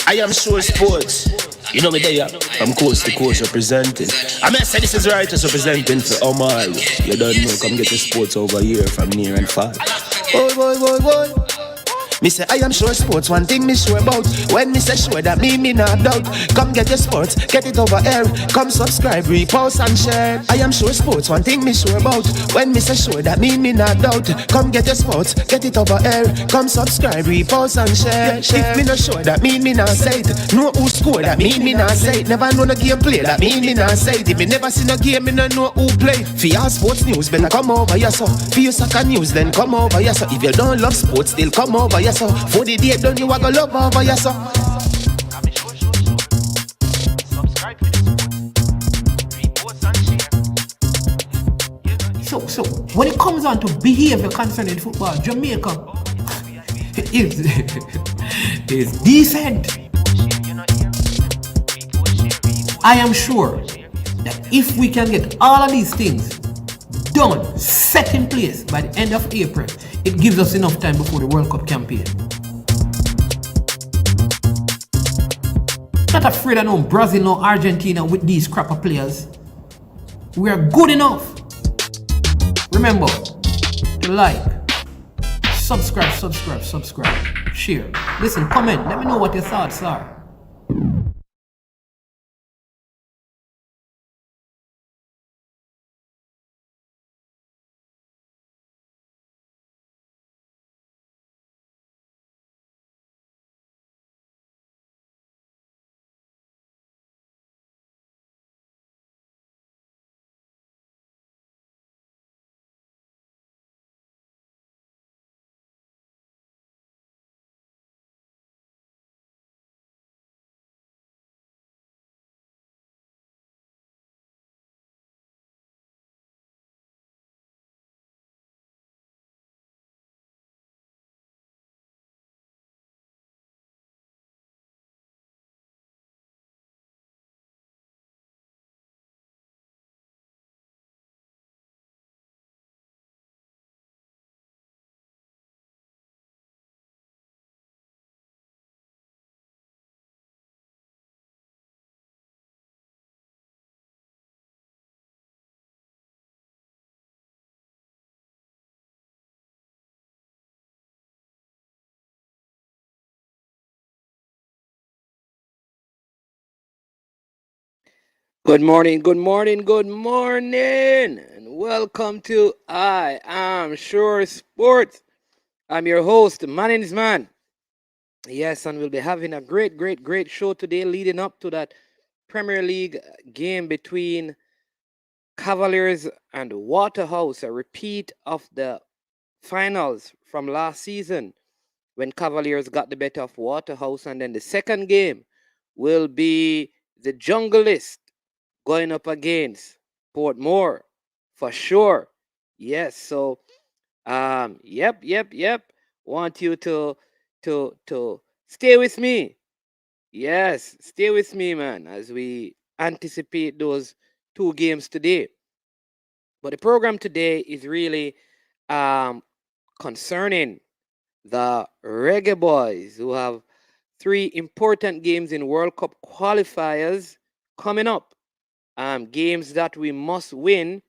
I am sure sports. You know me there, from coast to coast representing. I mean, I say this is righteous representing for Omar. You don't know, come get your sports over here from near and far. Boy, boy, boy, boy. Me say I am sure sports, one thing me sure about. When me say sure, that me not doubt. Come get your sports, get it over here. Come subscribe, repost and share. I am sure sports, one thing me sure about. When me say sure, that me not doubt. Come get your sports, get it over here. Come subscribe, repost and share. If me not sure, that me not say it. Know who score, that me not say it. Never know the game play, that me not say it. If me never seen a game, me no know who play. For your sports news, better come over here so. For your soccer news, then come over here so. If you don't love sports, still come over here so. For the date, don't you want to love over here so. So when it comes on to behavior concerning football, Jamaica is decent. I am sure that if we can get all of these things done, set in place by the end of April, it gives us enough time before the World Cup campaign. Not afraid of no Brazil, no Argentina with these crapper players. We are good enough. Remember to like, subscribe, share. Listen, comment, let me know what your thoughts are. Good morning, good morning, good morning, and welcome to I Am Sure Sports. I'm your host, my name is Man. Yes, and we'll be having a great show today leading up to that Premier League game between Cavaliers and Waterhouse, a repeat of the finals from last season when Cavaliers got the better of Waterhouse, and then the second game will be the Junglist going up against Portmore for sure. Yes, so yep. Want you to stay with me. Yes, stay with me, man, as we anticipate those two games today. But the program today is really concerning the Reggae Boys, who have three important games in World Cup qualifiers coming up. Games that we must win,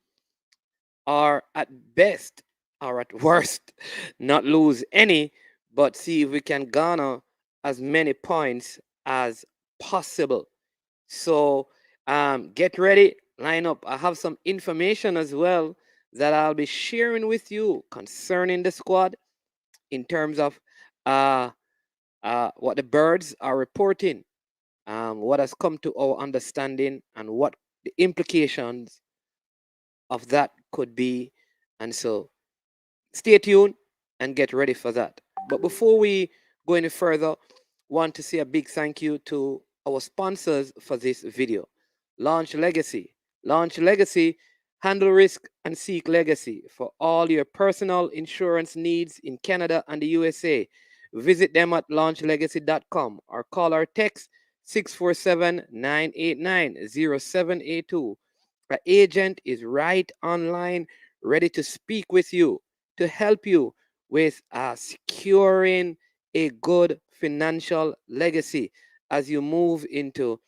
or at best or at worst not lose any, but see if we can garner as many points as possible. So get ready, line up. I have some information as well that I'll be sharing with you concerning the squad in terms of what the birds are reporting, what has come to our understanding, and what the implications of that could be. And so stay tuned and get ready for that. But before we go any further, want to say a big thank you to our sponsors for this video. Launch Legacy. Launch Legacy, handle risk and seek legacy for all your personal insurance needs in Canada and the USA. Visit them at launchlegacy.com or call or text 647-989-0782. Our agent is right online, ready to speak with you to help you with securing a good financial legacy. as you move into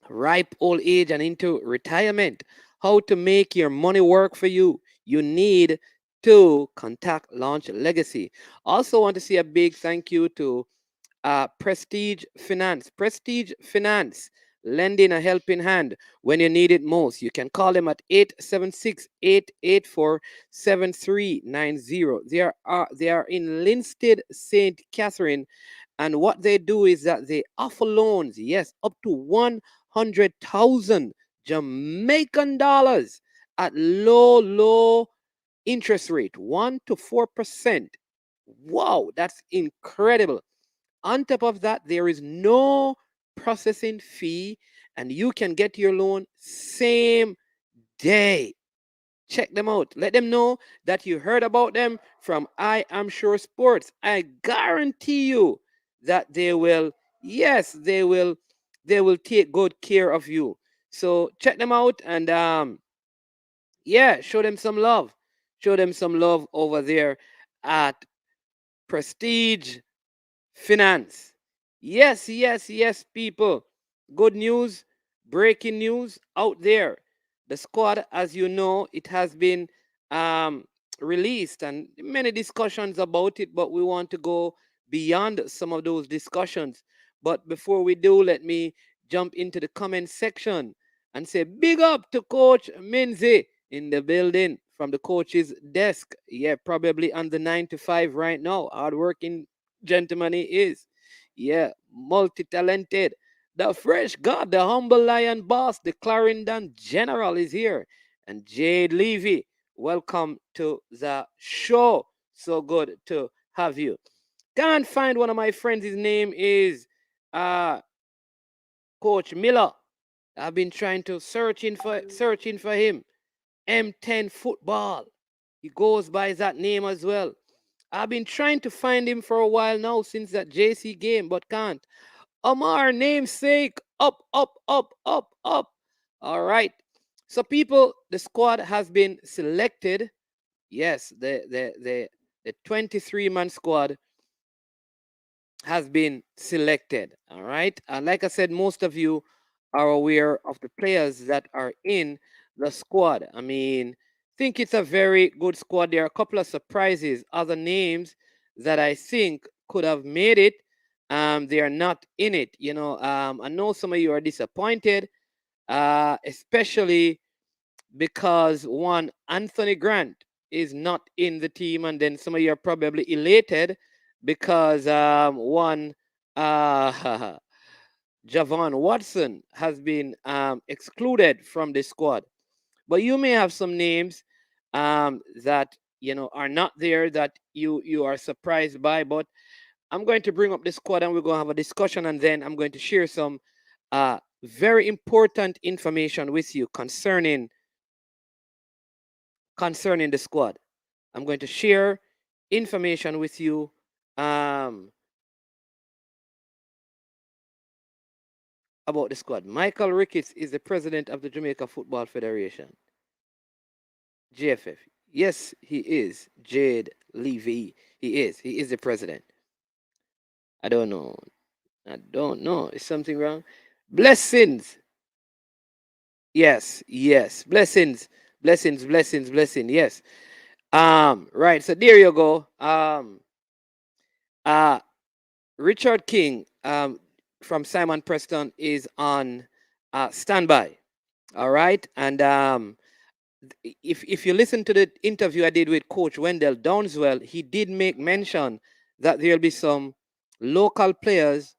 ripe old age and into retirement, how to make your money work for you, you need to contact Launch Legacy. Also, want to say a big thank you to Prestige Finance. Prestige Finance, lending a helping hand when you need it most. You can call them at 876-884-7390. They are in Linstead, St. Catherine, and what they do is that they offer loans, yes, up to 100,000 Jamaican dollars at low interest rate, 1 to 4%. Wow, that's incredible. On top of that, there is no processing fee, and you can get your loan same day. Check them out. Let them know that you heard about them from I Am Sure Sports. I guarantee you that they will, yes, they will take good care of you. So check them out and yeah, show them some love. Show them some love over there at Prestige Finance. Yes, yes, yes, people. Good news, breaking news out there. The squad, as you know, it has been um, released and many discussions about it, but we want to go beyond some of those discussions. But before we do, let me jump into the comment section and say big up to Coach Minzy in the building from the coach's desk. Yeah, probably on the 9 to 5 right now. Hardworking gentleman he is. Yeah, multi-talented. The fresh god, the humble lion boss, the Clarendon General is here. And Jade Levy, welcome to the show. So good to have you. Can't find one of my friends. His name is uh Coach Miller. I've been trying to searching for him. M10 football. He goes by that name as well. I've been trying to find him for a while now since that JC game, but can't. Omar, namesake, up, up, up, up, up. All right. So, people, the squad has been selected. Yes, the 23-man squad has been selected. All right. And like I said, most of you are aware of the players that are in the squad. I mean, think it's a very good squad. There are a couple of surprises, other names that I think could have made it. They are not in it. I know some of you are disappointed, especially because one, Anthony Grant is not in the team, and then some of you are probably elated because one, Javon Watson has been excluded from the squad. But you may have some names that are not there that you are surprised by. But I'm going to bring up the squad and we're going to have a discussion, and then I'm going to share some very important information with you concerning the squad. I'm going to share information with you about the squad. Michael Ricketts is the president of the Jamaica Football Federation, JFF. Yes, he is. Jade Levy. He is. He is the president. I don't know. I don't know. Is something wrong? Blessings. Yes, yes. Blessings. Blessings, blessings, blessing. Yes. Right. So there you go. Uh Richard King from Simon Preston is on standby. All right. And if you listen to the interview I did with Coach Wendell Downswell, he did make mention that there'll be some local players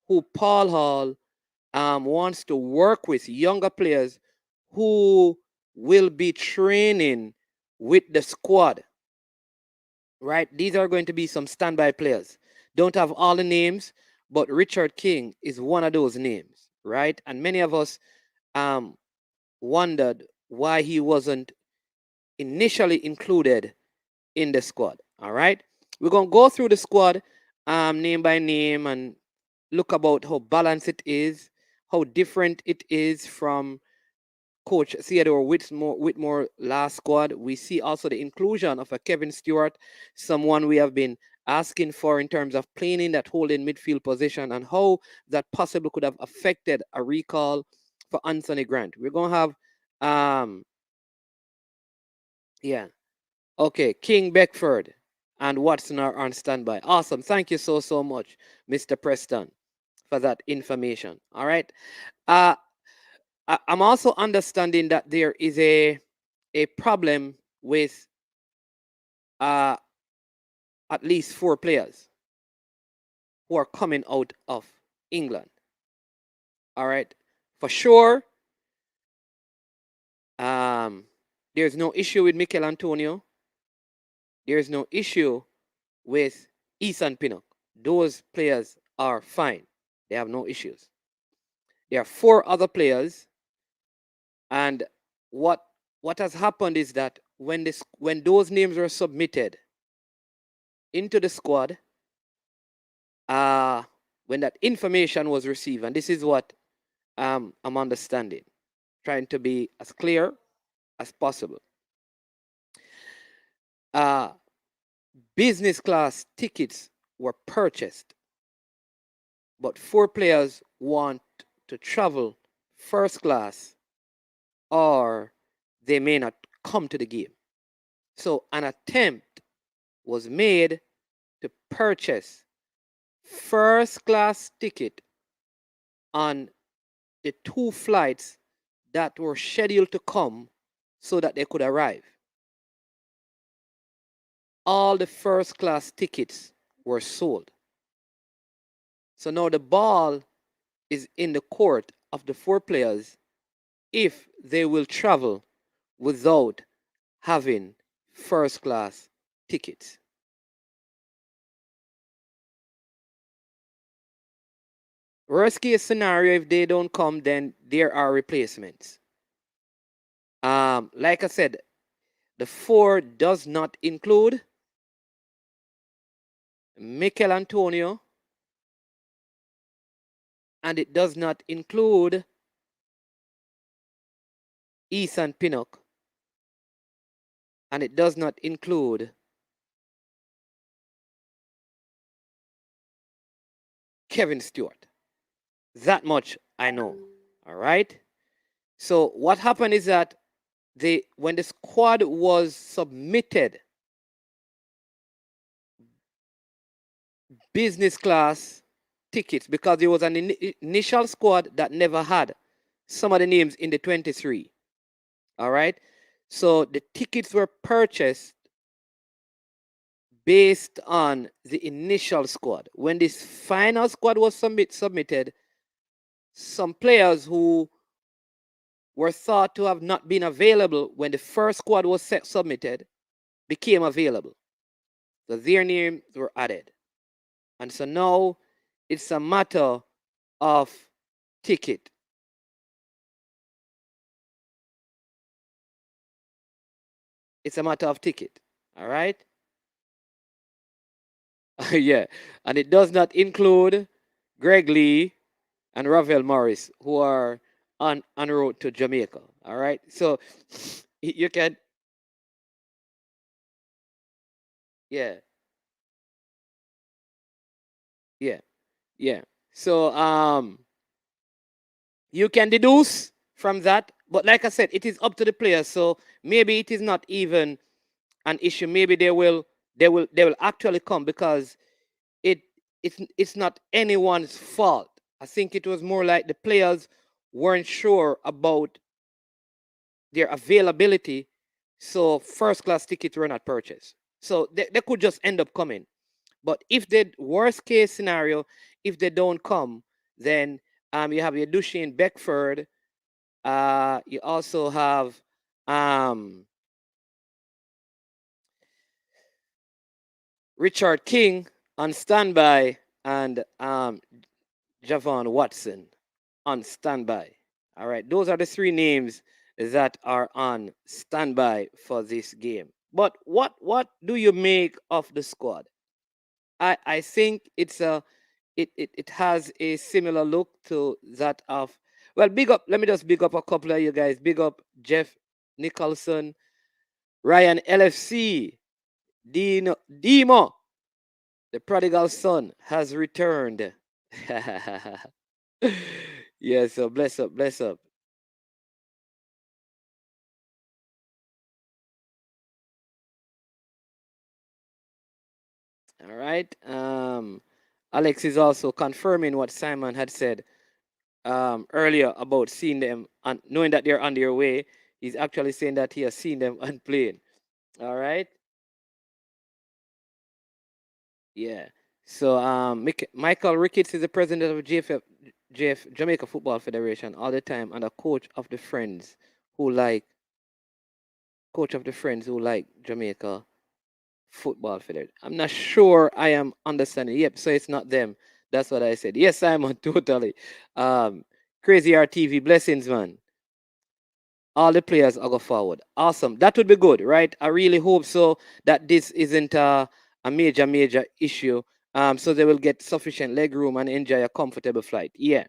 who Paul Hall wants to work with, younger players who will be training with the squad. Right? These are going to be some standby players. Don't have all the names, but Richard King is one of those names, right? And many of us wondered why he wasn't initially included in the squad. All right, we're gonna go through the squad name by name and look about how balanced it is, how different it is from Coach Theodore Whitmore last squad. We see also the inclusion of a Kevin Stewart, someone we have been asking for in terms of playing in that holding midfield position and how that possibly could have affected a recall for Anthony Grant. We're going to have, yeah, okay, King Beckford and Watson are on standby. Awesome. Thank you so much, Mr. Preston, for that information. All right. I'm also understanding that there is a problem with at least 4 players who are coming out of England. All right. For sure, there's no issue with Mikel Antonio. There's no issue with Ethan Pinnock. Those players are fine. They have no issues. There are 4 other players, and what has happened is that when those names were submitted into the squad, when that information was received, and this is what I'm understanding, trying to be as clear as possible. Business class tickets were purchased, but 4 players want to travel first class, or they may not come to the game. So an attempt was made to purchase first class ticket on the 2 flights that were scheduled to come so that they could arrive. All the first class tickets were sold. So now the ball is in the court of the 4 players if they will travel without having first class tickets. Worst case scenario, if they don't come, then there are replacements. Like I said, the 4 does not include Mikel Antonio, and it does not include Ethan Pinnock, and it does not include Kevin Stewart. That much I know. All right. So what happened is that when the squad was submitted, business class tickets, because there was an initial squad that never had some of the names in the 23. All right. So the tickets were purchased based on the initial squad. When this final squad was submitted, some players who were thought to have not been available when the first squad was submitted became available. So their names were added. And so now it's a matter of ticket. It's a matter of ticket. All right? Yeah. And it does not include Greg Lee and Ravel Morris, who are en route to Jamaica. All right? So you can, yeah. Yeah. Yeah. So you can deduce from that, but like I said, it is up to the players. So maybe it is not even an issue. Maybe they will actually come, because it's not anyone's fault. I think it was more like the players weren't sure about their availability, so first class tickets were not purchased. So they could just end up coming. But if the worst case scenario, if they don't come, then you have your Duchesne Beckford. You also have Richard King on standby, and Javon Watson on standby. All right, those are the 3 names that are on standby for this game. But what do you make of the squad? I think it has a similar look to that of, well, big up. Let me just big up a couple of you guys. Big up Jeff Nicholson, Ryan LFC, Demo, The prodigal son has returned. Yeah, so bless up, bless up. All right. Alex is also confirming what Simon had said earlier about seeing them and knowing that they're on their way. He's actually saying that he has seen them and playing. All right. Yeah. So Michael Ricketts is the president of Jamaica Football Federation all the time and a who like coach of the friends who like Jamaica Football Federation. I'm not sure I am understanding. Yep, so it's not them. That's what I said. Yes, Simon, totally. Um, Crazy RTV, blessings, man. All the players are go forward. Awesome. That would be good, right? I really hope so that this isn't a major issue. So they will get sufficient leg room and enjoy a comfortable flight. Yeah.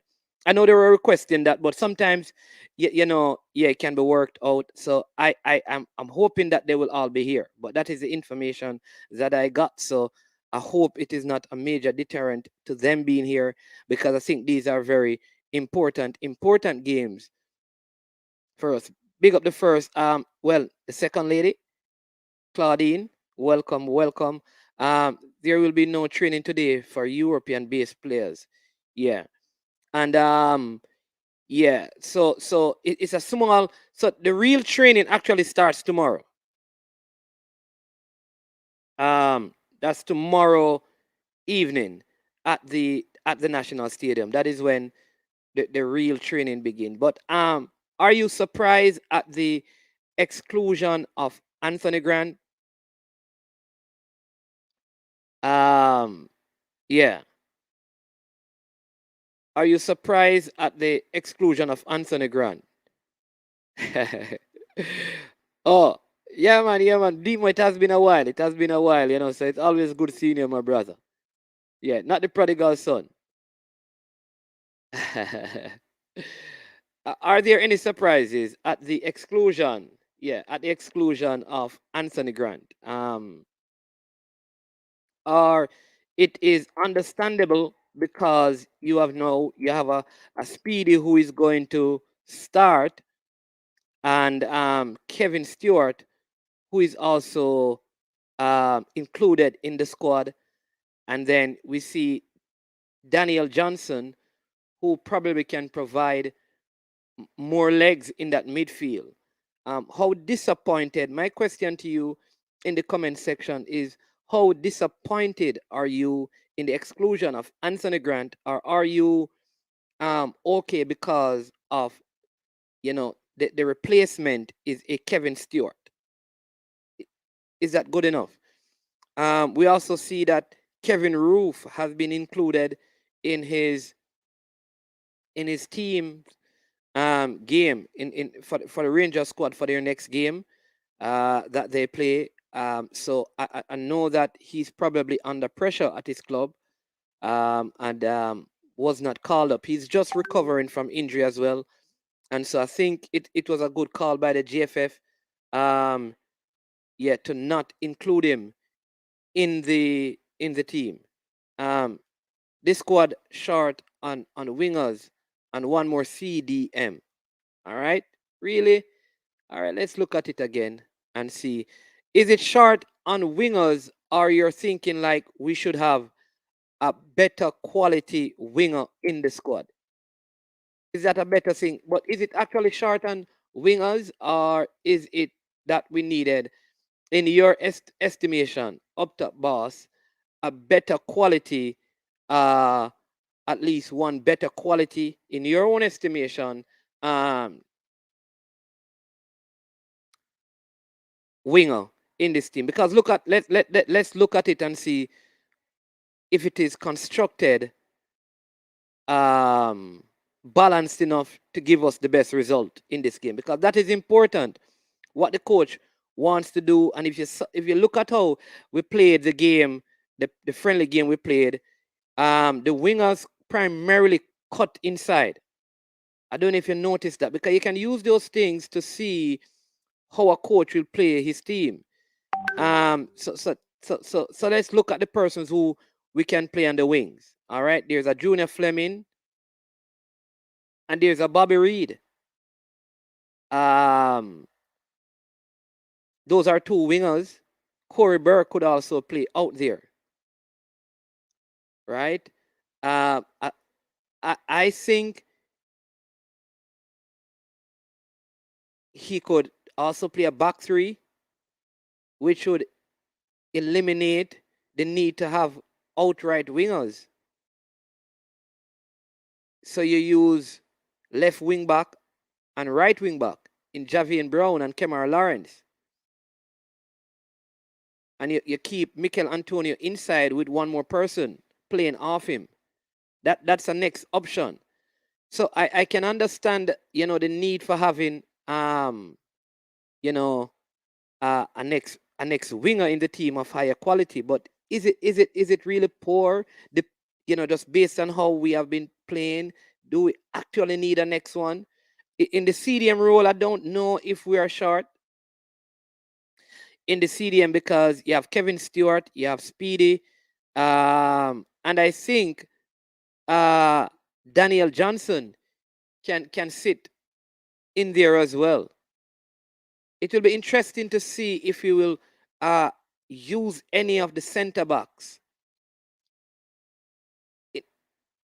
I know they were requesting that, but sometimes, yeah, it can be worked out. So I'm hoping that they will all be here. But that is the information that I got. So I hope it is not a major deterrent to them being here because I think these are very important games for us. Big up the first, the second lady, Claudine. Welcome, welcome. There will be no training today for European-based players. Yeah, and yeah. So it's a small. So the real training actually starts tomorrow. That's tomorrow evening at the National Stadium. That is when the real training begin. But are you surprised at the exclusion of Anthony Grant? Yeah. Are you surprised at the exclusion of Anthony Grant? Oh, yeah, man. Demo, it has been a while. It has been a while, so it's always good seeing you, my brother. Yeah, not the prodigal son. Are there any surprises at the exclusion? Yeah, at the exclusion of Anthony Grant. Or it is understandable because you have a speedy who is going to start and Kevin Stewart who is also included in the squad, and then we see Daniel Johnson who probably can provide more legs in that midfield. How disappointed, my question to you in the comment section is, how disappointed are you in the exclusion of Anthony Grant, or are you okay because of, the replacement is a Kevin Stewart? Is that good enough? We also see that Kevin Roof has been included in his team game for the Rangers squad for their next game that they play. So I know that he's probably under pressure at his club and was not called up. He's just recovering from injury as well. And so I think it was a good call by the GFF to not include him in the team. This squad short on wingers and one more CDM. All right, really? All right, let's look at it again and see. Is it short on wingers, or you're thinking like we should have a better quality winger in the squad? Is that a better thing? But is it actually short on wingers, or is it that we needed, in your estimation, up top boss, a better quality, at least one better quality in your own estimation, winger in this team? Because let's look at it and see if it is constructed balanced enough to give us the best result in this game, because that is important, what the coach wants to do. And if you look at how we played the game, the friendly game we played, the wingers primarily cut inside. I don't know if you noticed that, because you can use those things to see how a coach will play his team. So let's look at the persons who we can play on the wings. All right, there's a Junior Fleming and there's a Bobby Reed. Those are two wingers. Corey Burke could also play out there, right? I think he could also play a back three, which would eliminate the need to have outright wingers. So you use left wing back and right wing back in Javian Brown and Kemar Lawrence. And you keep Mikel Antonio inside with one more person playing off him. That's the next option. So I can understand, the need for having a next winger in the team of higher quality, but is it really poor? Just based on how we have been playing, do we actually need a next one? In the CDM role, I don't know if we are short in the CDM because you have Kevin Stewart, you have Speedy, and I think Daniel Johnson can sit in there as well. It will be interesting to see if we will use any of the center backs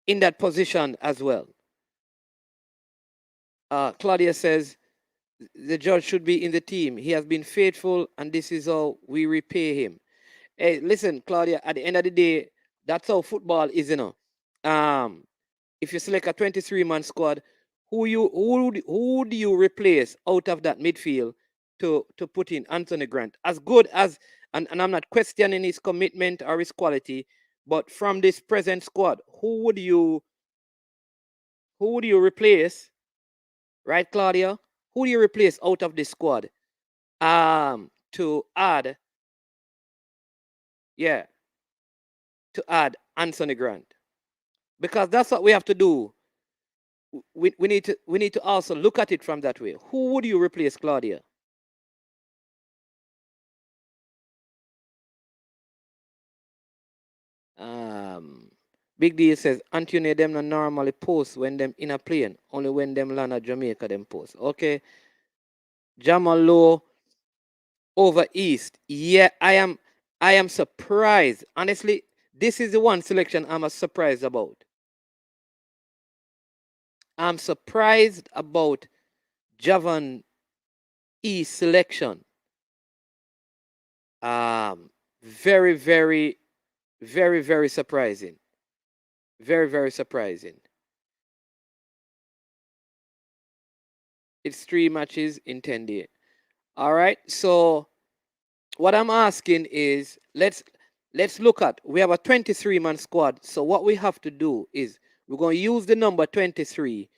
in that position as well. Claudia says the judge should be in the team. He has been faithful, and this is how we repay him. Hey, listen, Claudia. At the end of the day, that's how football is, If you select a 23-man squad, who do you replace out of that midfield to put in Anthony Grant? As good as, and I'm not questioning his commitment or his quality, but from this present squad, who would you replace? Right, Claudia? Who do you replace out of this squad? To add Anthony Grant. Because that's what we have to do. We need to also look at it from that way. Who would you replace, Claudia? Big Deal says Anthony them not normally post when them in a plane. Only when them land at Jamaica them post. Okay. Jamal Low over East. Yeah, I am surprised. Honestly, this is the one selection I'm surprised about. I'm surprised about Javan East selection. Very, very, very, very surprising. Very, very surprising. It's 3 matches in 10 days. All right. So what I'm asking is let's look at, we have a 23-man squad. So what we have to do is we're going to use the number 23.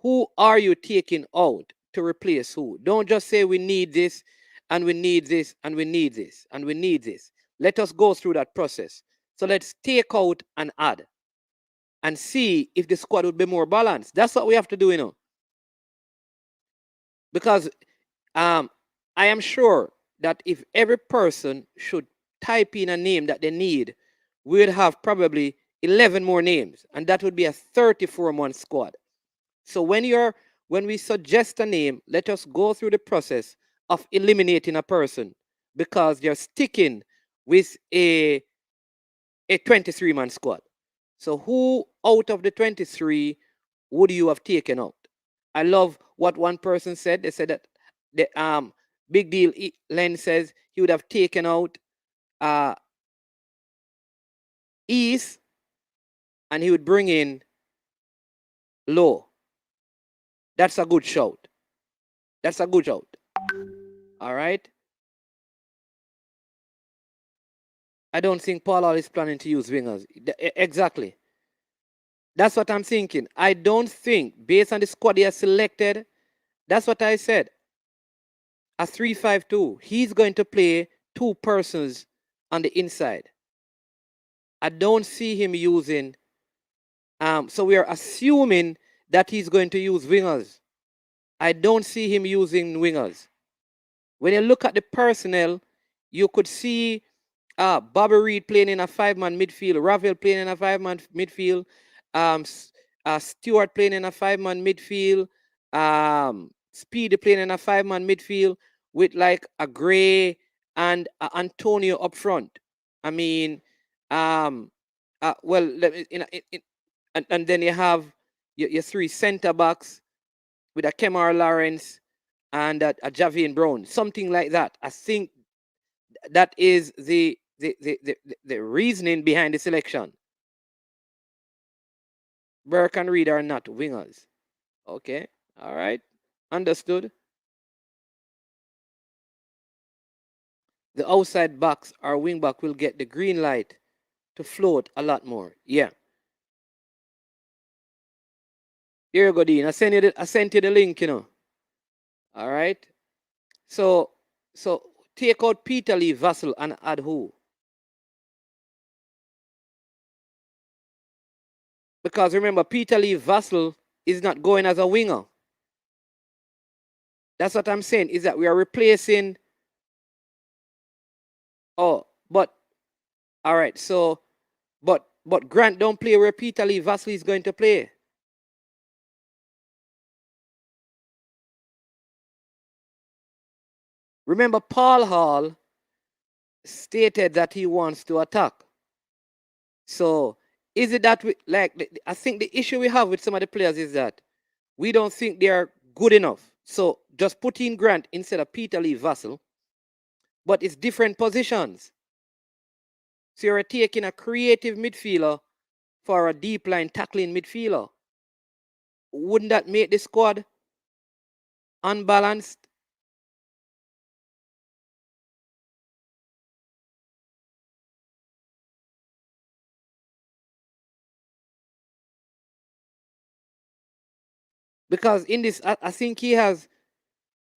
Who are you taking out to replace who? Don't just say we need this and we need this and we need this and we need this. Let us go through that process. So let's take out and add and see if the squad would be more balanced. That's what we have to do, Because I am sure that if every person should type in a name that they need, we would have probably 11 more names, and that would be a 34-man squad. So when we suggest a name, let us go through the process of eliminating a person because they're sticking with a 23-man squad. So who out of the 23 would you have taken out? I love what one person said. They said that the Big Deal Len says he would have taken out East and he would bring in Low. That's a good shout. That's a good shout. All right. I don't think Paul is planning to use wingers. Exactly. That's what I'm thinking. I don't think, based on the squad he has selected, that's what I said. A 3-5-2. He's going to play 2 persons on the inside. I don't see him using. So we are assuming that he's going to use wingers. I don't see him using wingers. When you look at the personnel, you could see Bobby Reed playing in a 5-man midfield, Ravel playing in a 5-man midfield, Stewart playing in a 5-man midfield, Speedy playing in a 5-man midfield with like a Gray and Antonio up front. I mean, well, and then you have your 3 centre backs with a Kemar Lawrence and a Javian Brown, something like that. I think that is the reasoning behind the selection. Burke and Reed are not wingers. Okay, all right, understood. The outside backs or wing back will get the green light to float a lot more. Yeah. Here you go, Dean. I sent you the link, you know. All right. So take out Peter Lee Vassell and add who? Because remember, Peter Lee Vassell is not going as a winger. That's what I'm saying, is that we are replacing. Oh, but all right. So, but Grant don't play where Peter Lee Vassell is going to play. Remember, Paul Hall stated that he wants to attack. So, is it that I think the issue we have with some of the players is that we don't think they are good enough. So, just put in Grant instead of Peter Lee Vassell, but it's different positions. So, you're taking a creative midfielder for a deep line tackling midfielder. Wouldn't that make the squad unbalanced? Because in this, I think he has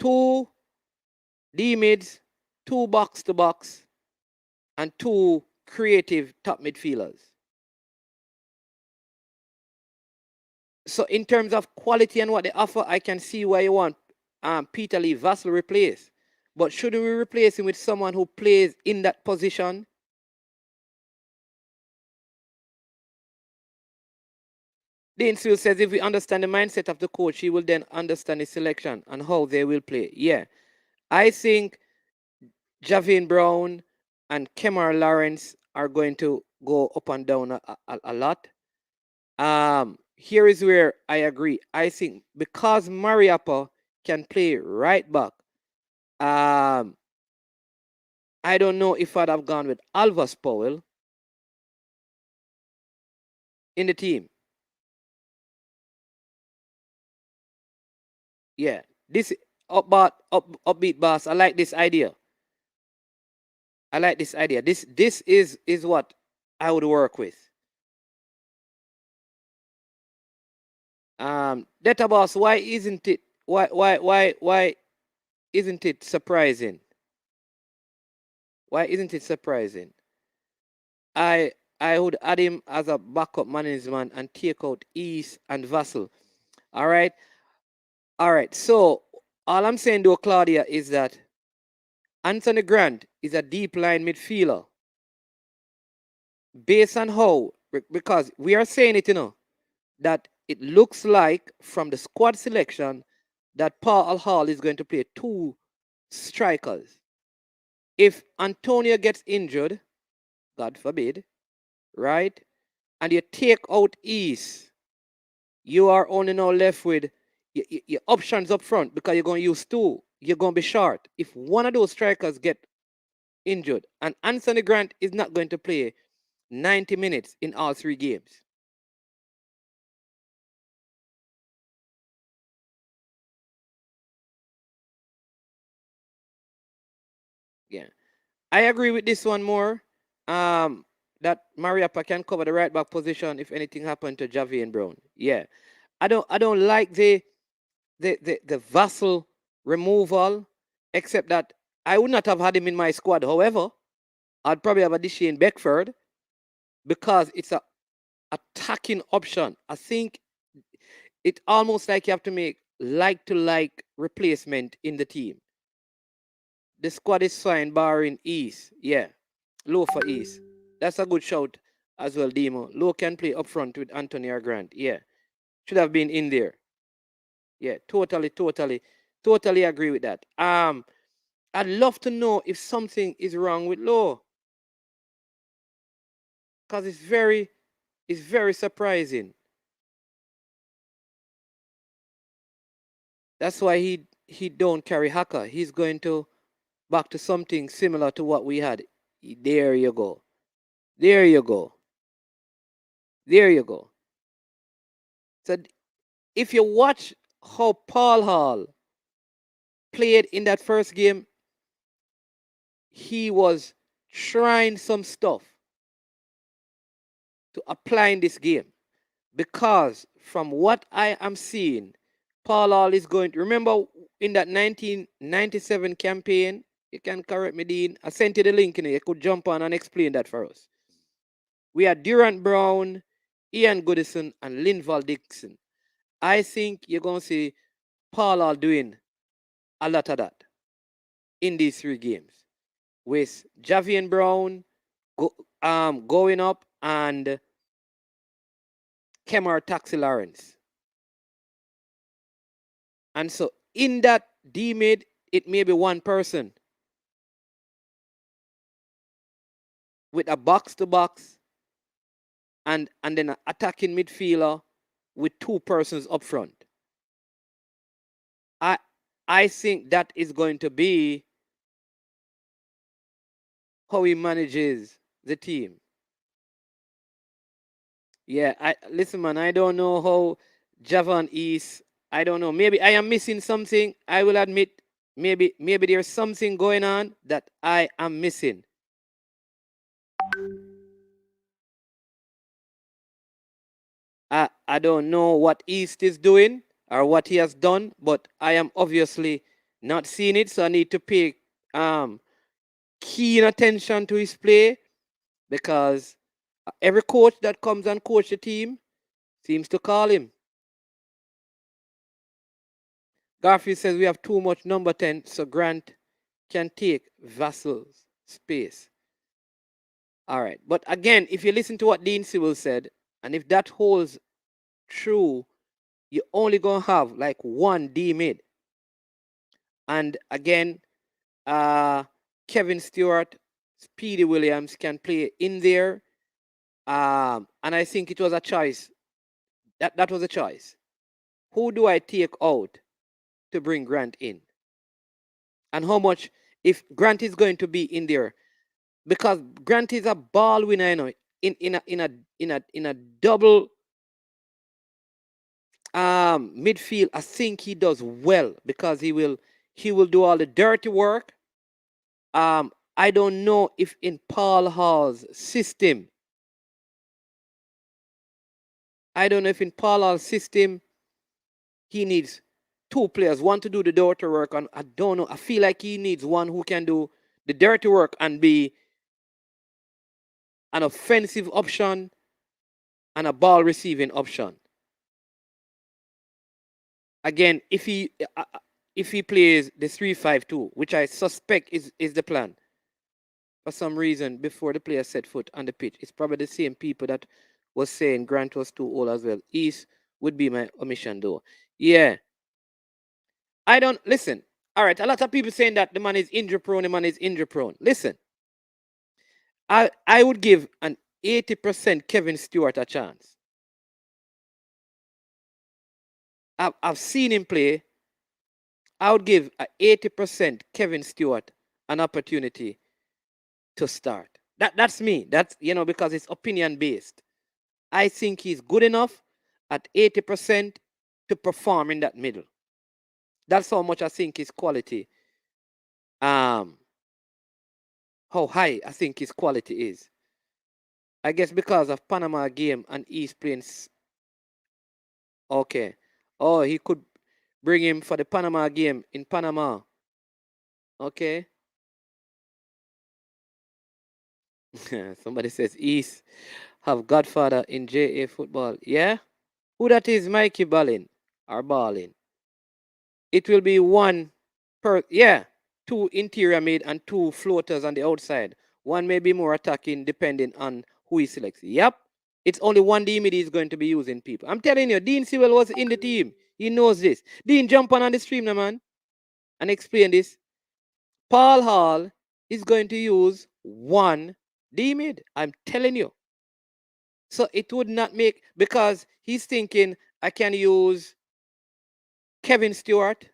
2 D mids, 2 box to box, and 2 creative top midfielders. So in terms of quality and what they offer, I can see why you want Peter Lee Vassell replaced. But shouldn't we replace him with someone who plays in that position? Dean Sewell says if we understand the mindset of the coach, he will then understand his selection and how they will play. Yeah. I think Javian Brown and Kemar Lawrence are going to go up and down a lot. Here is where I agree. I think because Mariappa can play right back, I don't know if I'd have gone with Alvas Powell in the team. Yeah, this upbeat boss. I like this idea. I like this idea. This is what I would work with. Data boss, why isn't it isn't it surprising? Why isn't it surprising? I would add him as a backup management and take out East and Vassell. All right. All right. So all I'm saying though, Claudia, is that Anthony Grant is a deep line midfielder. Based on how, because we are saying it, you know, that it looks like from the squad selection that Paul Hall is going to play 2 strikers. If Antonio gets injured, God forbid, right, and you take out East, you are only now left with your options up front because you're going to use 2. You're going to be short. If one of those strikers get injured, and Anthony Grant is not going to play 90 minutes in all 3 games. Yeah. I agree with this one more. That Mariappa can cover the right back position if anything happened to Javian Brown. Yeah. I don't like the Vassell removal, except that I would not have had him in my squad. However, I'd probably have a Shane Beckford because it's a attacking option. I think it's almost like you have to make like replacement in the team. The squad is fine barring East. Yeah. Low for East. That's a good shout as well, Demo. Low can play up front with Anthony or Grant. Yeah. Should have been in there. Yeah, totally agree with that. I'd love to know if something is wrong with Low. Because it's very surprising. That's why he don't carry Haka. He's going to back to something similar to what we had. There you go. There you go. There you go. So if you watch how Paul Hall played in that first game, he was trying some stuff to apply in this game. Because from what I am seeing, Paul Hall is going to remember in that 1997 campaign. You can correct me, Dean. I sent you the link in it. You could jump on and explain that for us. We had Durant Brown, Ian Goodison, and Linval Dixon. I think you're going to see Paul Hall doing a lot of that in these 3 games. With Javian Brown going up and Kemar Taxi Lawrence. And so in that D-mid, it may be one person with a box-to-box and then an attacking midfielder with 2 persons up front. I think that is going to be how he manages the team. Yeah, listen, man, I don't know how Javan is. I don't know. Maybe I am missing something. I will admit, maybe there's something going on that I am missing. I don't know what East is doing or what he has done, but I am obviously not seeing it, so I need to pay keen attention to his play, because every coach that comes and coach the team seems to call him. Garfield says we have too much number 10, so Grant can take Vassal's space. All right. But again, if you listen to what Dean Sewell said, and if that holds true, you're only going to have like one D mid. And again, Kevin Stewart, Speedy Williams can play in there. And I think it was a choice. That was a choice. Who do I take out to bring Grant in? And how much, if Grant is going to be in there, because Grant is a ball winner, you know, in a double midfield. I think he does well because he will do all the dirty work. I don't know if in Paul Hall's system, he needs 2 players, one to do the dirty work, and I don't know. I feel like he needs one who can do the dirty work and be an offensive option and a ball receiving option. Again, if he plays the 3-5-2, which I suspect is the plan, for some reason before the player set foot on the pitch, it's probably the same people that was saying Grant was too old as well. East would be my omission though. Yeah. I don't listen. All right, a lot of people saying that the man is injury prone. Listen, I would give an 80% Kevin Stewart a chance. I've seen him play. I would give an 80% Kevin Stewart an opportunity to start. That's me. That's, because it's opinion based. I think he's good enough at 80% to perform in that middle. That's how much I think his quality, how high I think his quality is. I guess because of Panama game and East playing. Okay. Oh, he could bring him for the Panama game in Panama. Okay. Somebody says East have Godfather in JA football. Yeah? Who that is? Mikey Ballin or Ballin? It will be 2 interior mid and 2 floaters on the outside. One may be more attacking depending on who he selects. Yep. It's only one D mid he's going to be using, people. I'm telling you, Dean Sewell was in the team. He knows this. Dean, jump on the stream now, man, and explain this. Paul Hall is going to use one D mid. I'm telling you. So it would not make, because he's thinking I can use Kevin Stewart.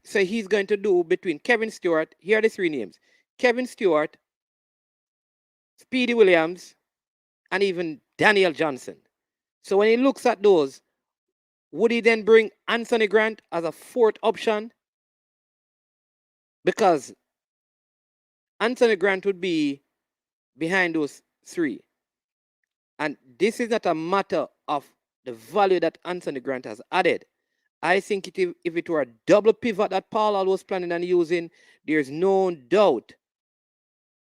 So he's going to do between Kevin Stewart, here are the three names: Kevin Stewart, Speedy Williams, and even Daniel Johnson. So when he looks at those, would he then bring Anthony Grant as a fourth option? Because Anthony Grant would be behind those three. And this is not a matter of the value that Anthony Grant has added. I think if it were a double pivot that Paul was planning on using, there's no doubt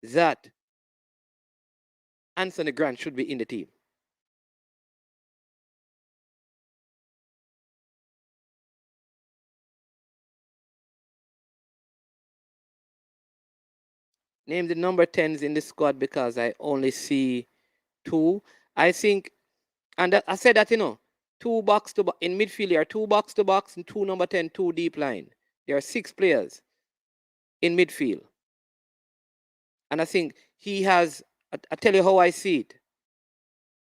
that Anthony Grant should be in the team. Name the number 10s in the squad, because I only see two. I think, and I said that, two box to box in midfield. There are two box to box and two number 10, two deep line. There are 6 players in midfield. And I think he has, I tell you how I see it.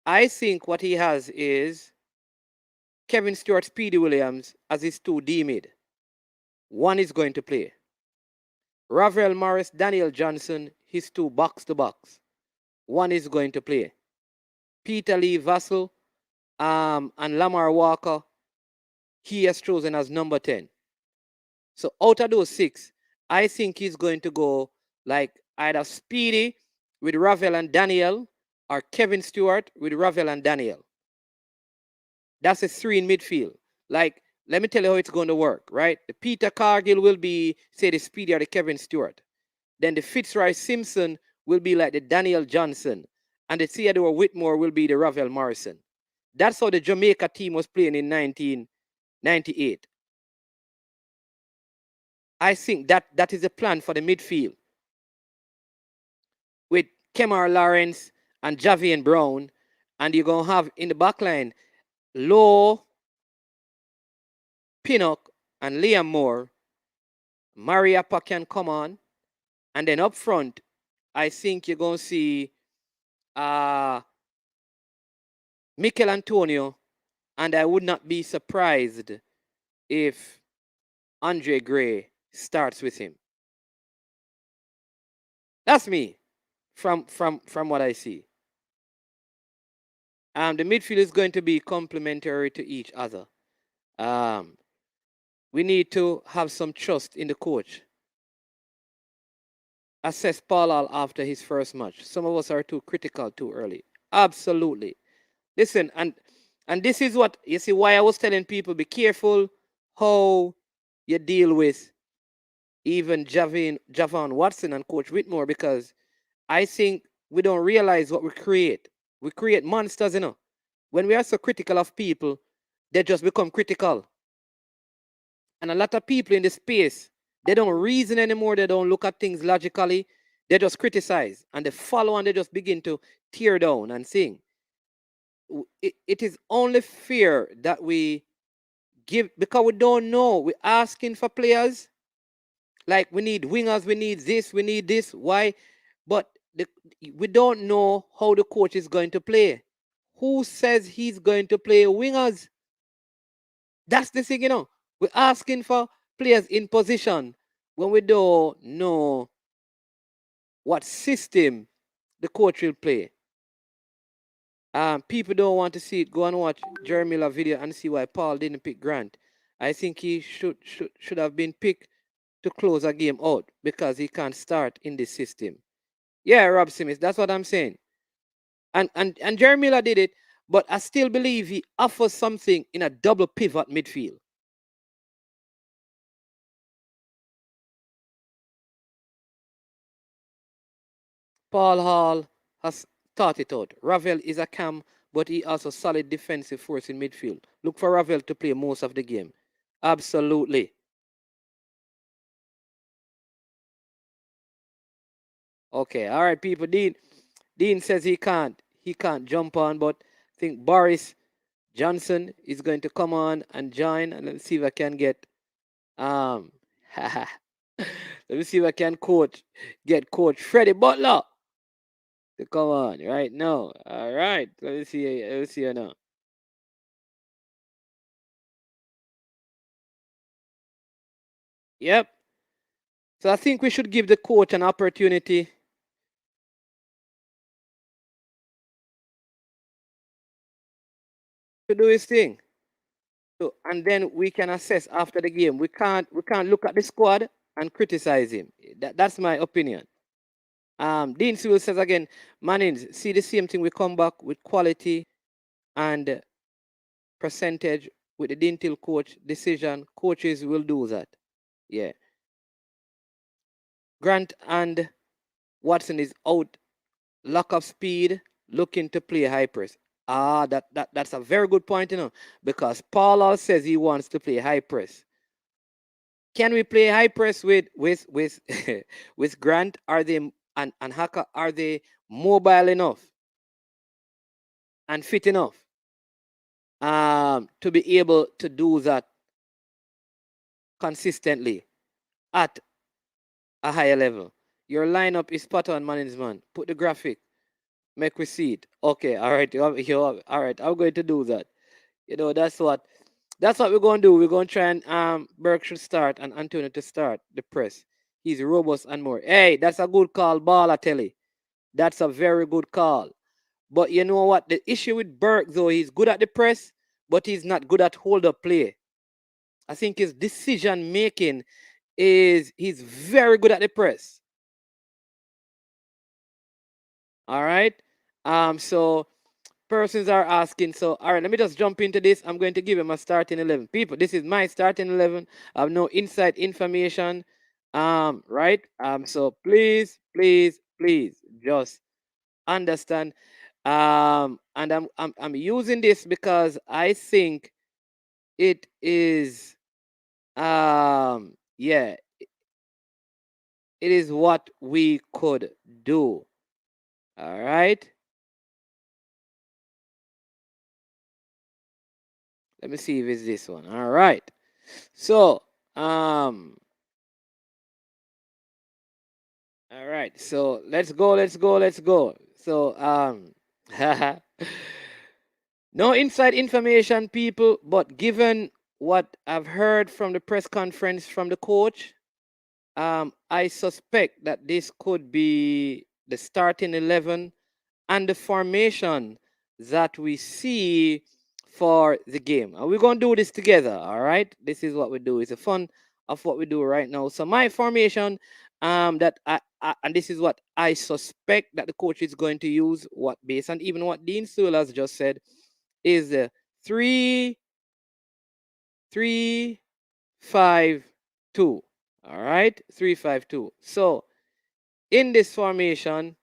I think what he has is Kevin Stewart, Speedy Williams as his 2 D mid. One is going to play. Ravel Morris, Daniel Johnson, his 2 box to box. One is going to play. Peter Lee Vassell and Lamar Walker, he has chosen as number 10. So out of those 6, I think he's going to go like either Speedy with Ravel and Daniel, or Kevin Stewart with Ravel and Daniel. That's a 3 in midfield. Like, let me tell you how it's going to work, right? The Peter Cargill will be, say, the Speedy or the Kevin Stewart. Then the Fitzroy Simpson will be like the Daniel Johnson. And the Theodore Whitmore will be the Ravel Morrison. That's how the Jamaica team was playing in 1998. I think that is the plan for the midfield. With Kemar Lawrence and Javian Brown. And you're going to have in the back line Lowe, Pinnock, and Liam Moore. Mariappa can come on. And then up front, I think you're going to see Mikel Antonio. And I would not be surprised if Andre Gray starts with him. That's me from what I see. The midfield is going to be complementary to each other. We need to have some trust in the coach. Assess Paul Hall after his first match. Some of us are too critical too early. Absolutely. Listen, and this is what, you see why I was telling people, be careful how you deal with even Javon Watson and Coach Whitmore, because I think we don't realize what we create. We create monsters, When we are so critical of people, they just become critical. And a lot of people in the space, they don't reason anymore. They don't look at things logically. They just criticize. And they follow and they just begin to tear down and sing. It is only fair that we give, because we don't know. We're asking for players. Like, we need wingers, we need this. Why? But we don't know how the coach is going to play. Who says he's going to play wingers? That's the thing, We're asking for players in position when we don't know what system the coach will play. People don't want to see it. Go and watch Jeremy Miller video and see why Paul didn't pick Grant. I think he should have been picked to close a game out, because he can't start in this system. Yeah, Rob Simmons, that's what I'm saying. And Jeremy Miller did it, but I still believe he offers something in a double pivot midfield. Paul Hall has thought it out. Ravel is a cam, but he also solid defensive force in midfield. Look for Ravel to play most of the game. Absolutely. Okay, all right, people. Dean says he can't jump on, but I think Boris Johnson is going to come on and join, and let's see if I can get um let me see if I can get coach Freddie Butler to come on right now. All right, let me see you now. Yep. So I think we should give the coach an opportunity to do his thing. So, and then we can assess after the game. We can't look at the squad and criticize him. That's my opinion. Dean Sewell says again, Mannings, see the same thing. We come back with quality and percentage with the dental coach decision. Coaches will do that. Yeah. Grant and Watson is out. Lack of speed, looking to play high press. That's a very good point, because Paul says he wants to play high press. Can we play high press with with Grant? Are they and Haka? Are they mobile enough and fit enough to be able to do that consistently at a higher level? Your lineup is spot on, management. Put the graphic. Make we see it. Okay, all right. All right. I'm going to do that. That's what we're gonna do. We're gonna try and Burke should start and Antonio to start the press. He's robust and more. Hey, that's a good call, ball, I tell you. That's a very good call. But you know what? The issue with Burke, though, he's good at the press, but he's not good at hold up play. I think his decision making he's very good at the press. All right. So persons are asking. So, all right, let me just jump into this. I'm going to give him a starting 11. People, this is my starting 11. I have no inside information. Right. So please, just understand. And I'm using this because I think it is, yeah, it is what we could do. All right. Let me see if it's this one. All right. So, all right. So let's go. So, no inside information, people, but given what I've heard from the press conference from the coach, I suspect that this could be the starting 11 and the formation that we see for the game. And we're going to do this together, all right? This is what we do. It's a fun of what we do right now. So my formation, that and this is what I suspect that the coach is going to use, what based on even what Dean Sewell has just said, is 3-3-5-2. All right, 3-5-2. So in this formation,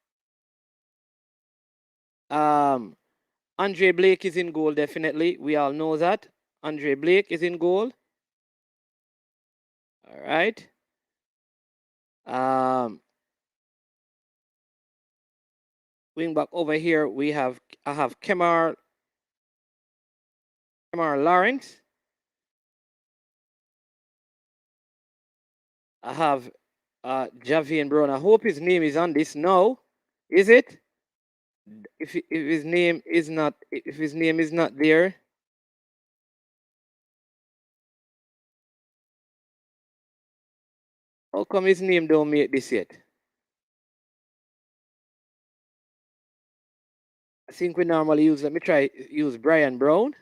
Andre Blake is in goal, definitely. We all know that. Andre Blake is in goal. All right. Wing back over here, I have Kemar Lawrence. I have Javian Brown. I hope his name is on this now. Is it? If his name is not there, how come his name don't make this yet? I think we normally use, let me try use Brian Brown.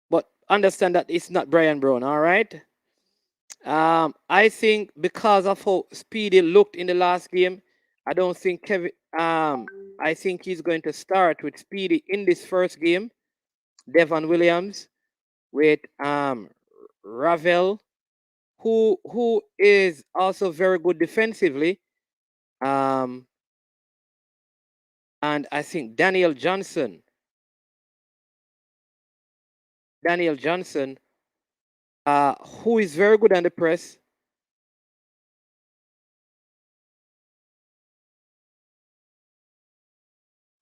But understand that it's not Brian Brown, all right? I think because of how Speedy looked in the last game, I don't think Kevin. I think he's going to start with Speedy in this first game. Devon Williams with Ravel, who is also very good defensively. And I think Daniel Johnson, who is very good on the press.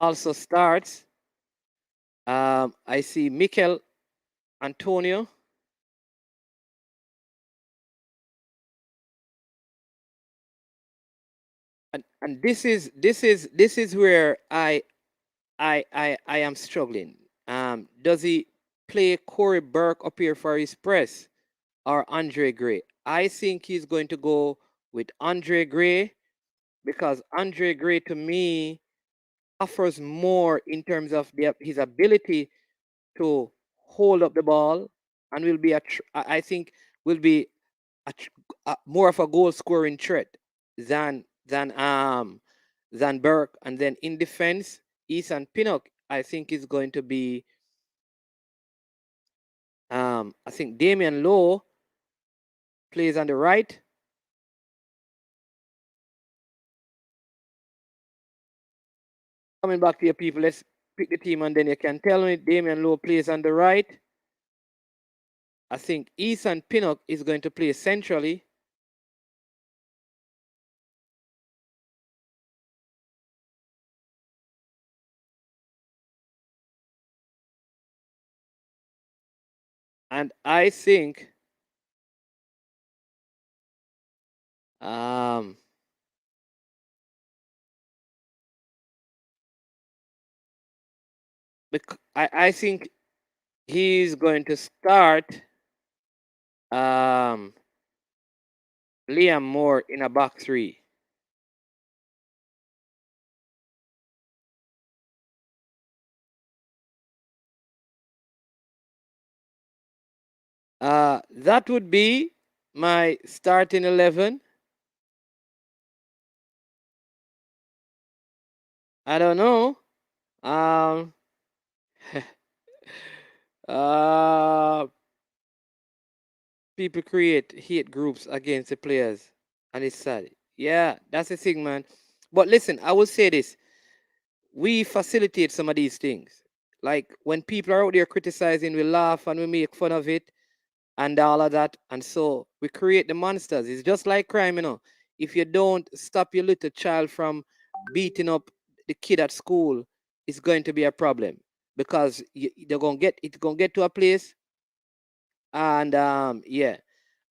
also starts. I see Mikel Antonio. And this is where I am struggling. Does he play Corey Burke up here for his press or Andre Gray? I think he's going to go with Andre Gray because Andre Gray to me offers more in terms of his ability to hold up the ball and will be I think will be more of a goal scoring threat than than Burke. And then in defense, Ethan Pinnock, I think is going to be I think Damian Lowe plays on the right. Coming back to your people, let's pick the team and then you can tell me Damian Lowe plays on the right. I think Ethan Pinnock is going to play centrally. And I think I think he's going to start Liam Moore in a back three. That would be my starting 11. I don't know. Um, uh, people create hate groups against the players, and it's sad. Yeah, that's the thing, man. But listen, I will say this: we facilitate some of these things. Like when people are out there criticizing, we laugh and we make fun of it and all of that. And so we create the monsters. It's just like crime, you know. If you don't stop your little child from beating up the kid at school, it's going to be a problem because they're gonna get it's gonna get to a place. And yeah.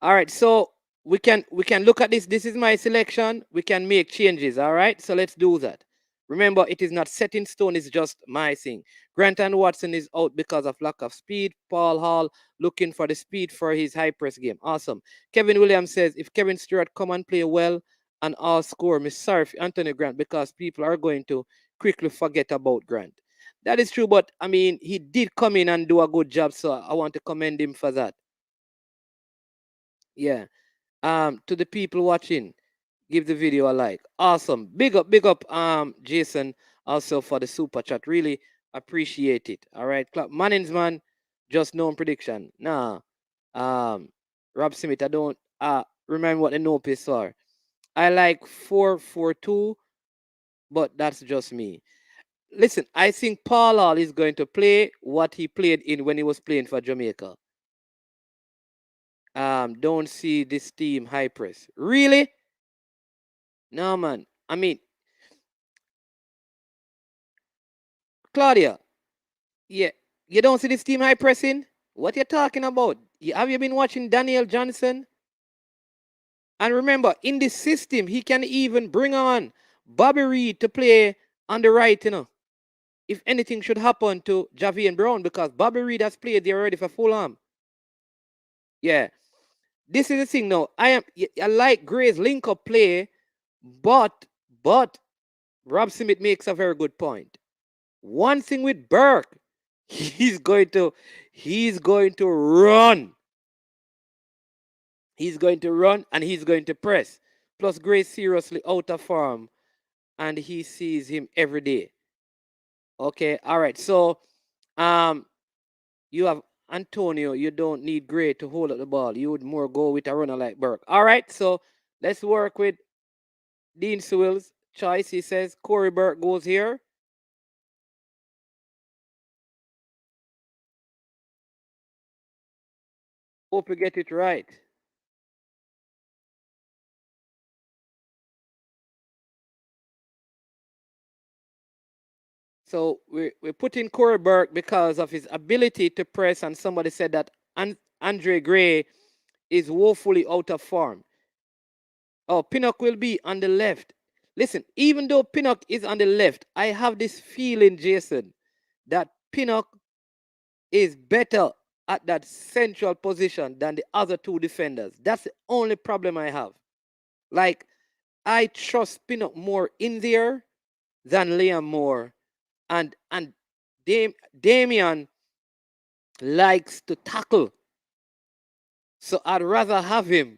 All right, so we can look at this. This is my selection. We can make changes. All right, so let's do that. Remember, it is not set in stone. It's just my thing. Grant and Watson is out because of lack of speed. Paul Hall looking for the speed for his high press game. Awesome. Kevin Williams says if Kevin Stewart come and play well and all score, Miss sorry for Anthony Grant because people are going to quickly forget about Grant. That is true, but I mean he did come in and do a good job, so I want to commend him for that. Yeah. To the people watching, give the video a like. Awesome. Big up, Jason, also for the super chat. Really appreciate it. All right. Mannings, man, just known prediction. Nah. Rob Smith, I don't remember what the no piss are. I like 4-4-2, but that's just me. Listen, I think Paul Hall is going to play what he played in when he was playing for Jamaica. Don't see this team high press. Really? No, man. I mean, Claudia, yeah, you don't see this team high pressing? What you talking about? Have you been watching Daniel Johnson? And remember, in this system, he can even bring on Bobby Reed to play on the right, you know. If anything should happen to Javier Brown, because Bobby Reed has played there already for Fulham. Yeah. This is the thing now. I like Gray's link up play, but Rob Smith makes a very good point. One thing with Burke, he's going to run. He's going to run and he's going to press. Plus, Gray seriously out of form, and he sees him every day. Okay, all right. So, you have Antonio. You don't need Gray to hold up the ball. You would more go with a runner like Burke. All right. So let's work with Dean Sewell's choice. He says Corey Burke goes here. Hope you get it right. So we put in Corey Burke because of his ability to press, and somebody said that Andre Gray is woefully out of form. Oh, Pinnock will be on the left. Listen, even though Pinnock is on the left, I have this feeling, Jason, that Pinnock is better at that central position than the other two defenders. That's the only problem I have. Like, I trust Pinnock more in there than Liam Moore. And Damian likes to tackle. So I'd rather have him.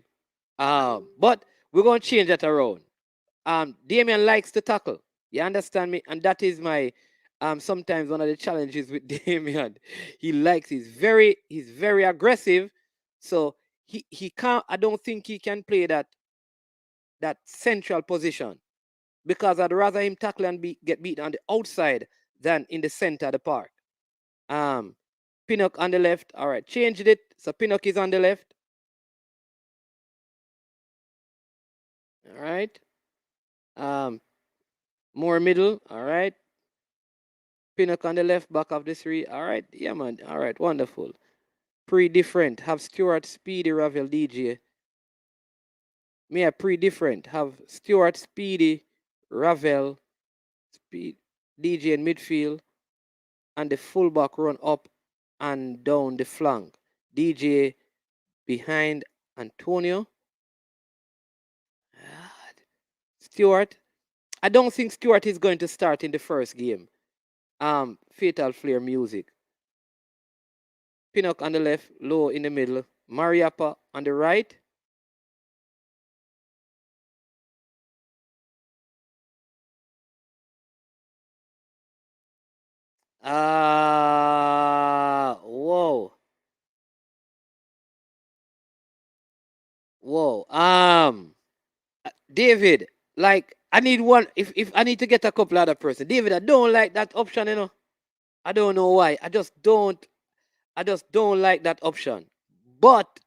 But we're going to change that around. Damian likes to tackle. You understand me? And that is my sometimes one of the challenges with Damian. He's very aggressive. So he can't, I don't think he can play that central position, because I'd rather him tackle and get beaten on the outside than in the center of the park. Pinnock on the left. All right, changed it. So Pinnock is on the left. All right. More middle. All right. Pinnock on the left, back of the three. All right. Yeah, man. All right. Wonderful. Pre-different. Have Stewart, Speedy, Ravel, DJ. Me a pre-different. Have Stewart, Speedy, Ravel, Speed, DJ in midfield, and the fullback run up and down the flank. DJ behind Antonio. Stewart. I don't think Stewart is going to start in the first game. Fatal Flare music. Pinnock on the left, Low in the middle, Mariappa on the right. Whoa. David, like, I need one. If I need to get a couple other person, David, I don't like that option. I don't know why. I just don't like that option. But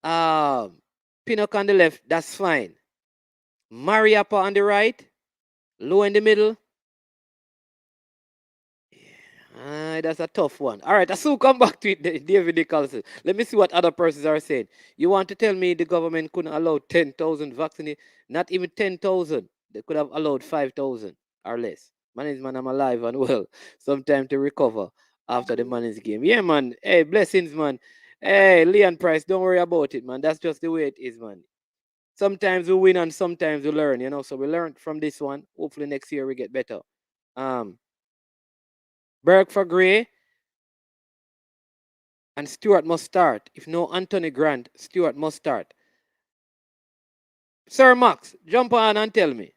Pinnock on the left, that's fine. Mariappa on the right, Low in the middle. That's a tough one. All right, I soon come back to it, David Nicholson. Let me see what other persons are saying. You want to tell me the government couldn't allow 10,000 vaccinated? Not even 10,000. They could have allowed 5,000 or less. Man, I'm alive and well. Sometime to recover after the man's game. Yeah, man. Hey, blessings, man. Hey, Leon Price, don't worry about it, man. That's just the way it is, man. Sometimes we win and sometimes we learn, So we learned from this one. Hopefully next year we get better. Burke for Gray. And Stewart must start. If no Anthony Grant, Stewart must start. Sir Max, jump on and tell me.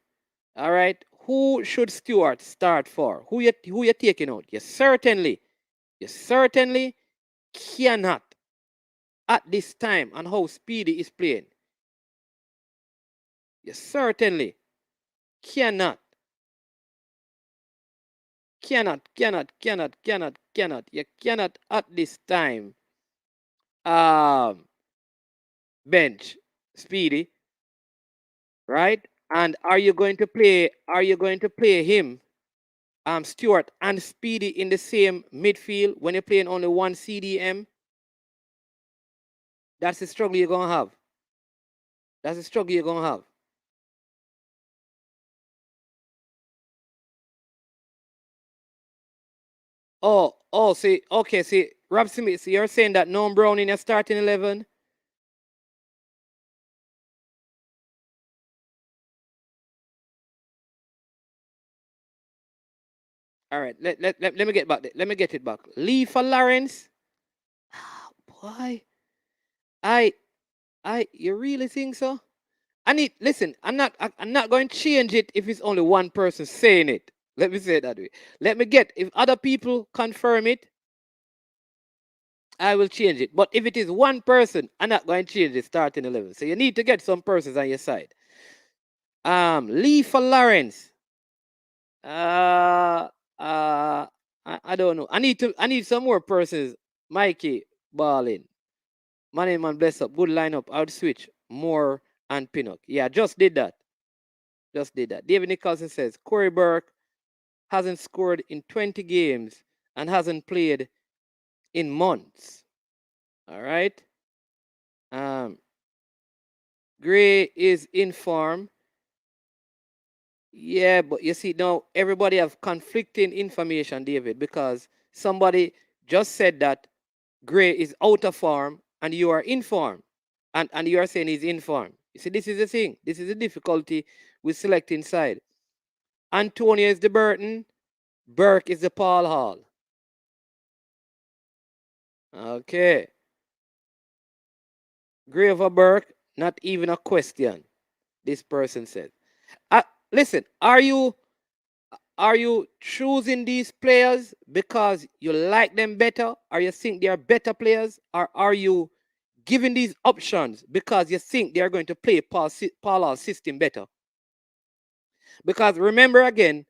All right, who should Stewart start for? Who you taking out? You certainly cannot at this time and how Speedy is playing. You certainly cannot. You cannot at this time bench Speedy, right? And are you going to play him, Stewart and Speedy in the same midfield when you're playing only one CDM? That's the struggle you're gonna have. See, Rob Smith, so you're saying that Noam Brown in your starting 11? All right, let me get back. Let me get it back. Lee for Lawrence. Boy, you really think so? Listen. I'm not going to change it if it's only one person saying it. Let me say it that way. Let me get, if other people confirm it, I will change it. But if it is one person, I'm not going to change the starting 11. So you need to get some persons on your side. Lee for Lawrence. I don't know. I need some more persons. Mikey Ballin. Man, bless up. Good lineup. I would switch Moore and Pinnock. Yeah, just did that. David Nicholson says Corey Burke, hasn't scored in 20 games and hasn't played in months. All right. Gray is in form. Yeah, but you see now everybody have conflicting information, David, because somebody just said that Gray is out of form and you are in form. And you are saying he's in form. You see, this is the thing. This is the difficulty with selecting side. Antonio is the Burton, Burke is the Paul Hall. Okay. Gray over Burke, not even a question, this person said. Listen, are you choosing these players because you like them better, or you think they are better players, or are you giving these options because you think they are going to play Paul Hall's system better? Because remember again,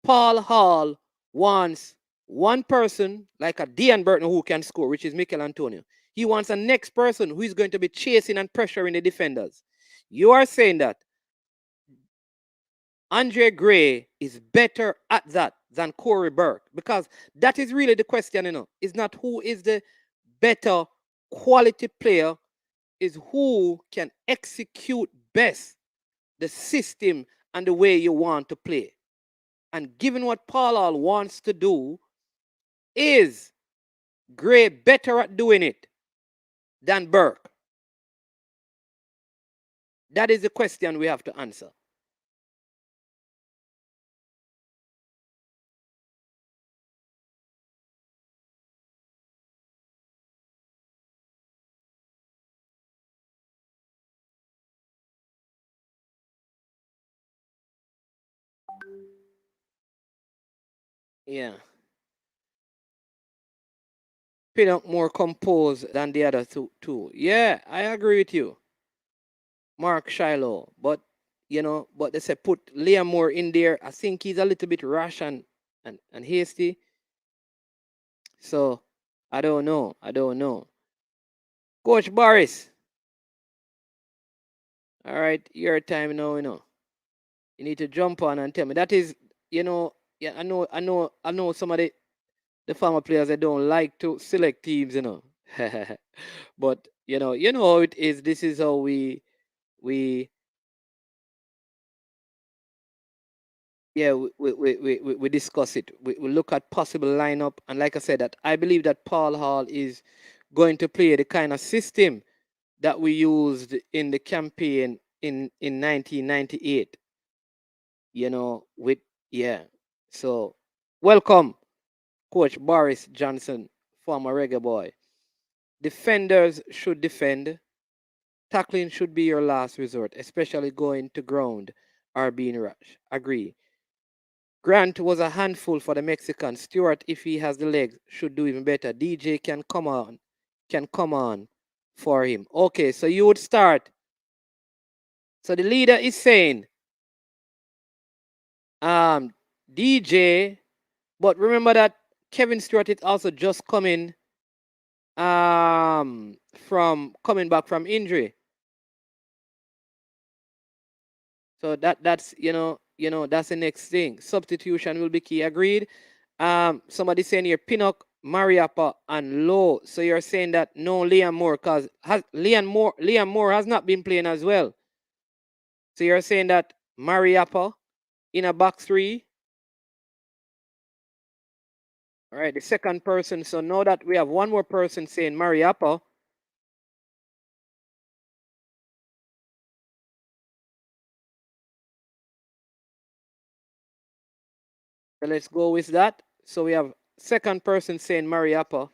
Paul Hall wants one person like a Dean Burton who can score, which is Mikel Antonio. He wants a next person who is going to be chasing and pressuring the defenders. You are saying that Andre Gray is better at that than Corey Burke, because that is really the question, It's not who is the better quality player, is who can execute best the system and the way you want to play. And given what Paul Hall wants to do, is Gray better at doing it than Burke? That is the question we have to answer. Yeah. Pinnock more composed than the other two. Yeah, I agree with you. Mark Shiloh. But but they say put Liam Moore in there. I think he's a little bit rash and hasty. So I don't know. Coach Boris. All right, your time now, You need to jump on and tell me. That is, yeah, I know some of the former players that don't like to select teams, But you know how it is. This is how we yeah, we discuss it. We look at possible lineup, and like I said, that I believe that Paul Hall is going to play the kind of system that we used in the campaign in 1998. With yeah. So welcome, Coach Boris Johnson, former Reggae boy. Defenders should defend. Tackling should be your last resort, especially going to ground or being rushed. Agree. Grant was a handful for the Mexican. Stewart, if he has the legs, should do even better. DJ can come on for him. Okay, so you would start. So the leader is saying, DJ, but remember that Kevin Stewart is also just coming coming back from injury. So that's that's the next thing. Substitution will be key. Agreed. Somebody saying here Pinnock, Mariappa, and Low. So you're saying that no Liam Moore, because Liam Moore has not been playing as well. So you're saying that Mariappa in a box three. All right, the second person. So now that we have one more person saying Mariappa. So let's go with that. So we have second person saying Mariappa.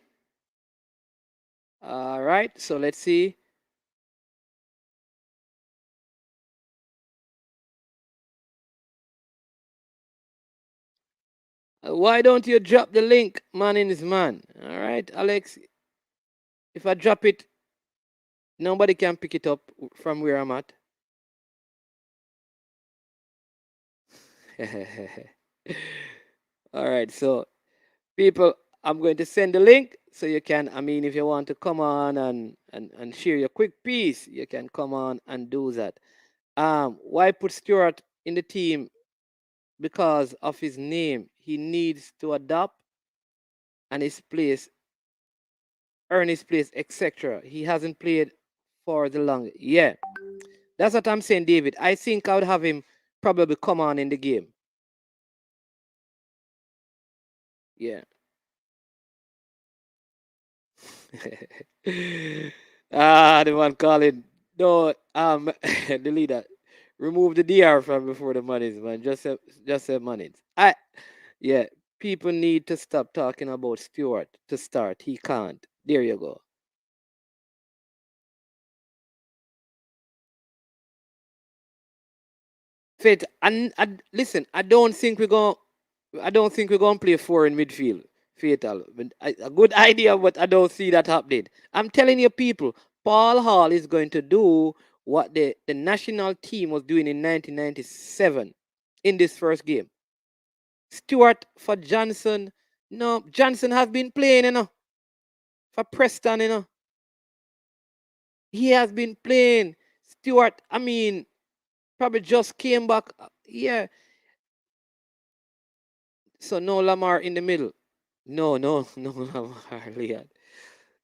All right, so let's see. Why don't you drop the link, man in his man? All right, Alex. If I drop it, nobody can pick it up from where I'm at. All right, so people, I'm going to send the link so you can, if you want to come on and share your quick piece, you can come on and do that. Why put Stewart in the team? Because of his name. he needs to adapt and his place, earn his place, etc. He hasn't played for the long. Yeah, that's what I'm saying, David. I think I would have him probably come on in the game. Yeah. The one calling. No, the leader. Remove the DR from before the monies, man. Just say monies. Yeah. People need to stop talking about Stewart to start. He can't. There you go. Faith, and listen, I don't think we're gonna play four in midfield. Fatal, a good idea, but I don't see that happening. I'm telling you, people, Paul Hall is going to do what the national team was doing in 1997 in this first game. Stewart for Johnson. No, Johnson has been playing, for Preston, He has been playing. Stewart, I mean, probably just came back. Yeah, so no Lamar in the middle. No, no, no Lamar, Leon.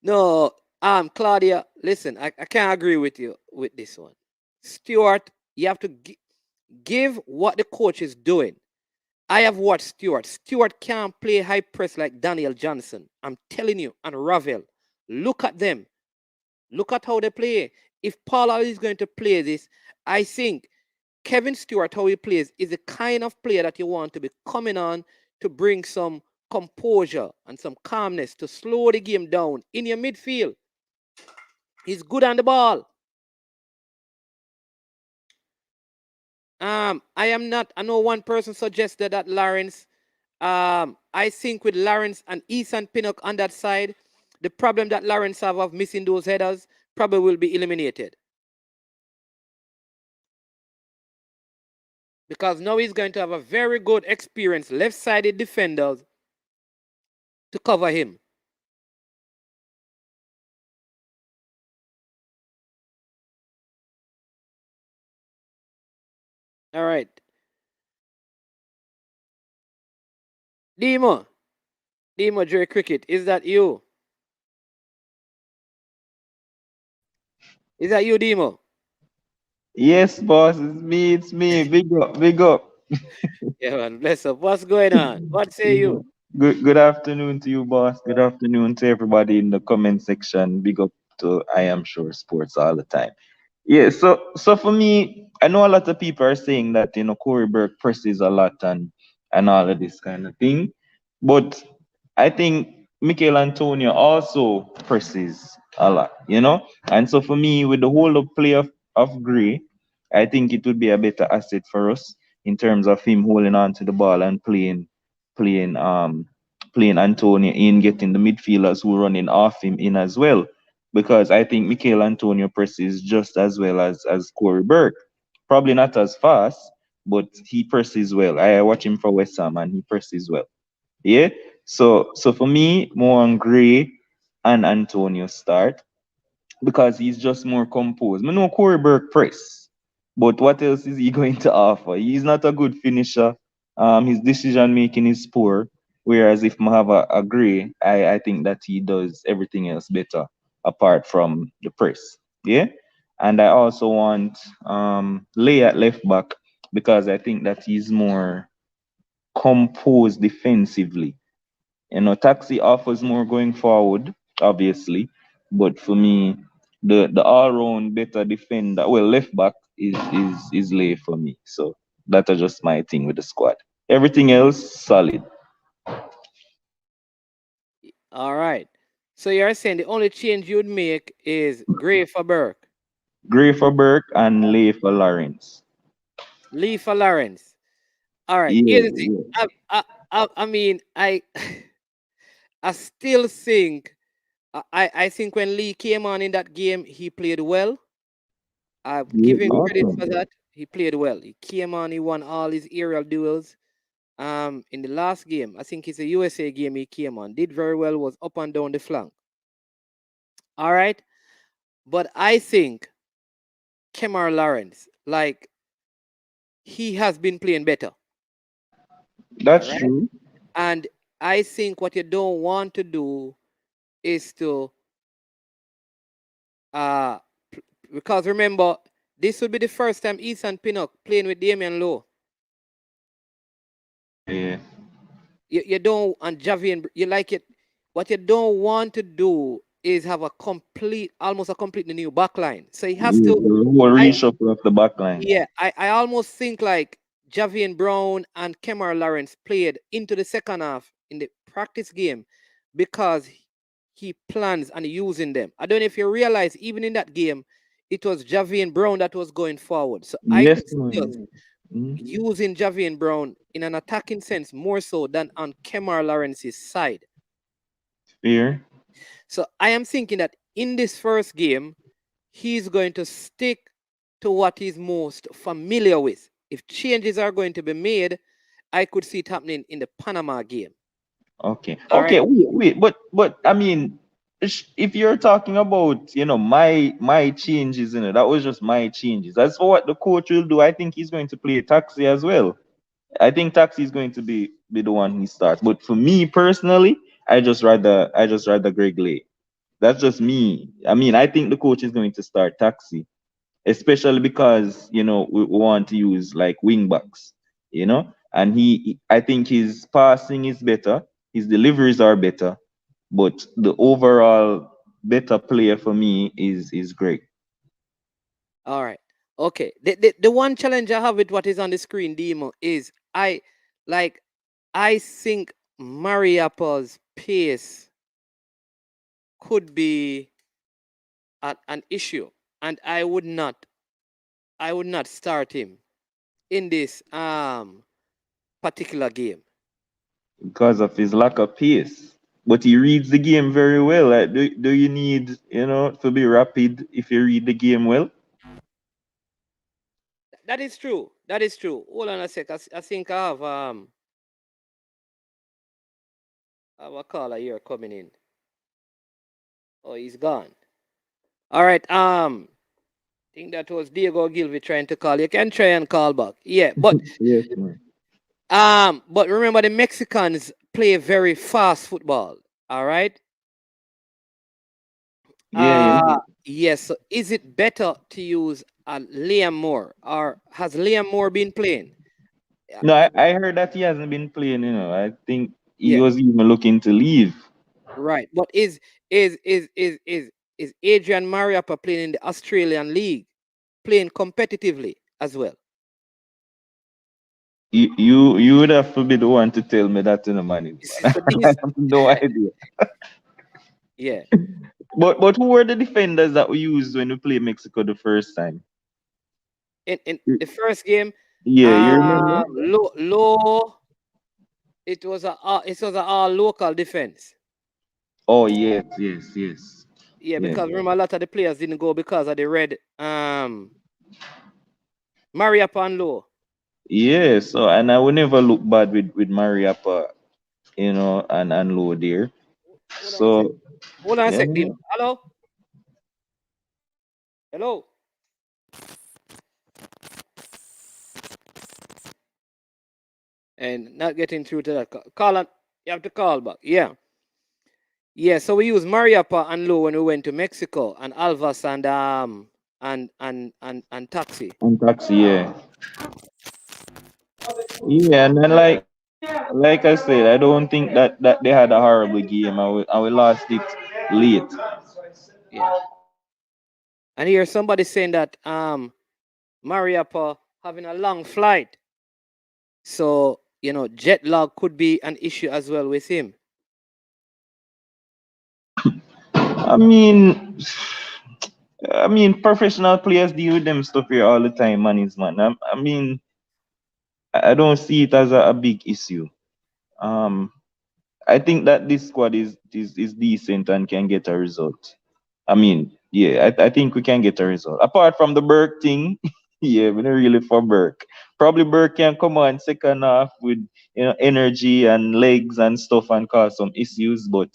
No, Claudia, listen, I can't agree with you with this one. Stewart, you have to give what the coach is doing. I have watched Stewart. Stewart can't play high press like Daniel Johnson. I'm telling you, and Ravel. Look at them. Look at how they play. If Paula is going to play this, I think Kevin Stewart, how he plays, is the kind of player that you want to be coming on to bring some composure and some calmness to slow the game down in your midfield. He's good on the ball. I am not. I know one person suggested that Lawrence. I think with Lawrence and Ethan Pinnock on that side, the problem that Lawrence have of missing those headers probably will be eliminated. Because now he's going to have a very good experienced left-sided defenders to cover him. All right. Demo. Demo Jerry Cricket. Is that you? Is that you, Demo? Yes, boss, it's me. Big up, big up. Yeah, man. Bless up. What's going on? What say Yeah. you? Good afternoon to you, boss. Good afternoon to everybody in the comment section. Big up to I am sure sports all the time. Yeah, so for me, I know a lot of people are saying that Corey Burke presses a lot and all of this kind of thing, but I think Mikel Antonio also presses a lot, and so for me, with the whole of play of Gray, I think it would be a better asset for us in terms of him holding on to the ball and playing playing Antonio in, getting the midfielders who running off him in as well, because I think Mikel Antonio presses just as well as Corey Burke. Probably not as fast, but he presses well. I watch him for West Ham and he presses well. Yeah. So for me, more on Gray and Antonio start because he's just more composed. I know Corey Burke press, but what else is he going to offer? He's not a good finisher. His decision making is poor. Whereas if I have a Gray, I think that he does everything else better apart from the press. Yeah. And I also want Lay at left back because I think that he's more composed defensively. Taxi offers more going forward, obviously, but for me, the all round better defender, well, left back is Lay for me. So that's just my thing with the squad. Everything else solid. All right. So you're saying the only change you'd make is Gray for Burke, Gray for Burke and Lay for Lawrence. Lee for Lawrence. All right. Yeah, Here's the thing. yeah. I mean, I still think I think when Lee came on in that game, he played well. I Yeah, give him credit awesome. for that. He played well. He came on. He won all his aerial duels. In the last game, I think it's a USA game. He came on, did very well. Was up and down the flank. All right, but I think Kemar Lawrence, like he has been playing better. All That's right, true. And I think what you don't want to do is to uh because remember, this would be the first time Ethan Pinnock playing with Damian Lowe. Yeah, yeah. You don't, and Javian, you like it. What you don't want to do is have a complete, almost a completely new backline. So he has Yeah, to. the whole I reshuffle of the back line. Yeah, I almost think like Javian Brown and Kemar Lawrence played into the second half in the practice game because he plans on using them. I don't know if you realize, even in that game, it was Javian Brown that was going forward. So I Yes, could see us man. Mm, using Javian Brown in an attacking sense more so than on Kemar Lawrence's side. fair. So I am thinking that in this first game, he's going to stick to what he's most familiar with. If changes are going to be made, I could see it happening in the Panama game. Okay. All right. Okay. Wait. But I mean, if you're talking about my changes, that was just my changes. As for what the coach will do, I think he's going to play Taxi as well. I think Taxi is going to be the one he starts. But for me personally, I just rather Greg Lake. That's just me. I mean, I think the coach is going to start Taxi, especially because we want to use like wing backs, and I think his passing is better, his deliveries are better, but the overall better player for me is Greg. All right. Okay. The one challenge I have with what is on the screen, Demo, is like I think Mariapa's pace could be an issue, and I would not start him in this particular game. Because of his lack of pace. But he reads the game very well. Like, do you need, to be rapid if you read the game well? That is true. That is true. Hold on a sec. I think I have a caller here coming in. Oh, he's gone. All right. I think that was Diego Gilvy trying to call. You can try and call back. Yeah, Yes, man. but remember the Mexicans play very fast football. All right. Yeah, yeah. Yes. So is it better to use Liam Moore, or has Liam Moore been playing? Yeah. No, I heard that he hasn't been playing, I think he Yeah. was even looking to leave. Right. But is Adrian Mariappa playing in the Australian League, playing competitively as well? You would have to be the one to tell me that, man. Man. So I this, have no idea. yeah. But who were the defenders that we used when we played Mexico the first time? In the first game, Yeah, you remember? low. It was a all local defense. Oh yes, yes, yes. Yeah, Yeah. because remember a lot of the players didn't go because of the red Mariappa and low. Yeah, so and I will never look bad with Mariapa, and Low there. Hold on a sec. So Hold on a yeah, sec, Dimo. Hello? Hello? And not getting through to that call. You have to call back. Yeah. Yeah, so we used Mariapa and Low when we went to Mexico, and Alvas and Taxi. and Taxi, yeah. Yeah, and then like I said, I don't think that they had a horrible game. I we lost it late. Yeah. And here somebody saying that Mariapa having a long flight. So, jet lag could be an issue as well with him. I mean, professional players deal with them stuff here all the time, man. I mean, I don't see it as a big issue. Um, I think that this squad is decent and can get a result. I mean, yeah, I think we can get a result. Apart from the Burke thing, yeah, we're not really for Burke. Probably Burke can come on second half with energy and legs and stuff and cause some issues, but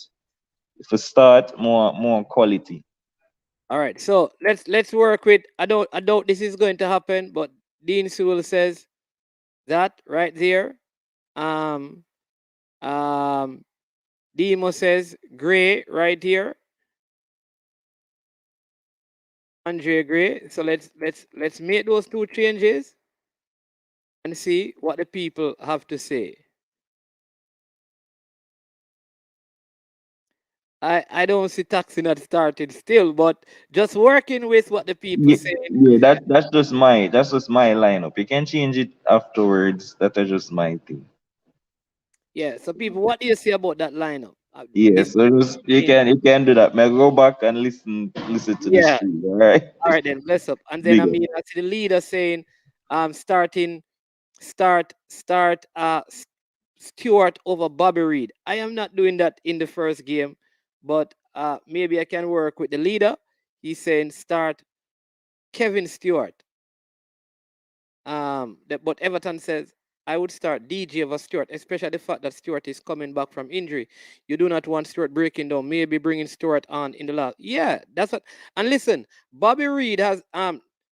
if we start more quality. All right, so let's work with. I doubt this is going to happen, but Dean Sewell says that right there. Um, Um, Demo says Gray right here. Andre Gray. So let's make those two changes and see what the people have to say. I don't see taxi not started still, but just working with what the people Yeah, say. yeah, that's just my lineup. You can change it afterwards. That is just my thing. Yeah. So people, what do you say about that lineup? Yeah, This so just you game. can you can do that. May go back and listen to the Yeah. stream, all right? All right then. Bless up. And then Big I up. mean, I see the leader saying, starting start Stewart over Bobby Reed. I am not doing that in the first game, but maybe I can work with the leader. He's saying start Kevin Stewart. But Everton says I would start DJ over Stewart, especially the fact that Stewart is coming back from injury. You do not want Stewart breaking down. Maybe bringing Stewart on in the last. Yeah, that's what. And listen, Bobby Reed has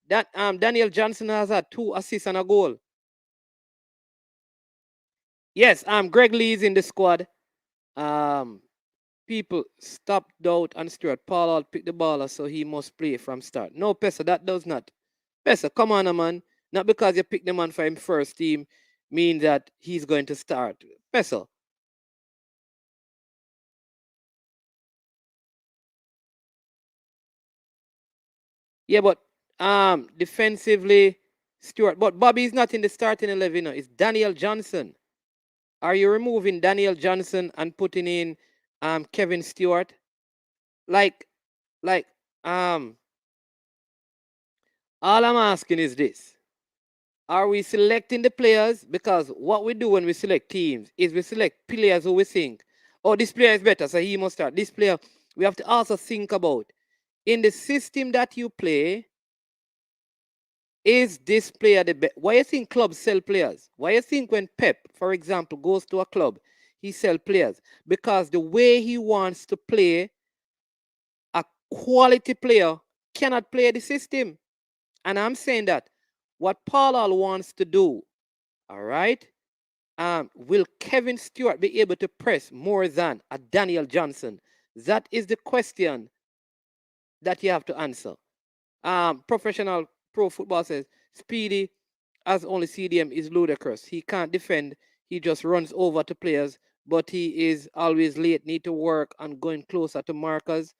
that Daniel Johnson has had 2 assists and a goal. Yes, Greg Lee is in the squad. Um, People stopped doubt and Stuart. Paul out pick the baller, so he must play from start. No, Pesa, that does not. Pesa, come on, man. Not because you pick the man for him first team means that he's going to start. Pesa. Yeah, but defensively, Stuart. But Bobby is not in the starting 11. It's Daniel Johnson. Are you removing Daniel Johnson and putting in Kevin Stewart? Like, like, um, all I'm asking is this. Are we selecting the players? Because what we do when we select teams is we select players who we think, oh, this player is better, so he must start. This player, we have to also think about in the system that you play, is this player the best? Why you think clubs sell players? Why you think when Pep, for example, goes to a club, he sell players? Because the way he wants to play, a quality player cannot play the system. And I'm saying that what Paul wants to do, all right, will Kevin Stewart be able to press more than a Daniel Johnson? That is the question that you have to answer. Professional pro football says Speedy, as only CDM, is ludicrous. He can't defend. He just runs over to players, but he is always late. Need to work on going closer to markers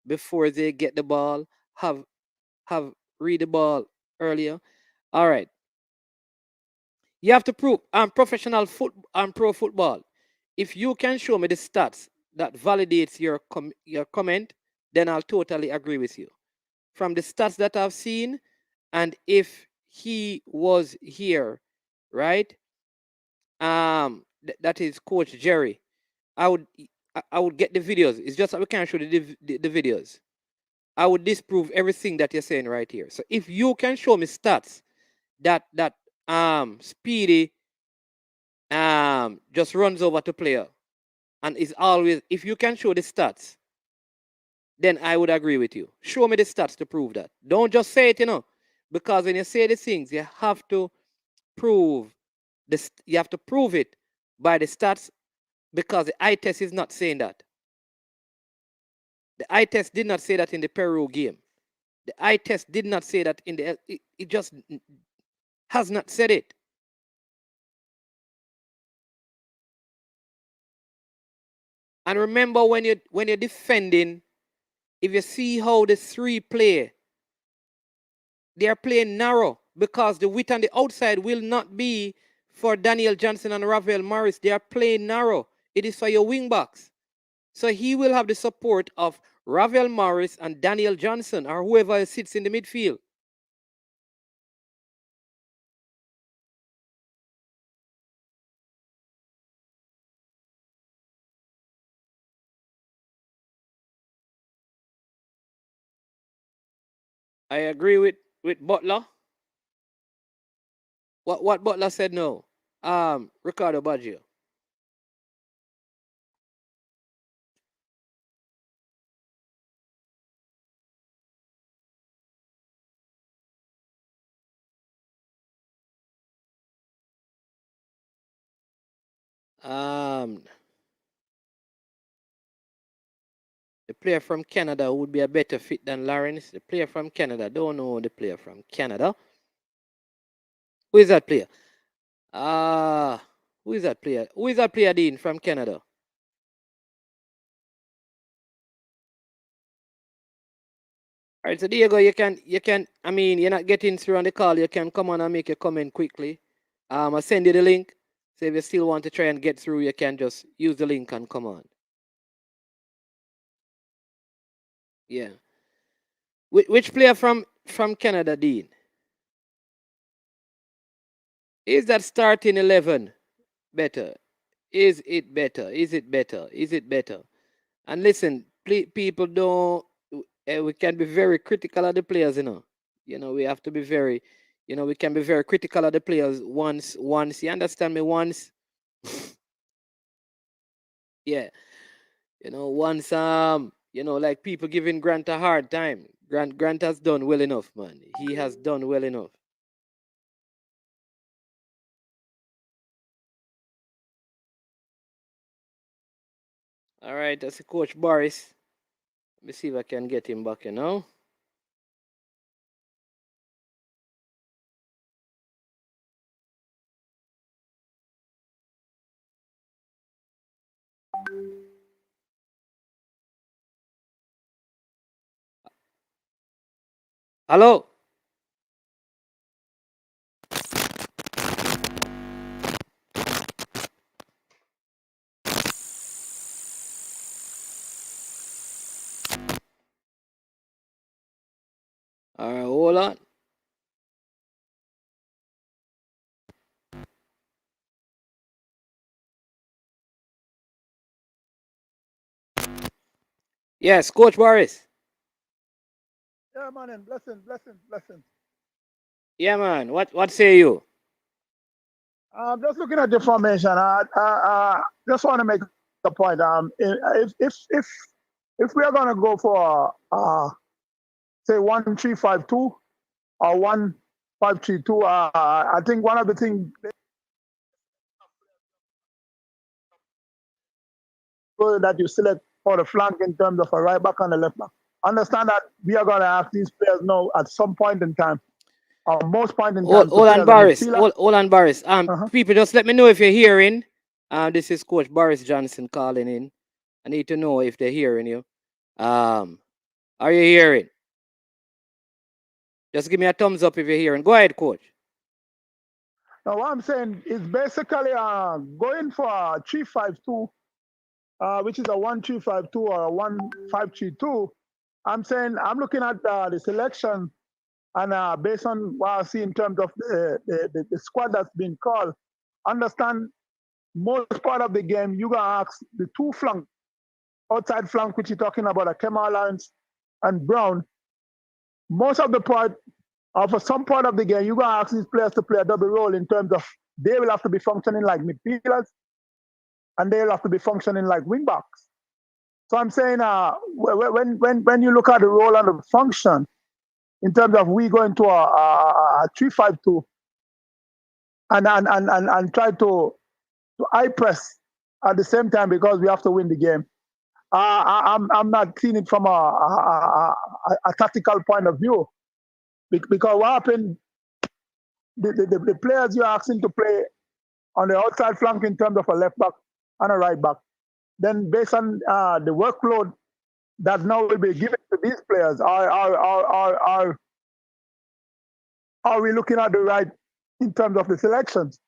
before they get the ball. Have read the ball earlier. All right. You have to prove professional pro football. If you can show me the stats that validates your comment, then I'll totally agree with you. From the stats that I've seen, and if he was here, right? That is Coach Jerry. I would I would get the videos. It's just that we can't show the videos. I would disprove everything that you're saying right here. So if you can show me stats that Speedy just runs over to player and is always, if you can show the stats, then I would agree with you. Show me the stats to prove that. Don't just say it, because when you say the things, you have to prove this. You have to prove it by the stats, because the eye test is not saying that. The eye test did not say that in the Peru game. The eye test did not say that in the. It just has not said it. And remember, when you're defending, if you see how the three play, they are playing narrow because the width on the outside will not be for Daniel Johnson and Rafael Morris. They are playing narrow. It is for your wing backs. So he will have the support of Rafael Morris and Daniel Johnson or whoever sits in the midfield. I agree with Butler. What Butler said no. Ricardo Baggio. Um, the player from Canada would be a better fit than Lawrence. The player from Canada, don't know the player from Canada. Who is that player? Who is that player? Who is that player, Dean, from Canada? All right, so Diego, I mean, you're not getting through on the call. You can come on and make a comment quickly. I'll send you the link. So if you still want to try and get through, you can just use the link and come on. Yeah. Which player from Canada, Dean? Is that starting 11 better? Is it better? Is it better? Is it better? And listen, people don't. We can be very critical of the players, you know. We have to be very, we can be very critical of the players once. You understand me? Once, yeah. Once like people giving Grant a hard time. Grant has done well enough, man. He has done well enough. All right, that's Coach Boris. Let me see if I can get him back, Hello. All right, hold on. Yes, Coach Boris. Yeah, man, and blessing. Yeah, man. What say you? Just looking at the formation, just want to make a point. If we are gonna go for say 1-3-5-2 or 1-5-3-2, I think one of the things that you select for the flank in terms of a right back and a left back. Understand that we are gonna ask these players now at some point in time, or most point in time, to Hold play on, as a Boris. midfielder. Hold on, Boris. Uh-huh. People, just let me know if you're hearing. This is Coach Boris Johnson calling in. I need to know if they're hearing you. Are you hearing? Just give me a thumbs up if you're hearing. Go ahead, Coach. Now, what I'm saying is basically going for a 3-5-2, which is a 1-3-5-2 or a 1-5-3-2. I'm saying I'm looking at the selection, and based on what I see in terms of the squad that's been called, understand most part of the game, you're going to ask the two flank, outside flank, which you're talking about, a Kemal Lawrence and Brown. Most of the part, or for some part of the game, you're going to ask these players to play a double role in terms of they will have to be functioning like midfielders and they'll have to be functioning like wing backs. So I'm saying when you look at the role and the function in terms of we going to a 3-5-2 and try to high press at the same time because we have to win the game. I'm not seeing it from a tactical point of view because what happened, the players you're asking to play on the outside flank in terms of a left back and a right back, then based on the workload that now will be given to these players, are we looking at the right in terms of the selections?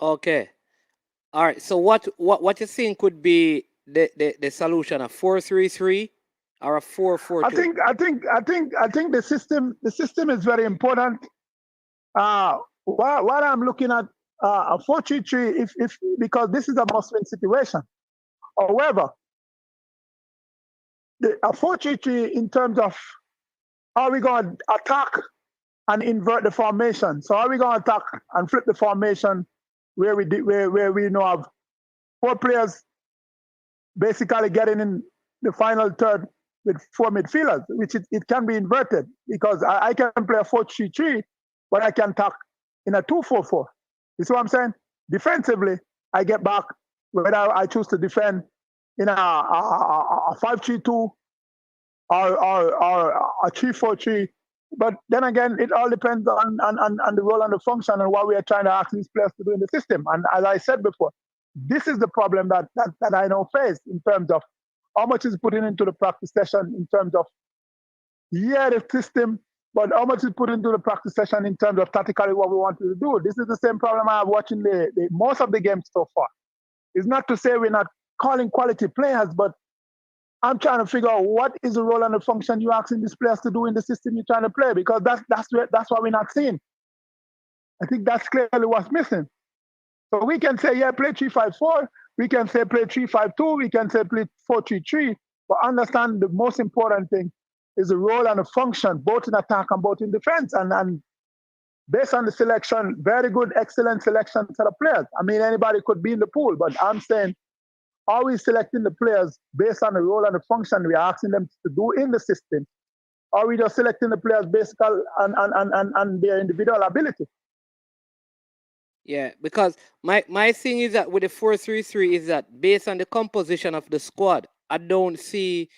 Okay. All right. So what you think could be the solution? A 4-3-3 or a 4-4-2? I think the system is very important. What I'm looking at a 4-3-3 if because this is a must-win situation. However, a 4-3-3 in terms of are we going to attack and invert the formation? So are we going to attack and flip the formation where we know have four players basically getting in the final third with four midfielders, which it can be inverted because I can play a 4-3-3, but I can attack in a 2-4-4. You see what I'm saying? Defensively, I get back whether I choose to defend in a 5-3-2 or a 3-4-3. But then again, it all depends on the role and the function and what we are trying to ask these players to do in the system. And as I said before, this is the problem that I now face in terms of how much is put into the practice session in terms of, the system, but how much is put into the practice session in terms of tactically what we want to do. This is the same problem I have watching the most of the games so far. It's not to say we're not calling quality players, but I'm trying to figure out what is the role and the function you're asking these players to do in the system you're trying to play, because that's what we're not seeing. I think that's clearly what's missing. So we can say, play 3-5-4. We can say play 3-5-2. We can say play 4-3-3. But understand the most important thing is the role and the function, both in attack and both in defense. And based on the selection, very good, excellent selection set of players. I mean, anybody could be in the pool, but I'm saying, are we selecting the players based on the role and the function we're asking them to do in the system? Or are we just selecting the players based on their individual ability? Yeah, because my thing is that with the 4-3-3 is that based on the composition of the squad, I don't see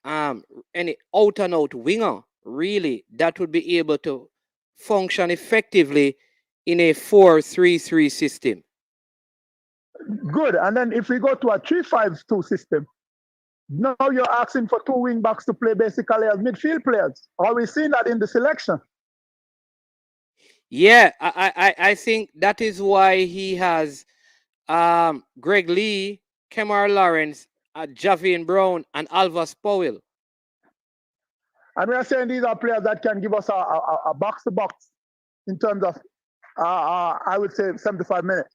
any out and out winger really that would be able to function effectively in a 4-3-3 system. Good. And then if we go to a 3-5-2 system, now you're asking for two wing backs to play basically as midfield players. Are we seeing that in the selection? Yeah, I think that is why he has Greg Lee, Kemar Lawrence, Javian Brown, and Alvas Powell. And we are saying these are players that can give us a box-to-box in terms of, I would say, 75 minutes.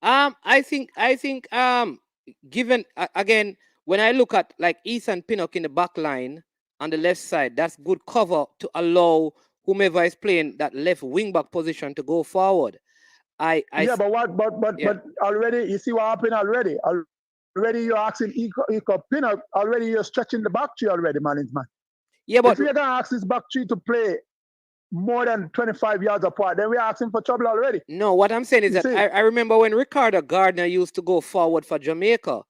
I think given again, when I look at like Ethan Pinnock in the back line on the left side, that's good cover to allow whomever is playing that left wing back position to go forward. But already you see what happened already. Already you're asking Iko Pinnock, already you're stretching the back tree already, management. Yeah, but if you're gonna ask this back tree to play more than 25 yards apart, then we're asking for trouble already. No, what I'm saying is that I remember when Ricardo Gardner used to go forward for Jamaica,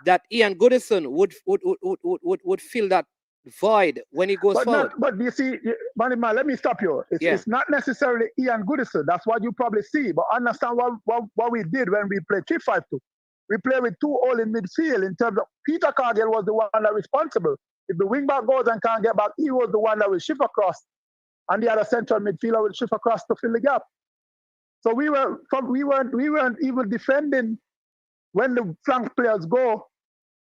that Ian Goodison would fill that void when he goes forward. But you see, man, let me stop you. It's not necessarily Ian Goodison. That's what you probably see. But understand what we did when we played 3-5-2. We played with two all in midfield in terms of Peter Cargill was the one that was responsible. If the wing back goes and can't get back, he was the one that will shift across. And the other central midfielder will shift across to fill the gap. So we weren't even defending when the flank players go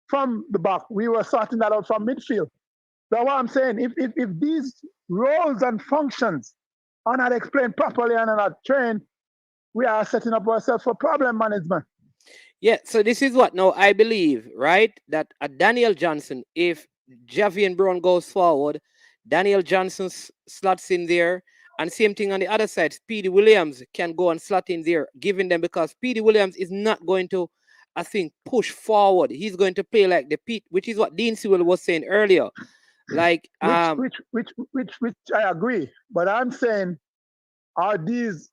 from the back. We were sorting that out from midfield. That's what I'm saying. If these roles and functions are not explained properly and are not trained, we are setting up ourselves for problem management. Yeah, so this is what now I believe, right? That Daniel Johnson, if Javian Brown goes forward, Daniel Johnson slots in there, and same thing on the other side. Speedy Williams can go and slot in there, giving them, because Speedy Williams is not going to, I think, push forward. He's going to play like the Pete, which is what Dean Sewell was saying earlier. Like which I agree, but I'm saying, are this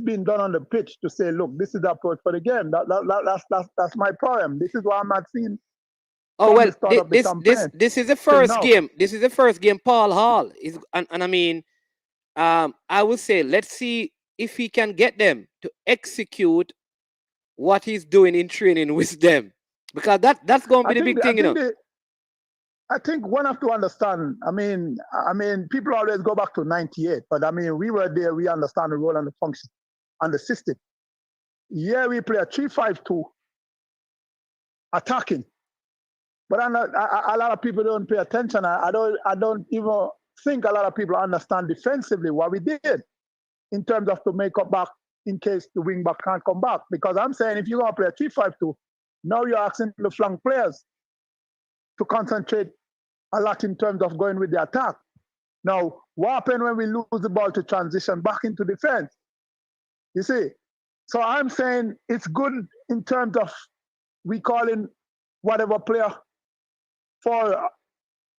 being done on the pitch to say, look, this is the approach for the game? That's my problem. This is why I'm not seeing. Oh well, this is the first game. This is the first game. Paul Hall is, and I mean, I would say let's see if he can get them to execute what he's doing in training with them, because that's going to be the big thing, you know. I think one have to understand. I mean, people always go back to '98, but I mean, we were there. We understand the role and the function and the system. Yeah, we play a 3-5-2, attacking, but a lot of people don't pay attention. I don't even think a lot of people understand defensively what we did in terms of to make up back in case the wing back can't come back. Because I'm saying, if you're gonna play a 3-5-2, now you're asking the flank players to concentrate a lot in terms of going with the attack. Now, what happens when we lose the ball to transition back into defense? You see? So I'm saying it's good in terms of we calling whatever player for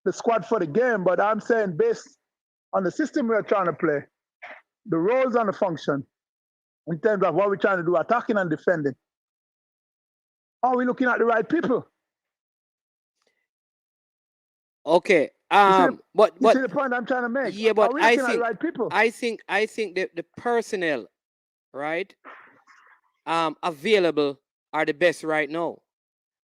the squad for the game, but I'm saying based on the system we're trying to play, the roles and the function, in terms of what we're trying to do, attacking and defending? Are we looking at the right people? Okay. You But see the point I'm trying to make? yeah, but Are we looking at the right people? I think the personnel, right, available are the best right now,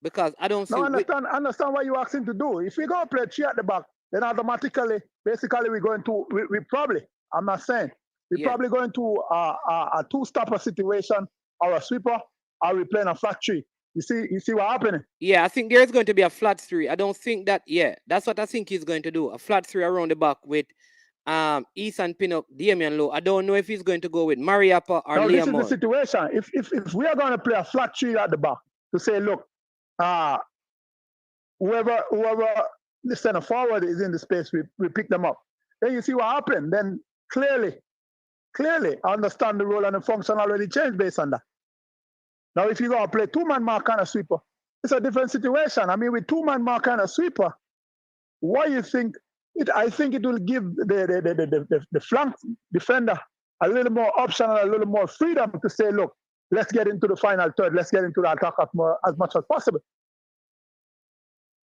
because I don't see. Now understand what you're asking to do. If we go play three at the back, then automatically, basically, we're going to we probably. I'm not saying we're probably going to a two-stopper situation or a sweeper, or we playing a flat three. You see what happening? Yeah, I think there's going to be a flat three. I don't think that. Yeah, that's what I think he's going to do. A flat three around the back with Ethan Pinnock, Damian Lowe. I don't know if he's going to go with Mariappa or Liam. This is the situation. If we are going to play a flat three at the back to say, look, whoever the center forward is in the space, we pick them up. Then you see what happened. Then clearly, I understand the role and the function already changed based on that. Now, if you're going to play two-man mark and a sweeper, it's a different situation. I mean, with two-man mark and a sweeper, what do you think? I think it will give the flank defender a little more option and a little more freedom to say, look, let's get into the final third. Let's get into the attack as much as possible.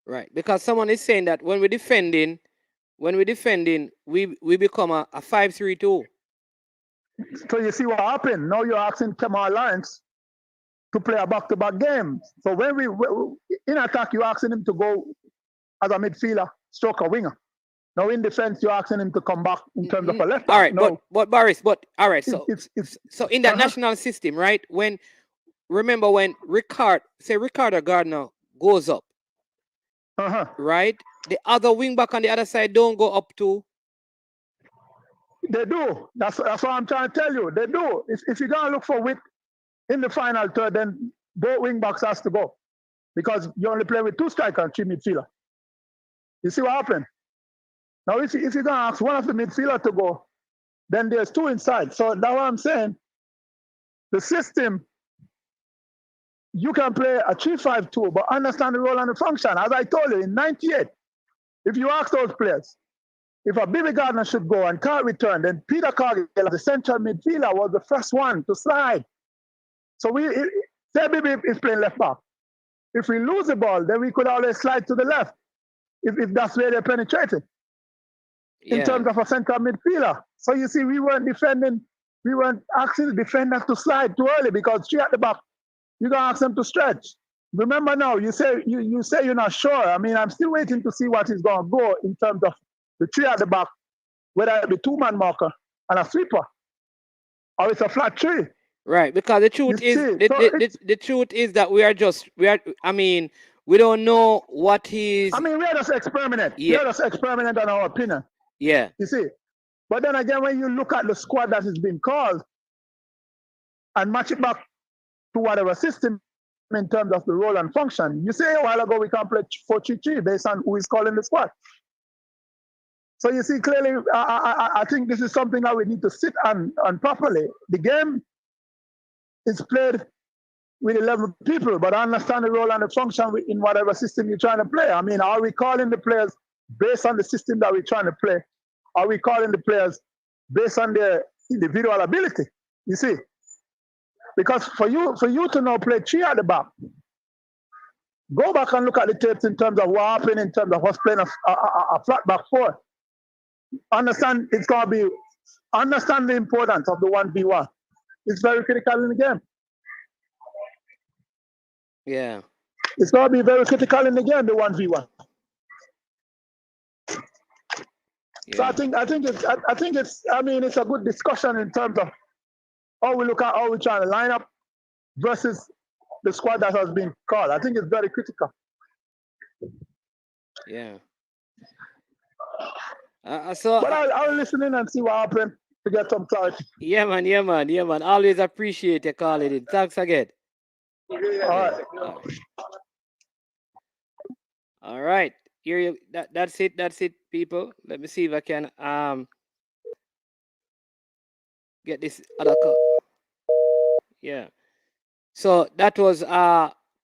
Right, because someone is saying that when we're defending, we become a 5-3-2. So you see what happened? Now you're asking Kemal Lawrence to play a back-to-back game. So when we in attack, you're asking him to go as a midfielder, stroke a winger. Now in defense, you're asking him to come back in terms of a left back. All right, no. but Boris, all right. So so in that national system, right? Remember when Ricardo Gardner goes up, right? The other wing back on the other side don't go up too. They do. That's what I'm trying to tell you. They do. If you're gonna look for width in the final third, then both wing backs has to go, because you only play with two strikers and three midfielder. You see what happened? Now, if you're gonna ask one of the midfielder to go, then there's two inside. So that's what I'm saying. The system, you can play a 3-5-2, but understand the role and the function. As I told you, in '98, if you ask those players, if a Billy Gardner should go and can't return, then Peter Cargill, the central midfielder, was the first one to slide. So say Bibi is playing left back. If we lose the ball, then we could always slide to the left, if that's where they're penetrating. In terms of a central midfielder. So you see, we weren't asking the defenders to slide too early, because three at the back, you're gonna ask them to stretch. Remember now, you say you're not sure. I mean, I'm still waiting to see what is gonna go in terms of the three at the back, whether it be two-man marker and a sweeper, or it's a flat three. Right, because the truth the truth is that we don't know what he's. I mean, we are just experimenting. Yeah. We are just experimenting on our opinion. Yeah. You see, but then again, when you look at the squad that has been called and match it back to whatever system in terms of the role and function, you say a while ago we can't play 4-3-3 based on who is calling the squad. So you see, clearly, I think this is something that we need to sit on properly. The game is played with 11 people, but I understand the role and the function in whatever system you're trying to play. I mean, are we calling the players based on the system that we're trying to play? Are we calling the players based on their individual ability? You see? Because for you to now play three at the back, go back and look at the tapes in terms of what happened in terms of us playing a flat back four. Understand the importance of the 1v1. It's very critical in the game. Yeah. It's going to be very critical in the game, the 1v1. Yeah. So I think it's a good discussion in terms of how we look at how we're trying to line up versus the squad that has been called. I think it's very critical. Yeah. But I'll listen in and see what happens to get some clarity. Yeah, man. Always appreciate you calling in. Thanks again. All right. All right. That's it, people. Let me see if I can get this other call. Yeah. So that was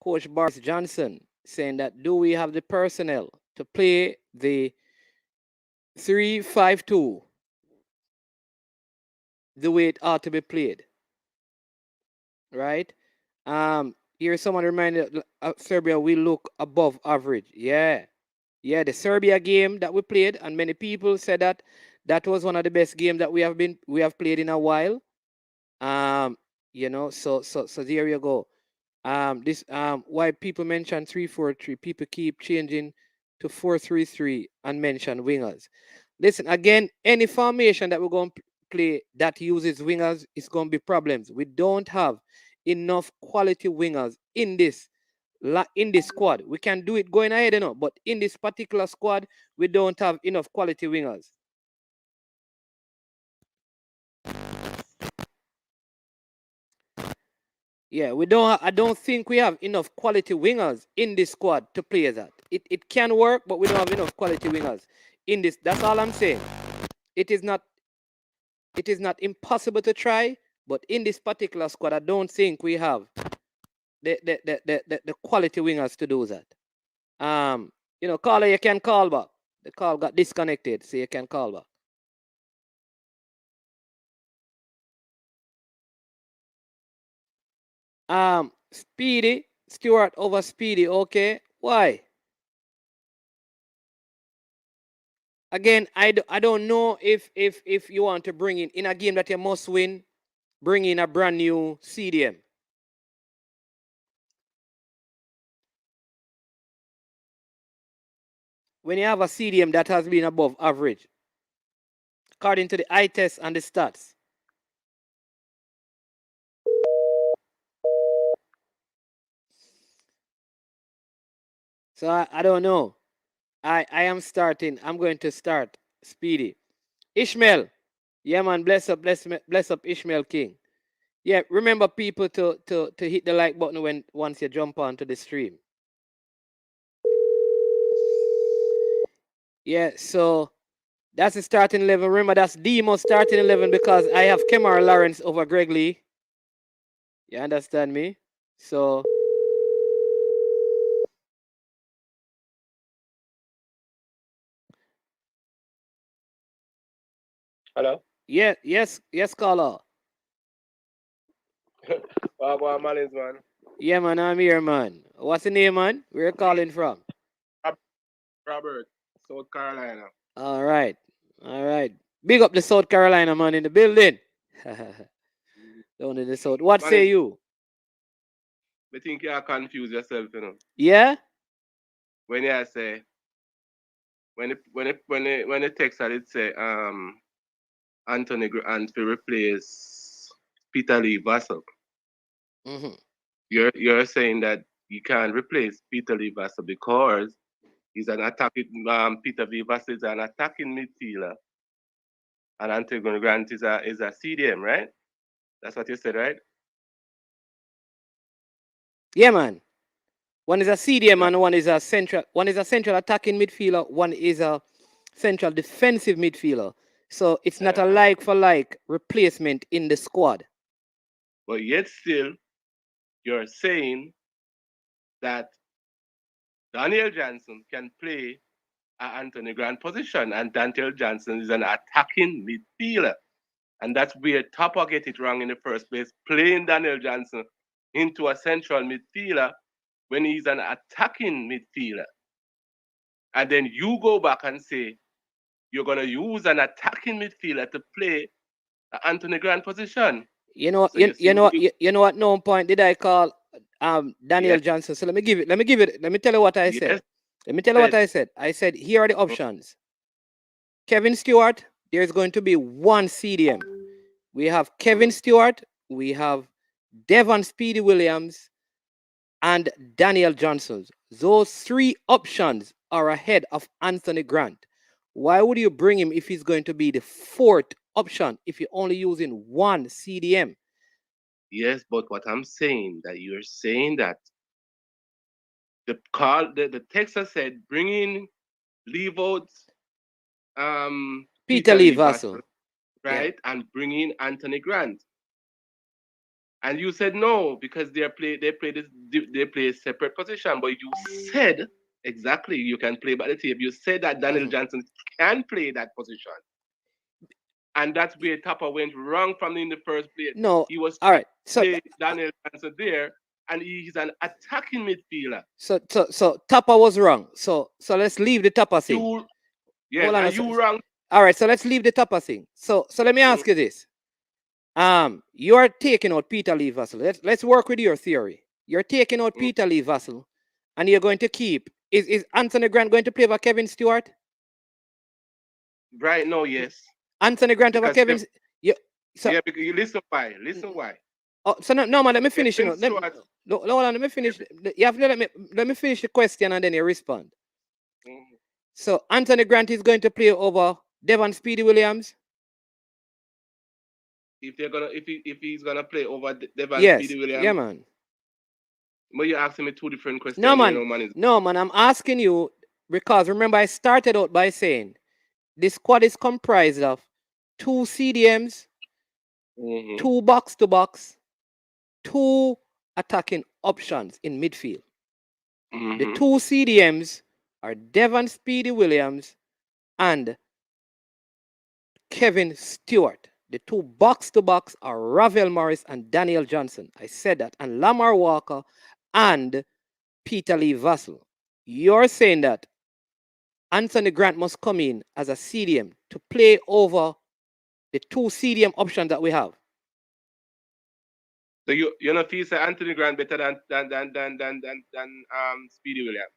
Coach Boris Johnson saying that, do we have the personnel to play the 3-5-2 the way it ought to be played? right? Here's someone reminded Serbia we look above average. Yeah. Yeah, the Serbia game that we played, and many people said that that was one of the best games that we have played in a while. Um, so there you go. This why people mention 3-4-3, people keep changing to 4-3-3 and mention wingers. Listen, again, any formation that we're going to play that uses wingers is going to be problems. We don't have enough quality wingers in this squad. We can do it going ahead, but in this particular squad, we don't have enough quality wingers. Yeah, we don't. I don't think we have enough quality wingers in this squad to play that. It can work, but we don't have enough quality wingers in this. That's all I'm saying. It is not. It is not impossible to try, but in this particular squad, I don't think we have the quality wingers to do that. Caller, you can call back. The call got disconnected, so you can call back. Speedy, Stewart over Speedy, okay. Why? Again, I don't know if you want to bring in a game that you must win, bring in a brand new CDM. When you have a CDM that has been above average, according to the eye test and the stats. So I don't know. I am starting. I'm going to start Speedy. Ishmael. Yeah, man. Bless up Ishmael King. Yeah, remember people to hit the like button once you jump onto the stream. Yeah, so that's the starting 11. Remember, that's Demo starting 11 because I have Kemar Lawrence over Greg Lee. You understand me? So Hello? yeah, yes, caller. Man is man. Yeah, man, I'm here, man. What's the name, man? Where you calling from? Robert, South Carolina. All right. Big up the South Carolina man in the building. Down in the South. What Man say is, you? I think you are confused yourself, Yeah? When you say when the text had it say Anthony Grant to replace Peter Lee Vassell. Mm-hmm. You're saying that you can't replace Peter Lee Vassell because he's an attacking Peter Lee Vassell is an attacking midfielder and Anthony Grant is a CDM, right? That's what you said, right? Yeah, man. One is a CDM That, and one is a central attacking midfielder, one is a central defensive midfielder. So it's not a like for like replacement in the squad. but yet still you're saying that Daniel Johnson can play at Anthony Grant position, and Daniel Johnson is an attacking midfielder. And that's where Topper get it wrong in the first place, playing Daniel Johnson into a central midfielder when he's an attacking midfielder. And then you go back and say you're going to use an attacking midfielder to play at Anthony Grant position. You know, So you know, you know, at no point did I call Daniel yes, Johnson. So let me tell you what I said. yes, Let me tell you what I said. I said, here are the options. Kevin Stewart, there's going to be one CDM. We have Kevin Stewart, we have Devon Speedy Williams, and Daniel Johnson. Those three options are ahead of Anthony Grant. Why would you bring him if he's going to be the fourth option if you're only using one CDM? yes, but what I'm saying that you're saying that the Texas said bring in leave out Peter Peter Lee Lee Vassell. Vassell, right? Yeah. And bring in Anthony Grant. And you said no because they play a separate position. But you said exactly you can play by the tape. You said that Daniel Johnson can play that position. And that's where Tapper went wrong from in the first place. No. He was All trying right. to So play Daniel Johnson there, and he's an attacking midfielder. so Tapper was wrong. So let's leave the Tapper thing. Yes, Hold on and a sec. you wrong. All right. So let's leave the Tapper thing. So let me ask you this. You are taking out Peter Lee Vassell. Let's work with your theory. You're taking out Peter Lee Vassell, and you're going to keep. Is Anthony Grant going to play over Kevin Stewart? Right now, yes. Anthony Grant over Kevin. Yeah, because you listen why. Listen why. Oh, so no, man. Let me finish. Kevin Hold on. Let me finish. You have to let me finish the question and then you respond. So Anthony Grant is going to play over Devon Speedy Williams. If he's gonna play over Devon Speedy Williams. Yeah, man. But you're asking me two different questions. No, man. I'm asking you because remember I started out by saying this squad is comprised of 2 CDMs, 2 box-to-box, 2 attacking options in midfield. The 2 CDMs are Devon Speedy Williams and Kevin Stewart. The 2 box-to-box are Ravel Morris and Daniel Johnson. I said that. And Lamar Walker and Peter Lee Vassell. You're saying that Anthony Grant must come in as a CDM to play over the 2 CDM options that we have. So you not feel say Anthony Grant better than Speedy Williams?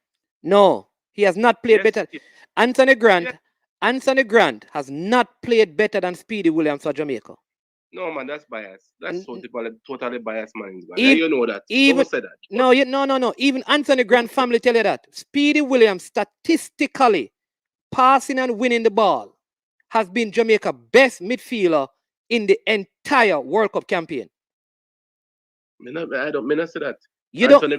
No, he has not played better. Anthony Grant has not played better than Speedy Williams for Jamaica. No, man, that's biased. That's totally biased, man. You know that. Don't say that. No. Even Anthony Grant family tell you that. Speedy Williams statistically passing and winning the ball has been Jamaica's best midfielder in the entire World Cup campaign. I don't say that. Anthony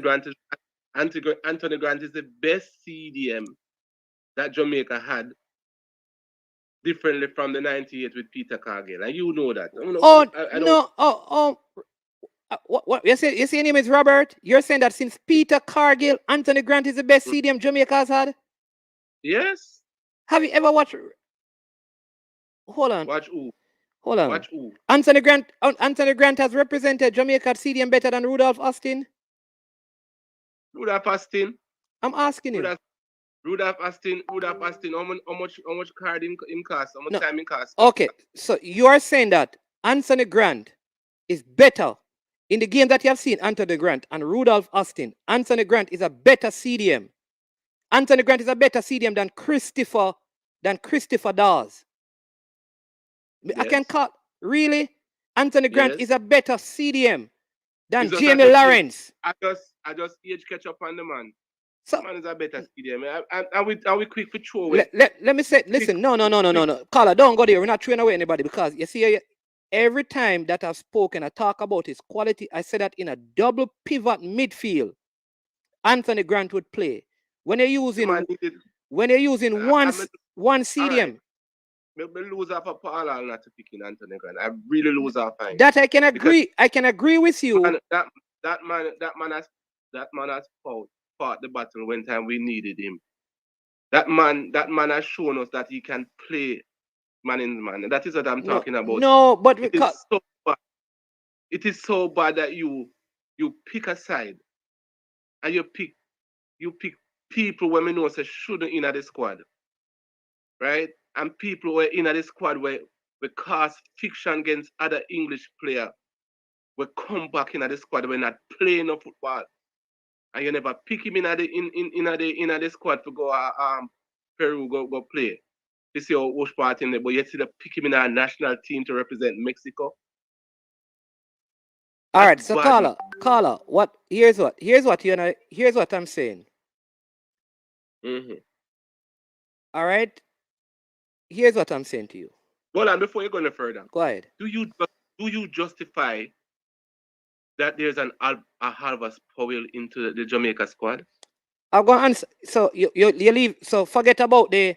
Grant is the best CDM that Jamaica had, differently from the 98 with Peter Cargill, and you know that. What you say? Your name is Robert. You're saying that since Peter Cargill, Anthony Grant is the best CDM Jamaica has had? Yes. Have you ever watched? Hold on. Watch who? Hold on. Watch who? Anthony Grant has represented Jamaica at CDM better than Rudolph Austin. Rudolph Austin. I'm asking you. Rudolph Austin. How much card in cost? How much time in cost? Okay, so you are saying that Anthony Grant is better in the game that you have seen Anthony Grant and Rudolph Austin. Anthony Grant is a better CDM. Anthony Grant is a better CDM than Christopher Dawes. Yes. I can call really Anthony Grant is a better CDM than Jamie Lawrence. I just age catch up on the man. So, man is a better CDM. Are we quick for throw away? Let me say, listen, no. Caller, don't go there. We're not throwing away anybody because you see, every time that I've spoken, I talk about his quality. I said that in a double pivot midfield, Anthony Grant would play. When you're using one CDM. I lose off a Paul not to pick in Anthony Grant. I really lose off. That I can agree. I can agree with you. That man has fought the battle when time we needed him. That man has shown us that he can play man in man. And that is what I'm talking about. No, but it is so bad that you pick a side and you pick people when we know say shouldn't in the squad. Right? And people were in the squad where we cast fiction against other English players. We come back in the squad, we're not playing no football. And you never pick him in the squad to go Peru go play. You see how which part in there, but you see the pick him in our national team to represent Mexico. All right, so caller, here's what I'm saying. Mm-hmm. All right. Here's what I'm saying to you. Well, and before you go any further, go ahead. Do you justify that there's a Halvas Powell into the Jamaica squad? I'm going to answer. So you leave. So forget about the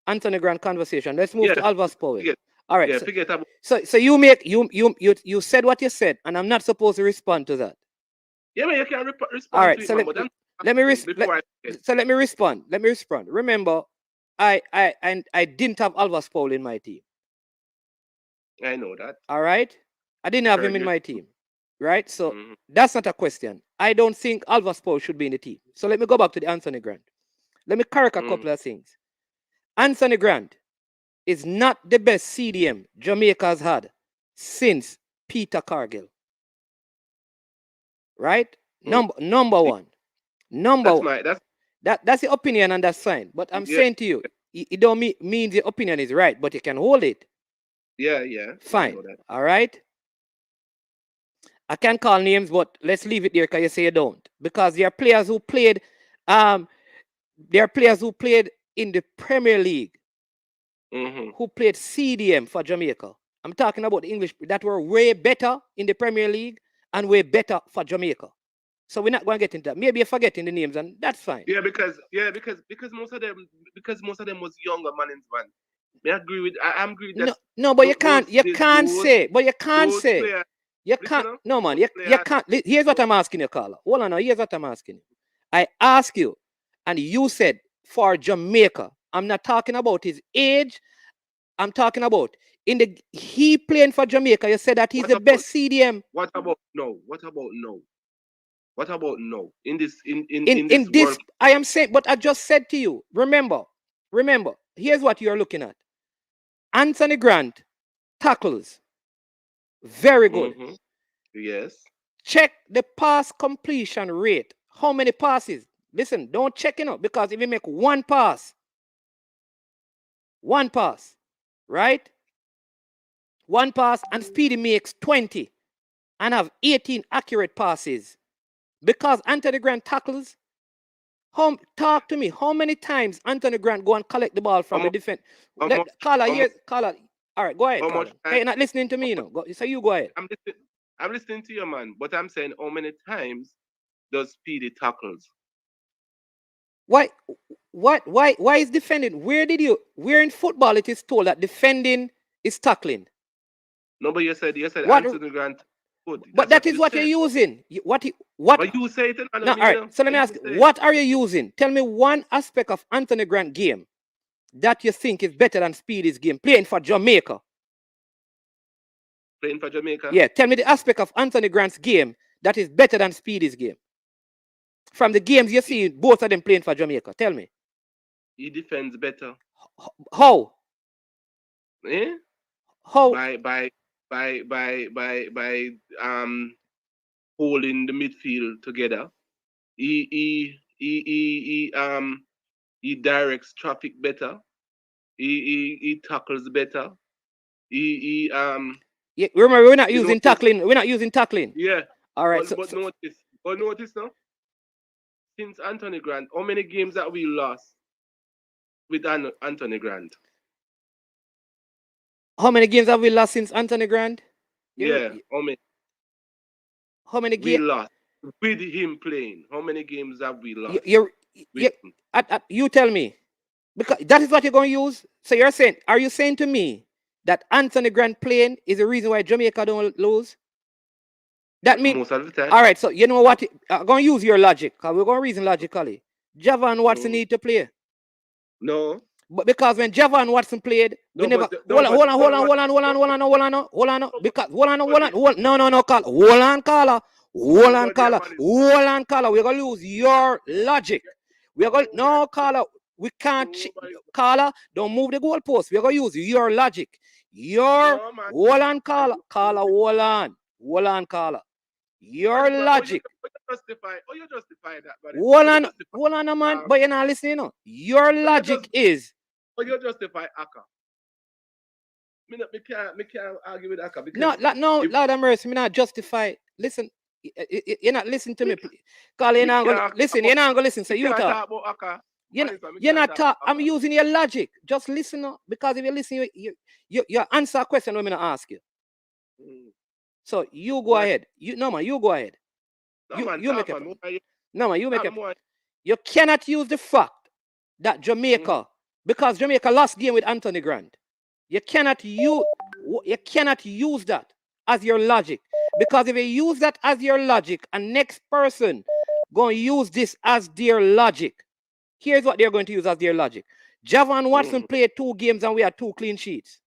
Anthony Grant conversation. Let's move to Halvas Powell. All right. Yeah, forget about. So you said what you said, and I'm not supposed to respond to that. Yeah, man, you can respond. All right. To So it, let me respond. Let me respond. Remember, I didn't have Halvas Powell in my team. I know that. All right. I didn't have him in my team. Right. So that's not a question. I don't think Alva Sport should be in the team. So let me go back to the Anthony Grant. Let me correct a couple of things. Anthony Grant is not the best CDM Jamaica has had since Peter Cargill. Right? Number one. That's the opinion and that's fine. But I'm saying to you, it don't mean the opinion is right, but you can hold it. Yeah. Fine. All right. I can't call names, but let's leave it there because you say you don't. Because there are players who played in the Premier League who played CDM for Jamaica. I'm talking about the English that were way better in the Premier League and way better for Jamaica. So we're not going to get into that. Maybe you're forgetting the names, and that's fine. Because most of them was younger man. I agree with that. No, but you can't say. You can't. No, man. You can't. Here's what I'm asking you, Carla. Hold on. Now, here's what I'm asking you. I ask you, and you said for Jamaica. I'm not talking about his age. I'm talking about he playing for Jamaica. You said that he's the best CDM. What about no? In this world? I am saying, but I just said to you. Remember. Here's what you're looking at. Anthony Grant tackles. Very good. Yes. Check the pass completion rate. How many passes? Listen, don't check it out because if you make one pass, right? One pass and Speedy makes 20 and have 18 accurate passes. Because Anthony Grant tackles, talk to me. How many times Anthony Grant go and collect the ball from the defense? Carla. All right, go ahead, Carla. Hey, you're not listening to me, so you go ahead. I'm listening to you, man. But I'm saying, how many times does Speedy tackles? Why is defending? Where in football it is told that defending is tackling? No, but you said Anthony Grant. Good. But that is what you're using. What? But you say it. No, all right. So let me ask you, what are you using? Tell me one aspect of Anthony Grant game that you think is better than Speedy's game playing for Jamaica. Playing for Jamaica? Yeah. Tell me the aspect of Anthony Grant's game that is better than Speedy's game. From the games you see, both of them playing for Jamaica. Tell me. He defends better. How? Eh? How? By holding the midfield together. He directs traffic better. He tackles better. Yeah, remember, we're not using tackling. We're not using tackling. Yeah. All right. But notice now. Since Anthony Grant, how many games that we lost with Anthony Grant? How many games have we lost since Anthony Grant? Yeah. How many games we lost with him playing? How many games have we lost? You tell me, because that is what you're going to use. So are you saying to me that Anthony Grant playing is the reason why Jamaica don't lose? That means most of the time. All right. So you know what? I'm going to use your logic because we're going to reason logically. Javon Watson need to play. No. But because when Javon Watson played, we never. Hold on. Because hold on, Carla. We're gonna lose your logic. Carla. We can't. Carla, don't move the goalpost. We're gonna use your logic. Hold on, Carla. Hold on, Carla. Your logic. You justify that. Hold on, man. But you're not listening. No. Your logic is. But you justify Aka. Me can't argue with Aka because no, Lord have mercy. Me not justify. Listen, you're not listening to me. Carla, you're not gonna listen. You're not gonna listen. So you talk. About Aka. You're not talk. I'm using your logic. Just listen, because if you listen, you answer a question when I ask you. So you go ahead. You go ahead. You make it. No, man, you make it. You cannot use the fact that Jamaica, because Jamaica lost game with Anthony Grant. You cannot use that as your logic. Because if you use that as your logic, and next person going to use this as their logic, here's what they're going to use as their logic. Javon Watson played 2 games and we had 2 clean sheets.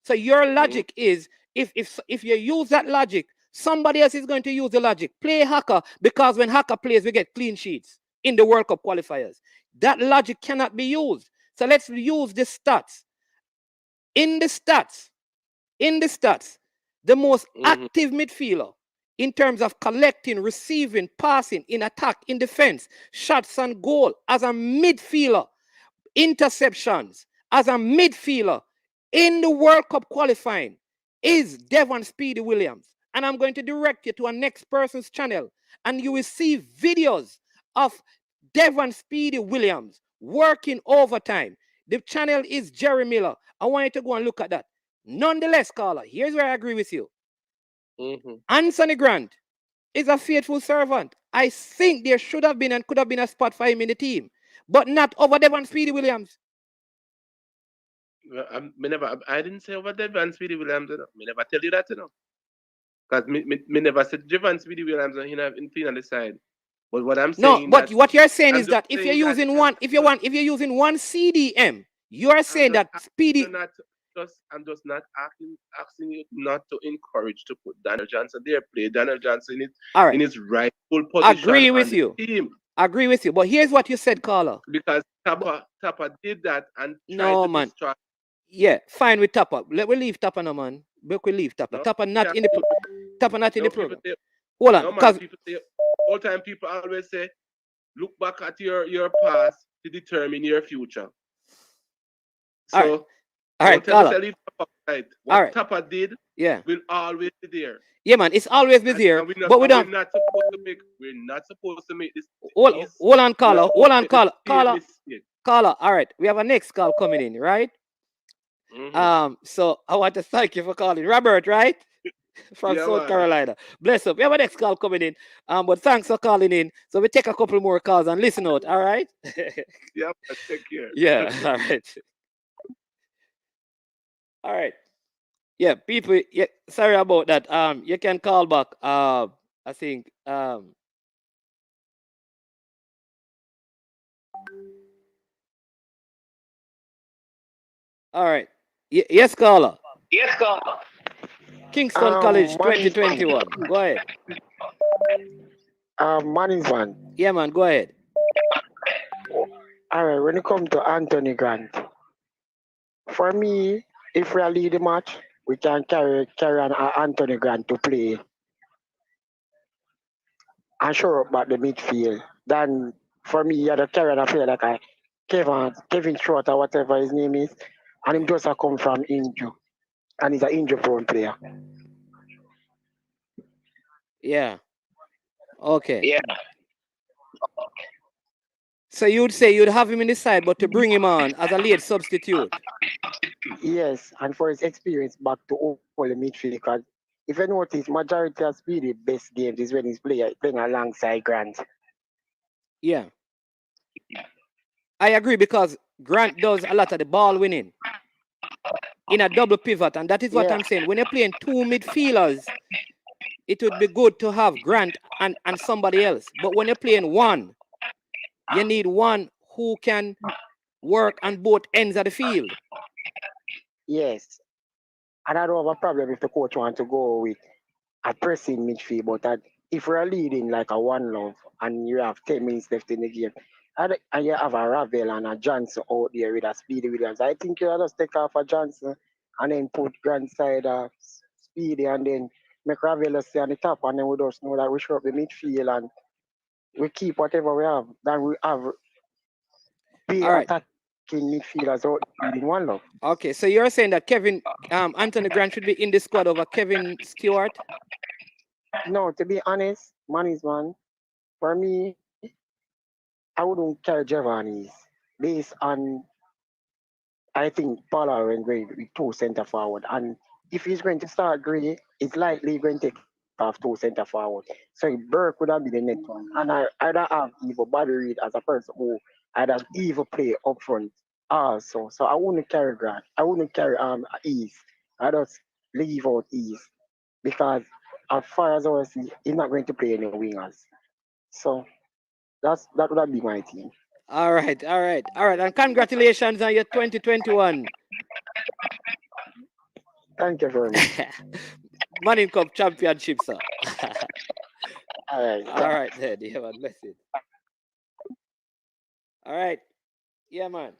So your logic is if you use that logic, somebody else is going to use the logic. Play Haka, because when Haka plays, we get clean sheets in the World Cup qualifiers. That logic cannot be used. So let's use the stats. In the stats, the most active midfielder in terms of collecting, receiving, passing, in attack, in defense, shots on goal, as a midfielder, interceptions, as a midfielder in the World Cup qualifying, is Devon Speedy Williams. And I'm going to direct you to a next person's channel, and you will see videos of Devon Speedy Williams working overtime. The channel is Jerry Miller. I want you to go and look at that. Nonetheless, caller, here's where I agree with you. Anthony Grant is a faithful servant. I think there should have been and could have been a spot for him in the team, but not over Devon Speedy Williams. I didn't say over Devon Speedy Williams. Me never tell you that, because me never said Devon Speedy Williams in on the side. But what I'm saying, no, but what you're saying is that if you're using one, if you're using one CDM, you're saying that Speedy. I'm just not asking you not to encourage to put Daniel Johnson there. Play Daniel Johnson in his rightful position. Agree with you. Team. Agree with you. But here's what you said, caller. Because Tapper did that and tried to destroy. Yeah, fine with Tapper. Let we leave Tapper now, man. We leave Tapper. No, Tapper not in the program. Hold on, because all time people always say, look back at your past to determine your future. So. All right, caller. What Tapper did, will always be there. Yeah, man, it's always be there. But we don't. We're not supposed to make this. Hold on, caller. Caller. All right, we have a next call coming in, right? So I want to thank you for calling, Robert, right? From South Carolina. Bless up. We have a next call coming in. But thanks for calling in. So we take a couple more calls and listen out. All right. Yeah. Take care. Yeah. All right. All right. Yeah, people. Yeah, sorry about that. You can call back. I think. All right. Yes, caller. Yes, caller. Kingston College 2021. Go ahead. Money's one. Yeah, man. Go ahead. All right. When it comes to Anthony Grant, for me, if we lead the match, we can carry on Anthony Grant to play and show up at the midfield. Then for me, you have to carry on a player like Kevin Short or whatever his name is, and him just come from injury, and he's an injury-prone player. Yeah. Okay. Yeah. So you'd say you'd have him in the side, but to bring him on as a late substitute. Yes, and for his experience back to all the midfield, because if you notice, majority of Speedy best games is when he's playing alongside Grant. Yeah. I agree, because Grant does a lot of the ball winning in a double pivot, and that is what I'm saying. When you're playing two midfielders, it would be good to have Grant and somebody else. But when you're playing one, you need one who can work on both ends of the field. Yes. And I don't have a problem if the coach wants to go with a pressing midfield, but if we're leading like a 1-love and you have 10 minutes left in the game, and you have a Ravel and a Johnson out there with a Speedy Williams, I think you'll just take off a Johnson and then put Grant side Speedy and then make Ravel stay on the top, and then we just know that we show up the midfield and we keep whatever we have. Then we have attacking midfielders out in 1-love. Okay, so you're saying that Anthony Grant should be in the squad over Kevin Stewart? No, to be honest, Money's man, for me, I wouldn't carry Giovanni's based on, I think Paula and Gray with 2 center forward, and if he's going to start Gray, it's likely going to take off 2 center forward. So Burke would have been the next one, and I'd have Evo Bobby Reed as a person who I'd have Evo play up front also. So I wouldn't carry Grant. I wouldn't carry Ease. I just leave out Ease because as far as I see, he's not going to play any wingers. So that would be my team. All right. And congratulations on your 2021. Thank you very much. Money Cup Championship, sir. All right. All right, then. Yeah, man. Bless it. All right. Yeah, man.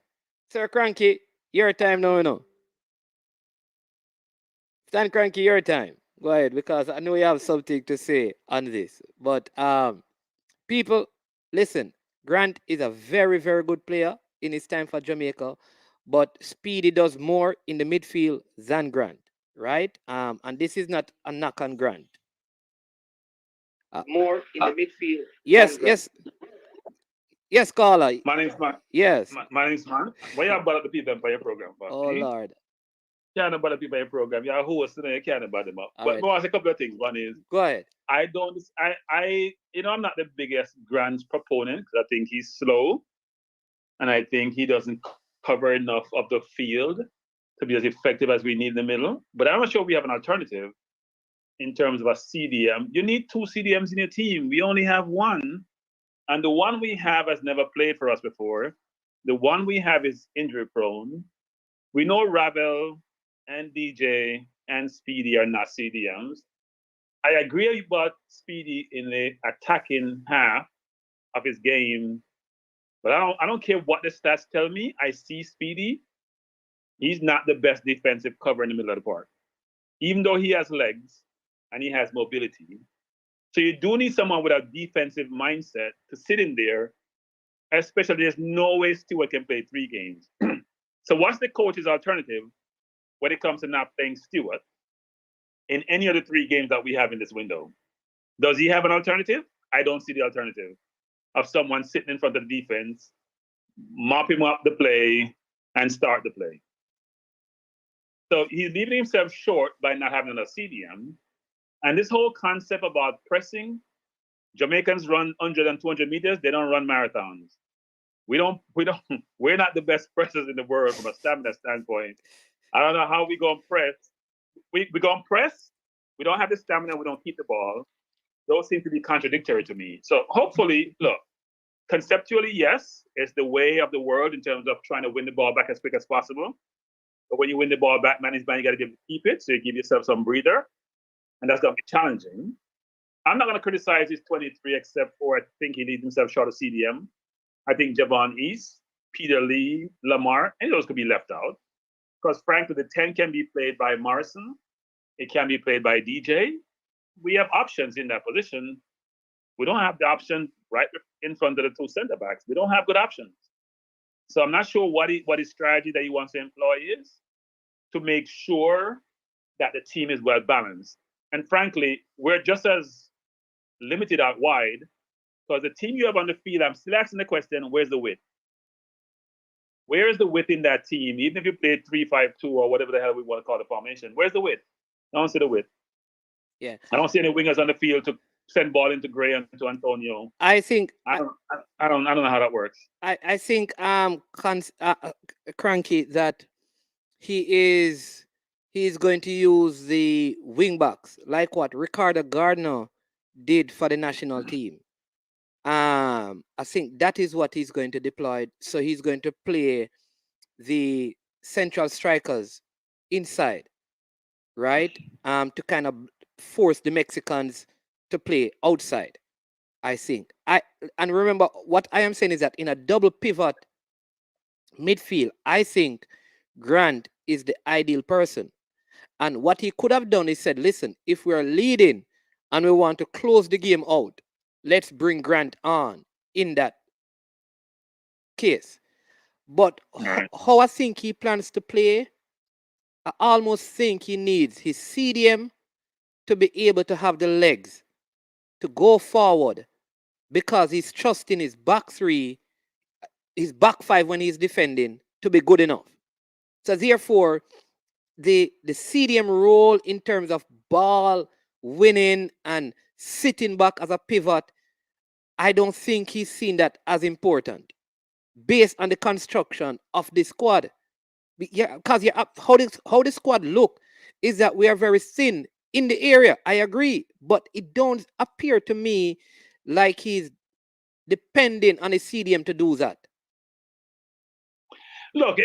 Sir Cranky, your time now, you know. Stan Cranky, your time. Go ahead, because I know you have something to say on this. But people, listen. Grant is a very, very good player in his time for Jamaica, but Speedy does more in the midfield than Grant, right? And this is not a knock on Grant. More in the midfield. Yes, yes, yes, caller. My name's Man. Yes. My name's Man. Why you bother the people for your program, boss? Oh Lord. Can't bother people for your program. You're a host, and you can't bother them up. All But right. I want a couple of things. One is Go ahead. I don't. I'm not the biggest Grant proponent because I think he's slow, and I think he doesn't cover enough of the field to be as effective as we need in the middle. But I'm not sure we have an alternative in terms of a CDM. You need two CDMs in your team. We only have one. And the one we have has never played for us before. The one we have is injury prone. We know Ravel and DJ and Speedy are not CDMs. I agree about Speedy in the attacking half of his game, but I don't care what the stats tell me. I see Speedy. He's not the best defensive cover in the middle of the park, even though he has legs and he has mobility. So you do need someone with a defensive mindset to sit in there, especially there's no way Stewart can play 3 games. So what's the coach's alternative when it comes to not playing Stewart in any of the 3 games that we have in this window? Does he have an alternative? I don't see the alternative of someone sitting in front of the defense, mop him up the play, and start the play. So he's leaving himself short by not having a CDM. And this whole concept about pressing, Jamaicans run 100 and 200 meters, they don't run marathons. We're not the best pressers in the world from a stamina standpoint. I don't know how we go and press. We go and press, we don't have the stamina, we don't keep the ball. Those seem to be contradictory to me. So hopefully, look, conceptually, yes, it's the way of the world in terms of trying to win the ball back as quick as possible. But when you win the ball back, man, you got to be able to keep it, so you give yourself some breather. And that's going to be challenging. I'm not going to criticize his 23, except for I think he leaves himself short of CDM. I think Javon East, Peter Lee, Lamar, any of those could be left out. Because frankly, the 10 can be played by Morrison. It can be played by DJ. We have options in that position. We don't have the option right in front of the 2 center backs. We don't have good options. So I'm not sure what his strategy that he wants to employ is to make sure that the team is well balanced. And frankly, we're just as limited out wide because the team you have on the field, I'm still asking the question, where's the width? Where is the width in that team? Even if you play 3-5-2 or whatever the hell we want to call the formation, where's the width? I don't see the width. Yeah. I don't see any wingers on the field to send ball into Gray and to Antonio. I think I don't know how that works. I think Cranky that he's going to use the wing backs like what Ricardo Gardner did for the national team. I think that is what he's going to deploy. So he's going to play the central strikers inside, right? To kind of force the Mexicans to play outside, I think. And remember, what I am saying is that in a double pivot midfield, I think Grant is the ideal person. And what he could have done is said, listen, if we're leading and we want to close the game out, let's bring Grant on in that case. But how I think he plans to play, I almost think he needs his CDM to be able to have the legs to go forward because he's trusting his back 3, his back 5 when he's defending to be good enough. So therefore, the CDM role in terms of ball winning and sitting back as a pivot, I don't think he's seen that as important based on the construction of the squad. Yeah, because how the squad look is that we are very thin in the area. I agree, but it don't appear to me like he's depending on a CDM to do that. Look,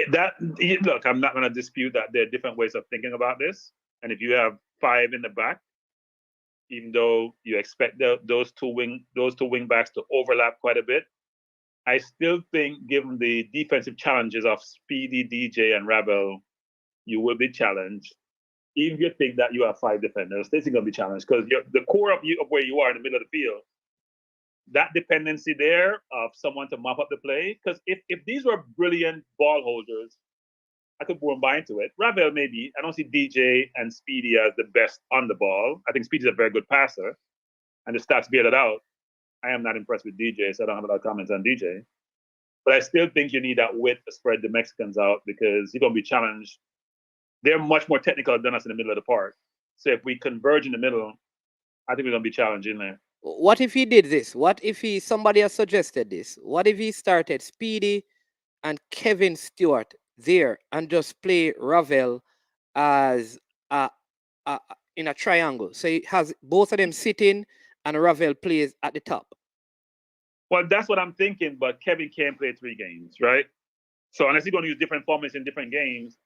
I'm not going to dispute that there are different ways of thinking about this. And if you have five in the back, even though you expect those two wing backs to overlap quite a bit, I still think, given the defensive challenges of Speedy, DJ, and Ravel, you will be challenged. Even if you think that you have five defenders, this is going to be challenged because the core of where you are in the middle of the field, that dependency there of someone to mop up the play. Because if these were brilliant ball holders, I could go and buy into it. Ravel, maybe. I don't see DJ and Speedy as the best on the ball. I think Speedy's a very good passer, and the stats bear that out. I am not impressed with DJ, so I don't have a lot of comments on DJ. But I still think you need that width to spread the Mexicans out because you're going to be challenged. They're much more technical than us in the middle of the park. So if we converge in the middle, I think we're going to be challenging there. What if he did this? What if somebody has suggested this? What if he started Speedy and Kevin Stewart there and just play Ravel as in a triangle? So he has both of them sitting and Ravel plays at the top. Well, that's what I'm thinking, but Kevin can't play 3 games, right? So unless he's going to use different formats in different games,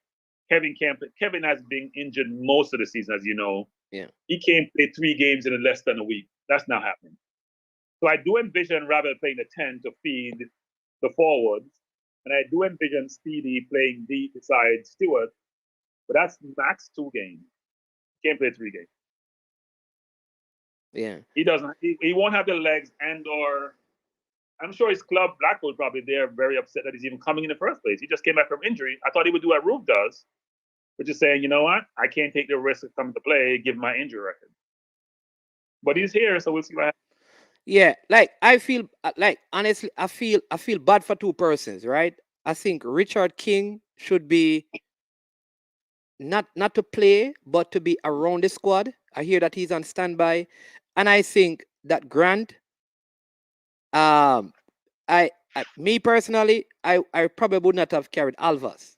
Kevin can't play. Kevin has been injured most of the season, as you know. Yeah. He can't play 3 games in less than a week. That's not happening. So I do envision Ravel playing the 10 to feed the forwards, and I do envision Speedy playing deep beside Stewart, but that's max 2 games. Can't play 3 games. Yeah. He doesn't. He won't have the legs and/or. I'm sure his club, Blackpool, probably they're very upset that he's even coming in the first place. He just came back from injury. I thought he would do what Roof does, which is saying, you know what, I can't take the risk of coming to play given my injury record. But he's here, so we'll see what happens. Yeah, like I feel like honestly, I feel bad for 2 persons, right? I think Richard King should be not to play, but to be around the squad. I hear that he's on standby, and I think that Grant, me personally, I probably would not have carried Alvas.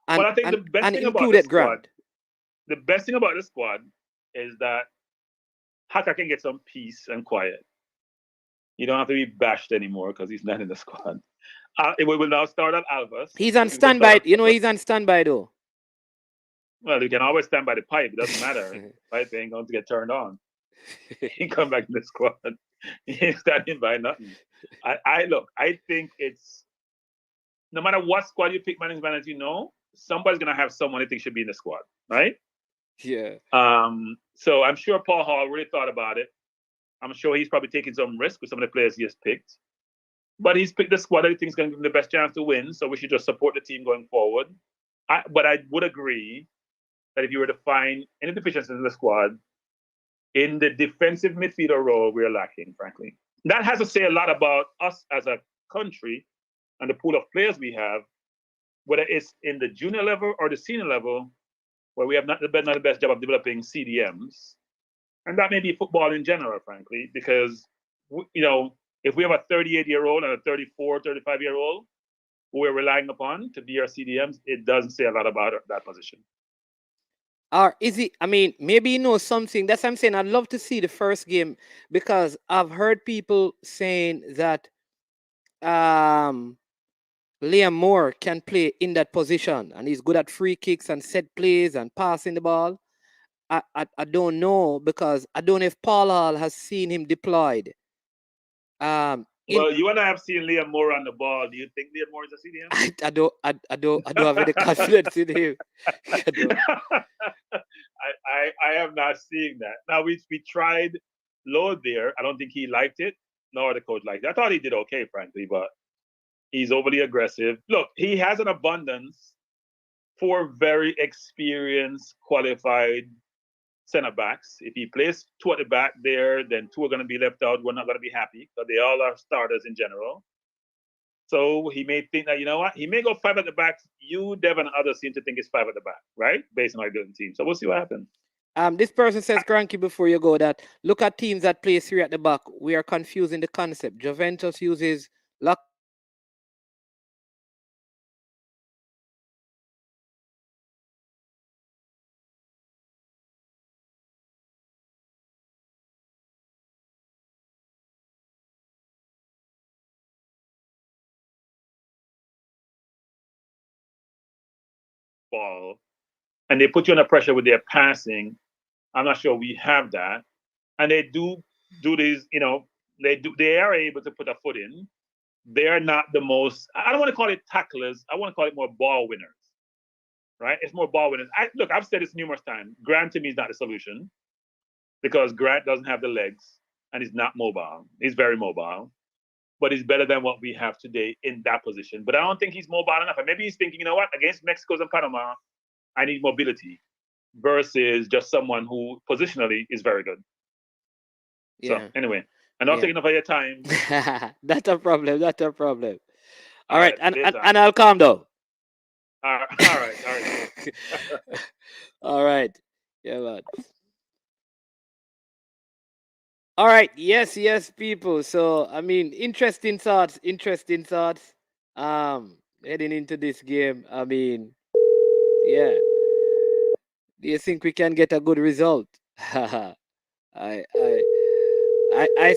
Well, I think the best and thing about the included squad, Grant. is that Haka can get some peace and quiet. You don't have to be bashed anymore because he's not in the squad. We will now start at Alvas. He's on standby. He's on standby though. Well, you can always stand by the pipe. It doesn't matter. Pipe ain't going to get turned on. He come back in the squad. He ain't standing by nothing. I think it's no matter what squad you pick, management, as you know, somebody's gonna have someone they think should be in the squad, right? Yeah. So I'm sure Paul Hall really thought about it. I'm sure he's probably taking some risk with some of the players he has picked. But he's picked the squad that he thinks is going to give him the best chance to win. So we should just support the team going forward. But I would agree that if you were to find any deficiencies in the squad, in the defensive midfielder role, we're lacking, frankly. That has to say a lot about us as a country and the pool of players we have, whether it's in the junior level or the senior level, where we have not the best job of developing CDMs. And that may be football in general, frankly, because, if we have a 38-year-old and a 34, 35-year-old who we're relying upon to be our CDMs, it doesn't say a lot about that position. Or is it, maybe he knows something. That's what I'm saying. I'd love to see the first game because I've heard people saying that Liam Moore can play in that position and he's good at free kicks and set plays and passing the ball. I don't know because I don't know if Paul Hall has seen him deployed. You and I have seen Liam Moore on the ball. Do you think Liam Moore is a CDM? I don't have any confidence in him. I am not seeing that. Now we tried Lord there. I don't think he liked it, nor the coach liked it. I thought he did okay, frankly, but he's overly aggressive. Look, he has an abundance for very experienced, qualified center backs. If he plays 2 at the back there, then 2 are going to be left out. We're not going to be happy because they all are starters in general. So he may think that, you know what, he may go 5 at the back. You, Devon, and others seem to think it's 5 at the back, right? Based on our building team. So we'll see what happens. This person says, Cranky, before you go, that look at teams that play 3 at the back. We are confusing the concept. Juventus uses lock. Ball. and they put you under pressure with their passing. I'm not sure we have that. And they do these, they are able to put a foot in. They're not the most, I don't want to call it tacklers. I want to call it more ball winners, right? It's more ball winners. Look, I've said this numerous times. Grant to me is not the solution because Grant doesn't have the legs and he's not mobile. He's very mobile, but he's better than what we have today in that position. But I don't think he's mobile enough. And maybe he's thinking, you know what, against Mexico and Panama, I need mobility versus just someone who positionally is very good. Yeah. So anyway, I'm not taking enough of your time. That's a problem. That's a problem. All right. right, And I'll calm down. All right. All right. Yeah, man. All right. Yes, people. So, I mean, interesting thoughts. Heading into this game. I mean, yeah. Do you think we can get a good result? I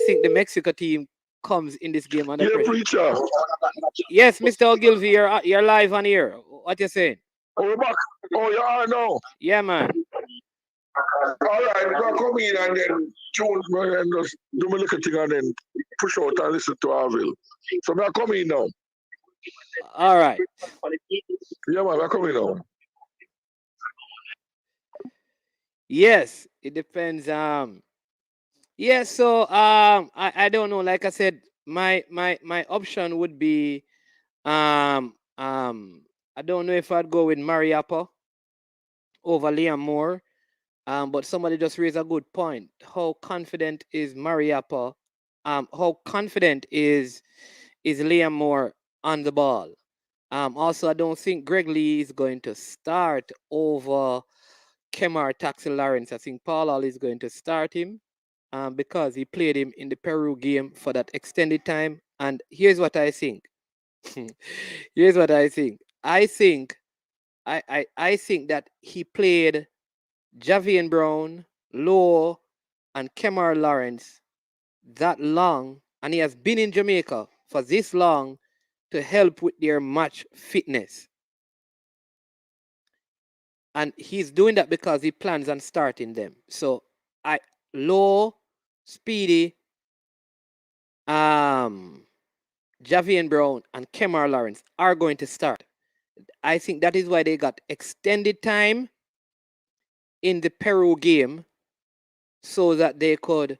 think the Mexico team comes in this game under pressure. Preacher. Yes, Mr. Ogilvy, you're live on here. What you saying? Oh, we're back. Oh, you are now. Yeah, man. All right, we're gonna come in and then tune and just do my little thing and then push out and listen to Harville. So we're coming now. All right. Yeah, man, we're coming now. Yes, it depends. Yeah, so I don't know. Like I said, my option would be I don't know if I'd go with Mariappa over Liam Moore. But somebody just raised a good point. How confident is Mariappa? How confident is Liam Moore on the ball? Also, I don't think Greg Lee is going to start over Kemar Taxi Lawrence. I think Paul is going to start him because he played him in the Peru game for that extended time. And here's what I think. Here's what I think. I think that he played Javian Brown, Lowe, and Kemar Lawrence that long, and he has been in Jamaica for this long to help with their match fitness. And he's doing that because he plans on starting them. So Lowe, Speedy, Javian Brown, and Kemar Lawrence are going to start. I think that is why they got extended time in the Peru game so that they could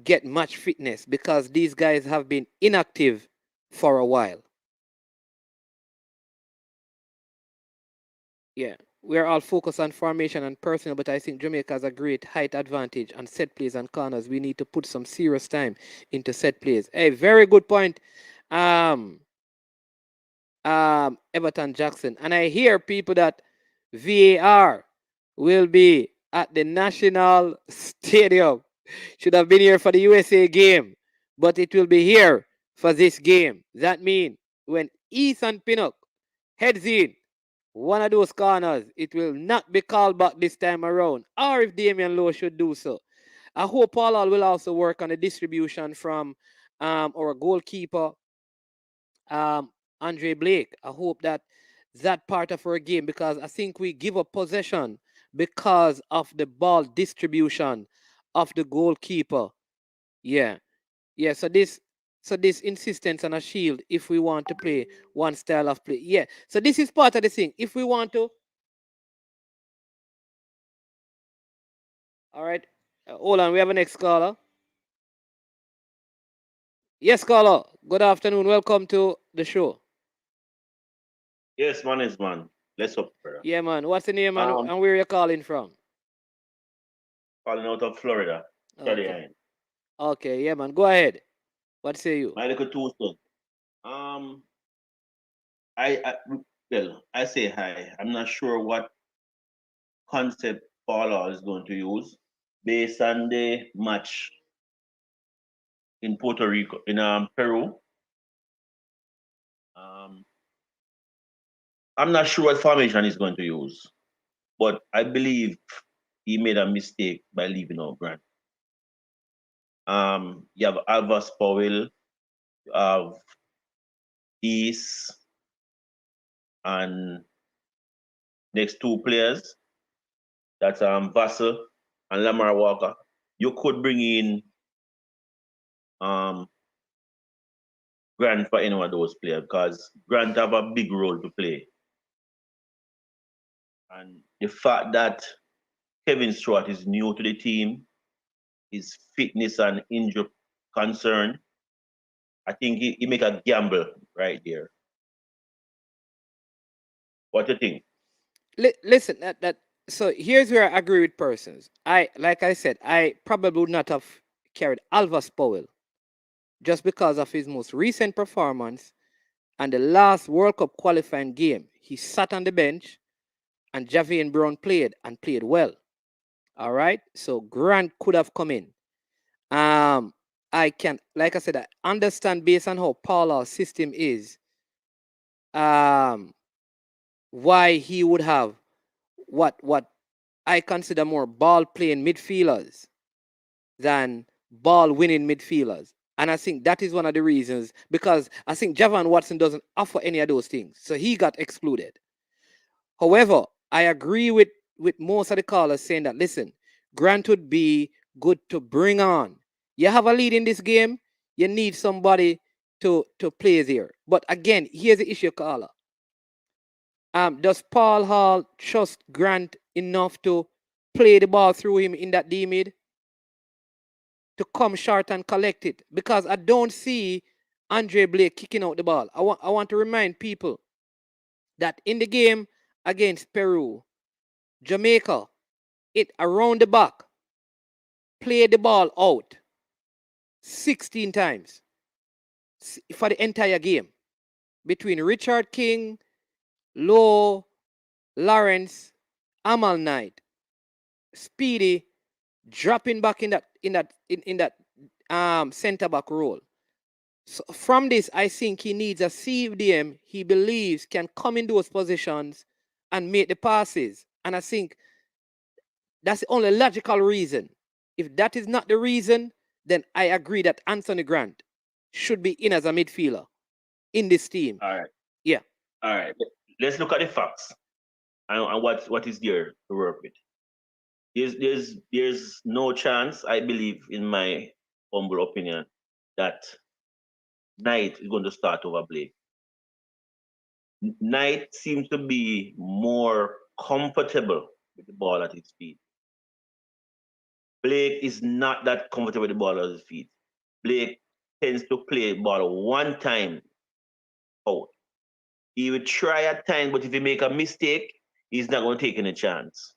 get match fitness because these guys have been inactive for a while. Yeah, we're all focused on formation and personnel, but I think Jamaica has a great height advantage on set plays and corners. We need to put some serious time into set plays. Hey, very good point, Everton Jackson. And I hear people that VAR will be at the National Stadium. Should have been here for the USA game, but it will be here for this game. That means when Ethan Pinnock heads in one of those corners, it will not be called back this time around, or if Damian Lowe should do so. I hope Paul will also work on the distribution from our goalkeeper, Andre Blake. I hope that part of our game, because I think we give up possession because of the ball distribution of the goalkeeper. Yeah. So this insistence on a shield if we want to play one style of play. Yeah. So this is part of the thing. If we want to. All right. Hold on. We have a next caller. Yes, caller. Good afternoon. Welcome to the show. Yes, man is man. Let's up, brother. Yeah, man. What's the name and where you calling from? Calling out of Florida. Okay, yeah, man. Go ahead. What say you? My little two-son. I say hi. I'm not sure what concept Paula is going to use based on the match in Puerto Rico, in Peru. I'm not sure what formation he's going to use, but I believe he made a mistake by leaving out Grant. You have Alvas Powell, you have East, and next two players. That's Vassell and Lamar Walker. You could bring in Grant for any one of those players because Grant have a big role to play. And the fact that Kevin Stewart is new to the team, his fitness and injury concern, I think he make a gamble right there. What do you think? Listen, so here's where I agree with persons. Like I said, I probably would not have carried Alvis Powell just because of his most recent performance and the last World Cup qualifying game. He sat on the bench and Javian Brown played and played well. All right. So Grant could have come in. I can, like I said, I understand based on how Paula's system is, why he would have what I consider more ball playing midfielders than ball winning midfielders. And I think that is one of the reasons, because I think Javan Watson doesn't offer any of those things. So he got excluded. However, I agree with most of the callers saying that, listen, Grant would be good to bring on. You have a lead in this game, you need somebody to play there. But again, here's the issue, caller. Does Paul Hall trust Grant enough to play the ball through him in that D mid to come short and collect it? Because I don't see Andre Blake kicking out the ball. I want to remind people that in the game against Peru, Jamaica, it around the back, played the ball out 16 times for the entire game between Richard King, Lowe, Lawrence, Amal Knight, Speedy, dropping back in that center back role. So from this, I think he needs a CDM he believes can come in those positions and make the passes. And I think that's the only logical reason. If that is not the reason, then I agree that Anthony Grant should be in as a midfielder in this team. All right. Yeah. All right. Let's look at the facts and what is there to work with. There's no chance, I believe, in my humble opinion, that Knight is going to start over Blake. Knight seems to be more comfortable with the ball at his feet. Blake is not that comfortable with the ball at his feet. Blake tends to play the ball one time out. He will try at times, but if he make a mistake, he's not going to take any chance.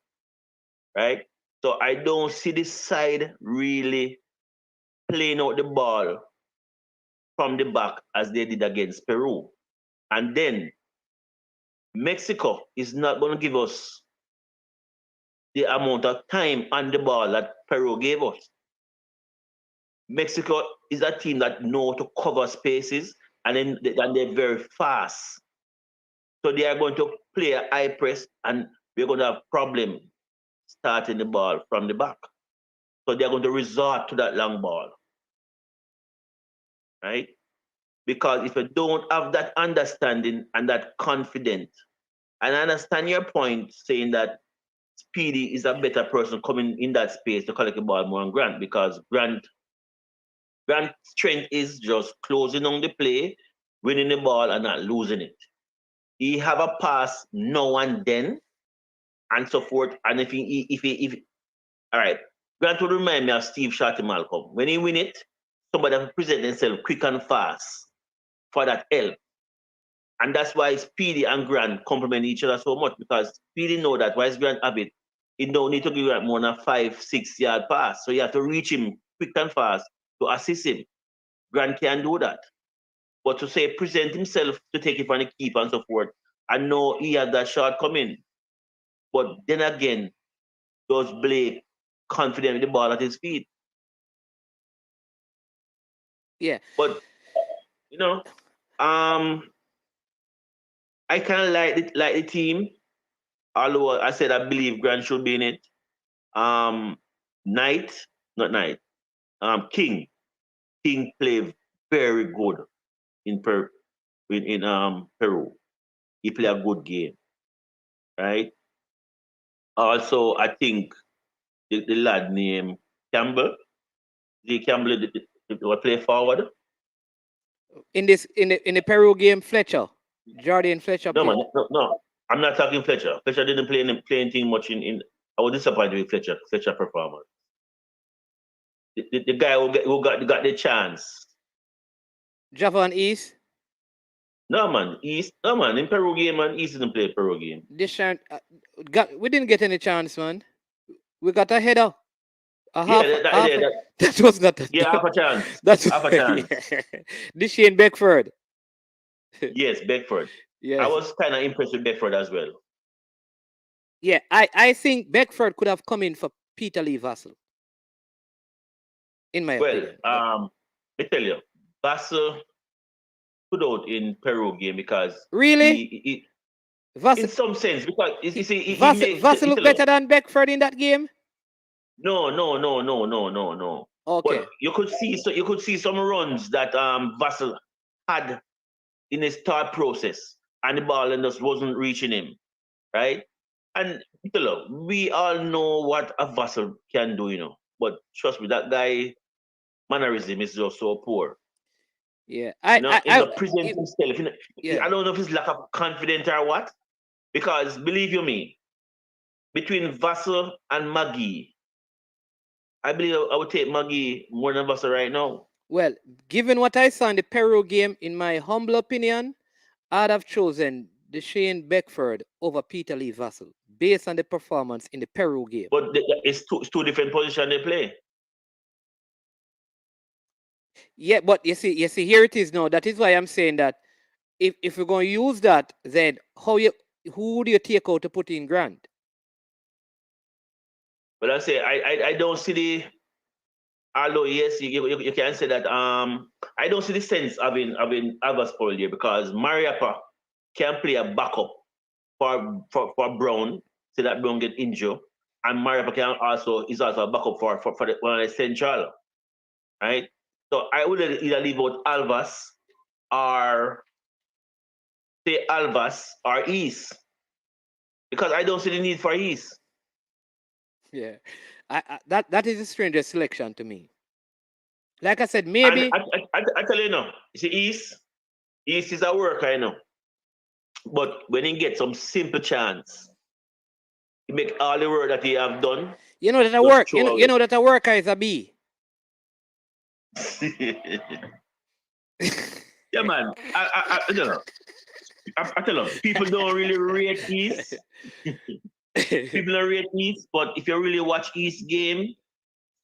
Right? So I don't see this side really playing out the ball from the back as they did against Peru. And then Mexico is not going to give us the amount of time on the ball that Peru gave us. Mexico is a team that know to cover spaces and they're very fast. So they are going to play a high press and we're going to have problem starting the ball from the back. So they're going to resort to that long ball. Right? Because if you don't have that understanding and that confidence, and I understand your point saying that Speedy is a better person coming in that space to collect the ball more than Grant, because Grant's strength is just closing on the play, winning the ball and not losing it. He have a pass now and then and so forth. And if all right, Grant would remind me of Steve Shotty Malcolm. When he win it, somebody have to present themselves quick and fast for that help. And that's why Speedy and Grant complement each other so much, because Speedy know that while Grant have it, he don't need to give Grant more than a 5-6 yard pass. So you have to reach him quick and fast to assist him. Grant can do that. But to say present himself to take it from the keeper and so forth, I know he had that shortcoming. But then again, does Blake confident with the ball at his feet? Yeah. But you know, I kind of like the team. Although I said I believe Grant should be in it. Knight, not Knight. King played very good in Peru. He played a good game, right? Also, I think the lad named Campbell, the Campbell, will play forward. In the Peru game, Fletcher, Jordan Fletcher No, man, played. no. I'm not talking Fletcher. Fletcher didn't play anything much in. I was disappointed with Fletcher performance. The guy who got the chance. Javon East. No man, in Peru game, man, East didn't play Peru game. We didn't get any chance, man. We got a header. That was not a, half a chance. That's half a chance. This Shane Beckford. Yes, Beckford. Yes. I was kind of impressed with Beckford as well. Yeah, I think Beckford could have come in for Peter Lee Vassell. In my opinion. Well, I tell you, Vassell put out in Peru game because really, in some sense, because you see, Vassell look better than Beckford in that game. No. Okay. But you could see some runs that Vassell had in his thought process, and the ball just wasn't reaching him, right? And look, we all know what a Vassell can do, But trust me, that guy mannerism is just so poor. Yeah, I present himself. I don't know if it's lack of confidence or what, because believe you me, between Vassell and Maggie, I believe I would take Maggie more than Vassell right now. Well, given what I saw in the Peru game, in my humble opinion, I'd have chosen Shane Beckford over Peter Lee Vassell based on the performance in the Peru game. But it's two different positions they play. Yeah, but you see, here it is now. That is why I'm saying that if we're going to use that, then who do you take out to put in Grant? But I say I don't see the. Although yes, you can say that. I don't see the sense of having Avaspol here because Mariappa can play a backup for Brown so that Brown get injured, and Mariappa is also a backup for the one of the central, right? So I would either leave out Alvas or say Alvas or East because I don't see the need for East. Yeah, that is a strangest selection to me. Like I said, maybe. I tell you now, you see, East is a worker, I know. But when he gets some simple chance, he make all the work that he have done. You know that a work. You know that a worker is a B. Yeah, man. I don't know. I tell you, people don't really rate East. People don't rate East, but if you really watch East game,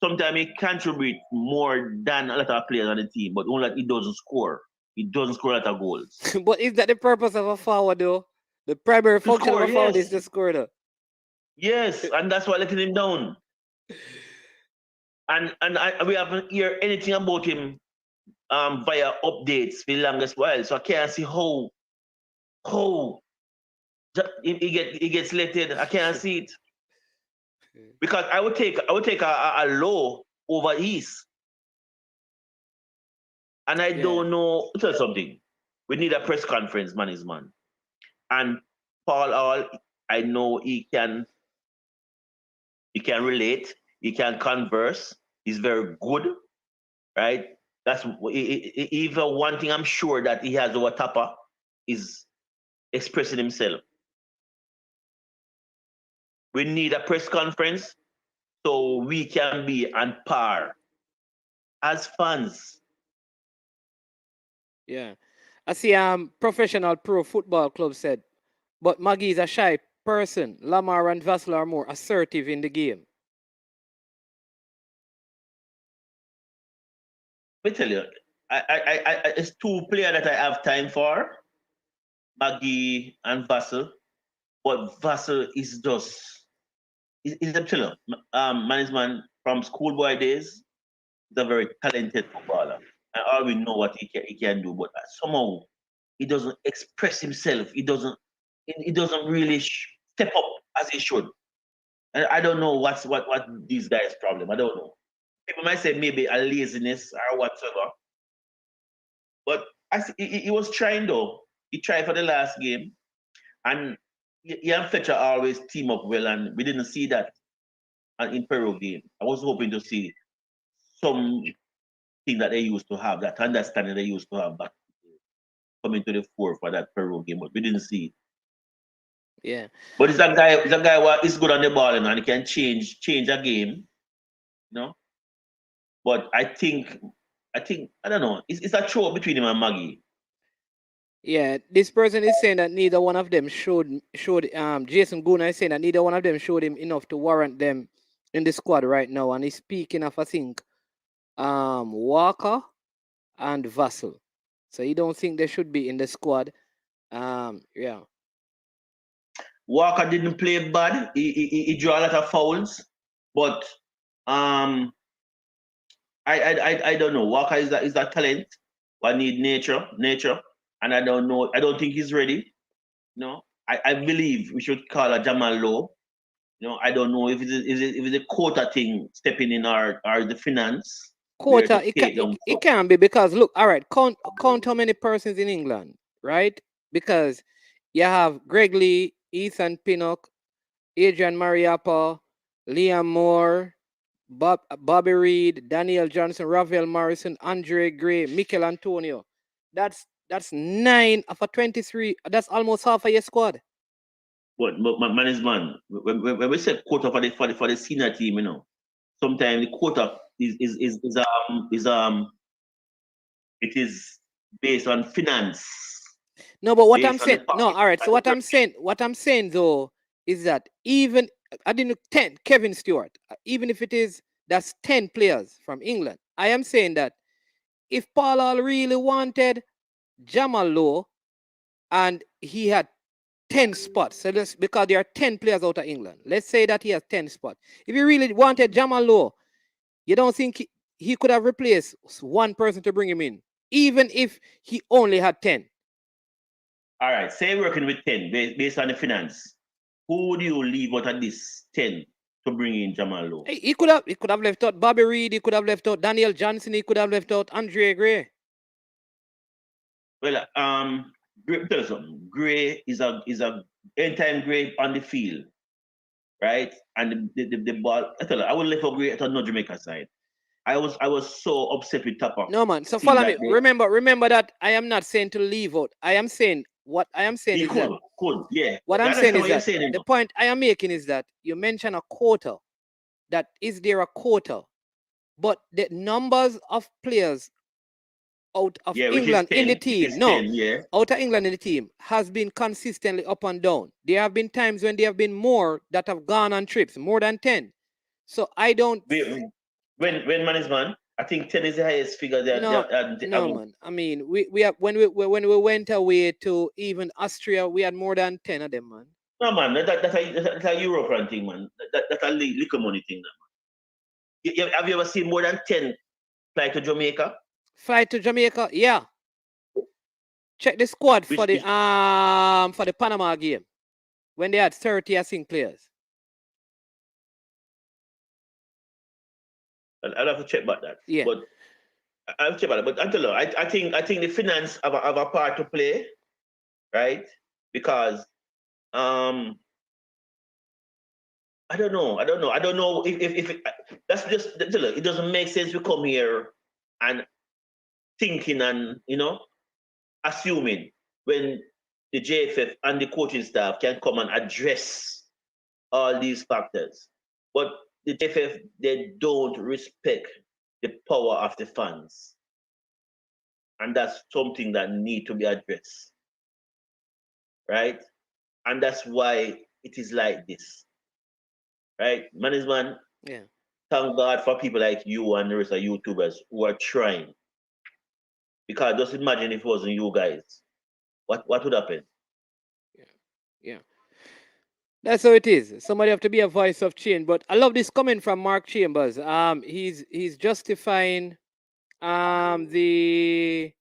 sometimes he contribute more than a lot of players on the team, but only that he doesn't score. He doesn't score a lot of goals. But is that the purpose of a forward, though? The primary function of a forward is to score, though. Yes, and that's why letting him down. And we haven't heard anything about him via updates for the longest while, so I can't see how he gets selected. I can't see it because I would take a low over East, and I don't know. Tell you something. We need a press conference, man. And Paul Hall, I know he can relate, he can converse, he's very good, right? That's even one thing I'm sure that he has over Tapa is expressing himself. We need a press conference so we can be on par as fans. Yeah. I see Professional Pro Football Club said, but Maggie is a shy person. Lamar and Vassell are more assertive in the game. Let me tell you, I it's two players that I have time for, Maggie and Vassell. But Vassell is just, he's a killer. Management from schoolboy days, he's a very talented footballer. And all we know what he can do, but somehow he doesn't express himself. He doesn't really step up as he should. And I don't know what these guys' problem. I don't know. People might say maybe a laziness or whatever. But he was trying though. He tried for the last game. And he and Fletcher always team up well, and we didn't see that in Peru game. I was hoping to see something that they used to have, that understanding they used to have back coming to the fore for that Peru game, but we didn't see it. Yeah. But it's a guy what is good on the ball, and he can change a game, you know. But I think I don't know. It's a throw between him and Maggie. Yeah, this person is saying that neither one of them showed Jason Guna is saying that neither one of them showed him enough to warrant them in the squad right now. And he's speaking of, I think, Walker and Vassell. So you don't think they should be in the squad. Yeah. Walker didn't play bad. He drew a lot of fouls, but I don't know. Walker is a talent. I need nature, and I don't know. I don't think he's ready. No, I believe we should call a Jamal Lowe. You know, I don't know if it's a quota thing stepping in or the finance. Quota, it can be, because look, all right, count how many persons in England, right? Because you have Greg Lee, Ethan Pinnock, Adrian Mariappa, Liam Moore, Bobby Reed, Daniel Johnson, Rafael Morrison, Andre Gray, Mikel Antonio. That's 9 of a 23. That's almost half of your squad. But man is man. When we say quota for the senior team, you know, sometimes the quota is it is based on finance. No, but what I'm saying, no, all right. So what I'm saying though is that even I didn't 10 Kevin Stewart, even if that's 10 players from England, I am saying that if Paul Hall really wanted Jamal Lowe and he had 10 spots, so that's because there are 10 players out of England. Let's say that he has 10 spots. If he really wanted Jamal Lowe, you don't think he could have replaced one person to bring him in, even if he only had 10? All right, say working with 10 based on the finance. Who would you leave out of this 10 to bring in Jamal Lowe? He could have left out Bobby Reed, he could have left out Daniel Johnson, he could have left out Andre Gray. Well, tell us something. Gray is a anytime Gray on the field, right? And the ball. I tell you, I would leave for Gray on no Jamaica side. I was so upset with Tapa. No man, so follow me. Remember that I am not saying to leave out. I am saying what I am saying he is could, that yeah. what I'm saying is that saying, the point I am making is that you mentioned a quota. That is there a quota, but the numbers of players out of England 10, in the team, 10, out of England in the team has been consistently up and down. There have been times when there have been more that have gone on trips, more than 10. So I don't. When man is man, I think 10 is the highest figure. No, man. I mean, we have when we went away to even Austria, we had more than 10 of them, man. No, man, that's a European thing, man. That's a little money thing, man. Have you ever seen more than 10 fly to Jamaica? Fly to Jamaica, yeah. Check the squad for the Panama game when they had 30, I think, players. I'll have to check about that. Yeah. But I'll check about it. But until now, I think the finance have a part to play, right? Because I don't know if that's just it doesn't make sense to come here and thinking and assuming when the JFF and the coaching staff can come and address all these factors. But the JFF, they don't respect the power of the fans. And that's something that need to be addressed. Right? And that's why it is like this. Right? Management, yeah. Thank God for people like you and the rest of YouTubers who are trying. Because just imagine if it wasn't you guys. What would happen? Yeah. That's how it is. Somebody have to be a voice of change. But I love this comment from Mark Chambers. He's justifying the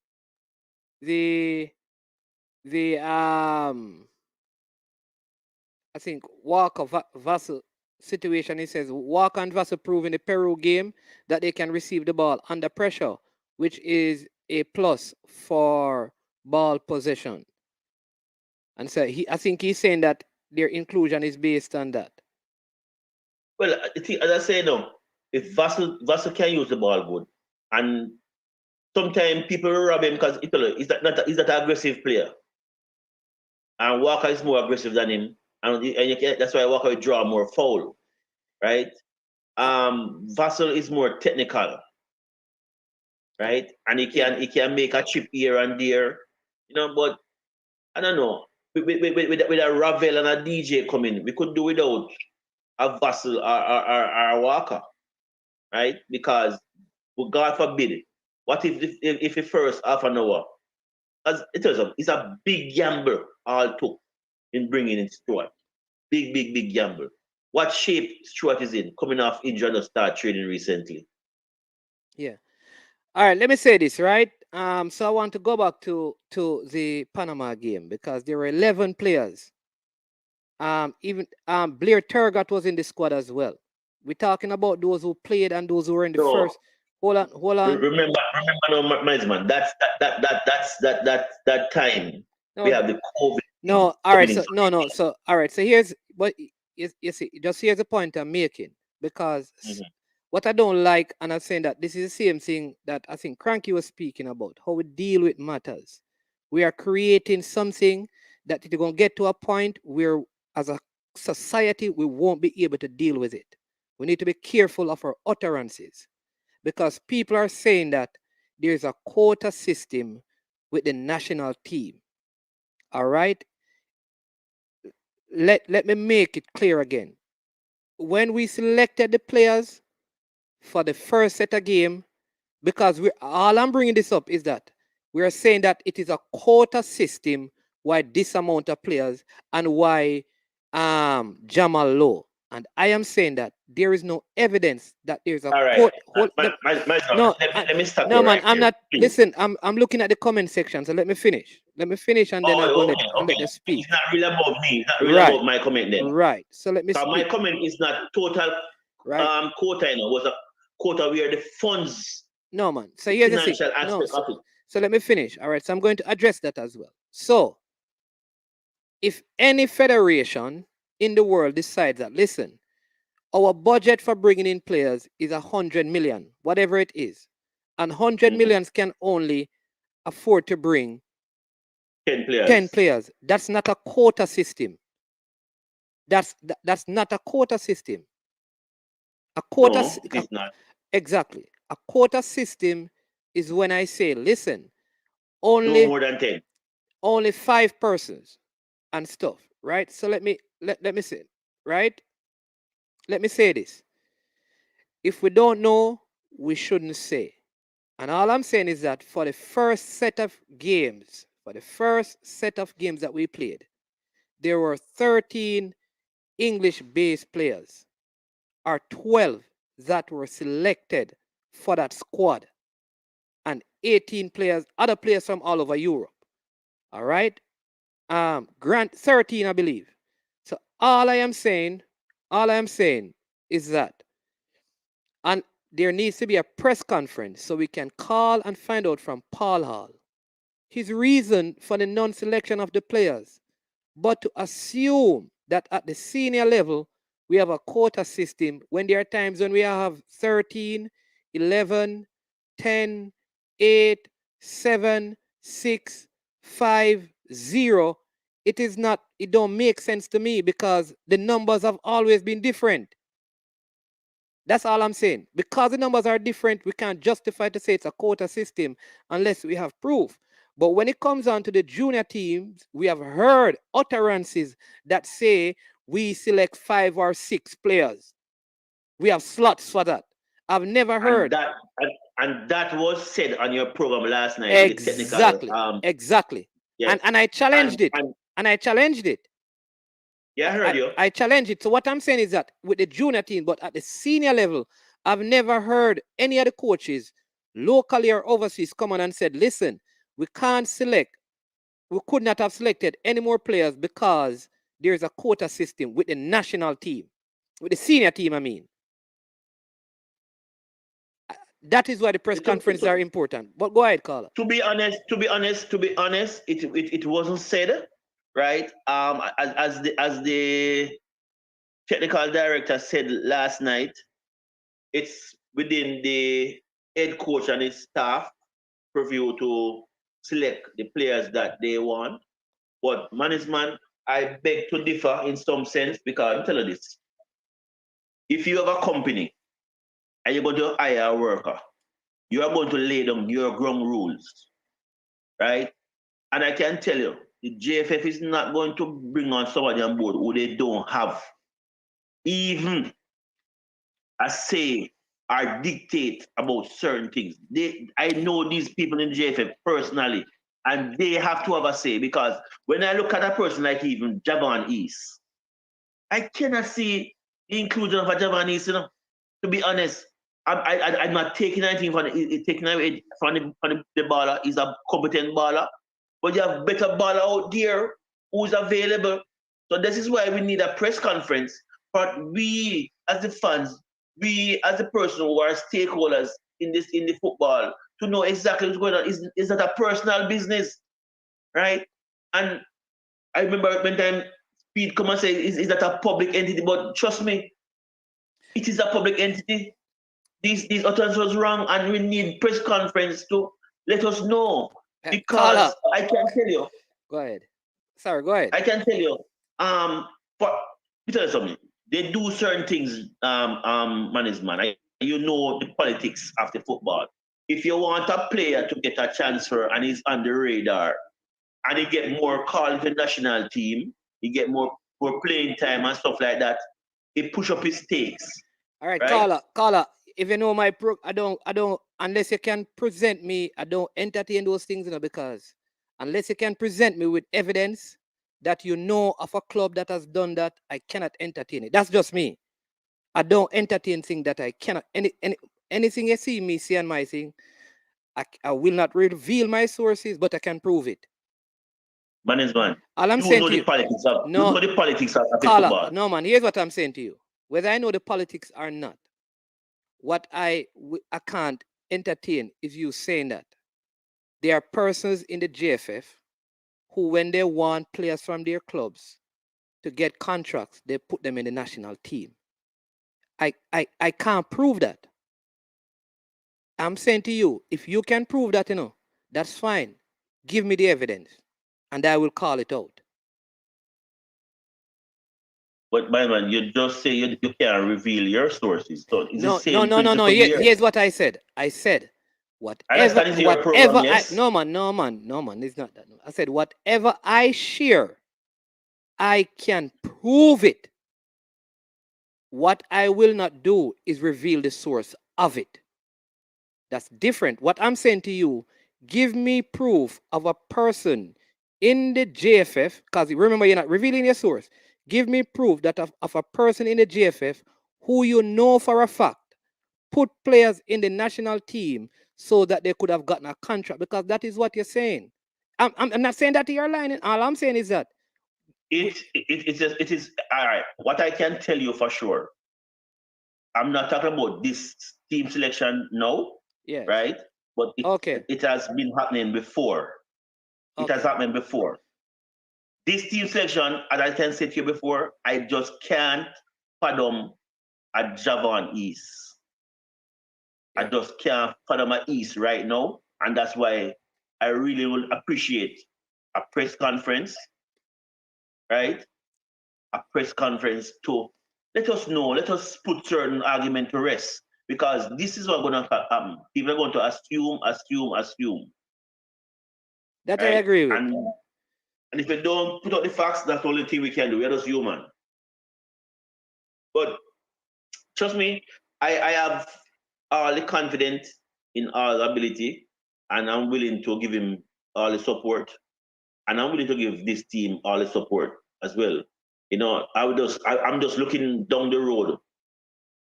I think Walker Vassell situation. He says Walker and Vassell prove in the Peru game that they can receive the ball under pressure, which is a plus for ball possession. And so I think he's saying that their inclusion is based on that. Well, as I say no, if Vassal can use the ball good, and sometimes people rob him because he's not an aggressive player, and Walker is more aggressive than him, and that's why Walker will draw more foul, right? Vassal is more technical, right? And he can make a chip here and there, but I don't know. With a Ravel and a DJ coming, we could do without a Vassal or a Walker, right? Because, God forbid, what if the first half an hour, as it is it's a big gamble all took in bringing in Stuart. Big gamble. What shape Stuart is in, coming off injury and start training recently. Yeah. All right, let me say this, right? So I want to go back to the Panama game because there were 11 players. Even Blair Turgot was in the squad as well. We're talking about those who played and those who were in the first. Hold on. Remember, no, man. That's that time. No, we have the COVID. No, all right. So no. So all right. So here's what you see. Just here's the point I'm making because what I don't like, and I'm saying that this is the same thing that I think Cranky was speaking about, how we deal with matters. We are creating something that it's going to get to a point where, as a society, we won't be able to deal with it. We need to be careful of our utterances because people are saying that there's a quota system with the national team. All right. Let me make it clear again. When we selected the players for the first set of game, because all I'm bringing this up is that we are saying that it is a quota system why this amount of players and why Jamal low. And I am saying that there is no evidence that there's a quota. Let me stop. No, man, I'm not. Listen, I'm looking at the comment section, so let me finish. Let me finish, and then I'll let you speak. It's not really about me. It's not really about my comment then. Right. So let me. My comment is not total. Quota. Was a quota where the funds. No, man. So here's the thing. So let me finish. All right. So I'm going to address that as well. So, if any federation in the world decides that, listen, our budget for bringing in players is 100 million, whatever it is, and 100 millions can only afford to bring 10 players. 10 players. That's not a quota system. That's not a quota system. A quota. No, it's not. Exactly. A quota system is when I say, listen, only no more than 10. Only 5 persons and stuff, right? So let me say, right? Let me say this. If we don't know, we shouldn't say. And all I'm saying is that for the first set of games that we played, there were 13 English-based players, or 12 that were selected for that squad, and 18 players, other players from all over Europe. All right? Grant 13, I believe. So all I am saying is that, and there needs to be a press conference so we can call and find out from Paul Hall his reason for the non-selection of the players, but to assume that at the senior level we have a quota system when there are times when we have 13, 11, 10, 8, 7, 6, 5, 0. It don't make sense to me because the numbers have always been different. That's all I'm saying. Because the numbers are different, we can't justify to say it's a quota system unless we have proof. But when it comes on to the junior teams, we have heard utterances that say we select 5 or 6 players. We have slots for that. I've never heard. And that was said on your program last night. Exactly. Exactly. Yes. And I challenged it. And I challenged it. Yeah, I heard you. I challenged it. So what I'm saying is that with the junior team, but at the senior level, I've never heard any of the coaches, locally or overseas, come on and said, listen, we can't select. We could not have selected any more players because there's a quota system with the national team, with the senior team, I mean. That is why the press conferences are important. But go ahead, Carla. To be honest, it wasn't said. right? As the technical director said last night, it's within the head coach and his staff purview to select the players that they want. But management, I beg to differ in some sense because I'm telling you this. If you have a company and you're going to hire a worker, you are going to lay down your ground rules, right? And I can tell you, the JFF is not going to bring on somebody on board who they don't have even a say or dictate about certain things. I know these people in JFF personally, and they have to have a say because when I look at a person like even Javon East, I cannot see the inclusion of a Javon East, to be honest. I'm not taking anything from taking away from the baller. He's a competent baller, but you have better baller out there who's available. So this is why we need a press conference. But we, as the fans, we as the person who are stakeholders in the football, to know exactly what's going on. Is that a personal business, right? And I remember when time Speed come and say, is that a public entity? But trust me, it is a public entity. These utterance was wrong, and we need press conference to let us know. Because I can tell you. Go ahead. Sorry, go ahead. I can tell you. But let me tell you something. They do certain things, management. You know the politics of the football. If you want a player to get a transfer and he's on the radar, and he get more call to the national team, he get more playing time and stuff like that, he push up his stakes. All right, caller. If you know my I don't unless you can present me, I don't entertain those things, because unless you can present me with evidence that you know of a club that has done that, I cannot entertain it. That's just me. I don't entertain things that I cannot anything you see me say on my thing. I will not reveal my sources, but I can prove it. Management. All I'm saying to you, you know the politics of football. No, man. Here's what I'm saying to you. Whether I know the politics or not, what I can't entertain is you saying that there are persons in the JFF who, when they want players from their clubs to get contracts, they put them in the national team. I can't prove that. I'm saying to you, if you can prove that, that's fine. Give me the evidence, and I will call it out. But my man, you just say you can't reveal your sources. So it's no. the same Here's what I said. I said, whatever. Yes? No man. It's not that. I said, whatever I share, I can prove it. What I will not do is reveal the source of it. That's different. What I'm saying to you, give me proof of a person in the JFF, because remember, you're not revealing your source. Give me proof that of a person in the JFF who you know for a fact put players in the national team so that they could have gotten a contract, because that is what you're saying. I'm not saying that you're lying. All I'm saying is that it is all right. What I can tell you for sure, I'm not talking about this team selection now, right? But it has been happening before. It has happened before. This team selection, as I can say to you before, I just can't fathom a Javon East. I just can't fathom a East right now. And that's why I really will appreciate a press conference, right? A press conference to let us know, let us put certain argument to rest. Because this is what's going to happen. People are going to assume. That right? I agree with. And if we don't put out the facts, that's the only thing we can do. We're just human. But trust me, I have all the confidence in our ability, and I'm willing to give him all the support, and I'm willing to give this team all the support as well. I'm just looking down the road,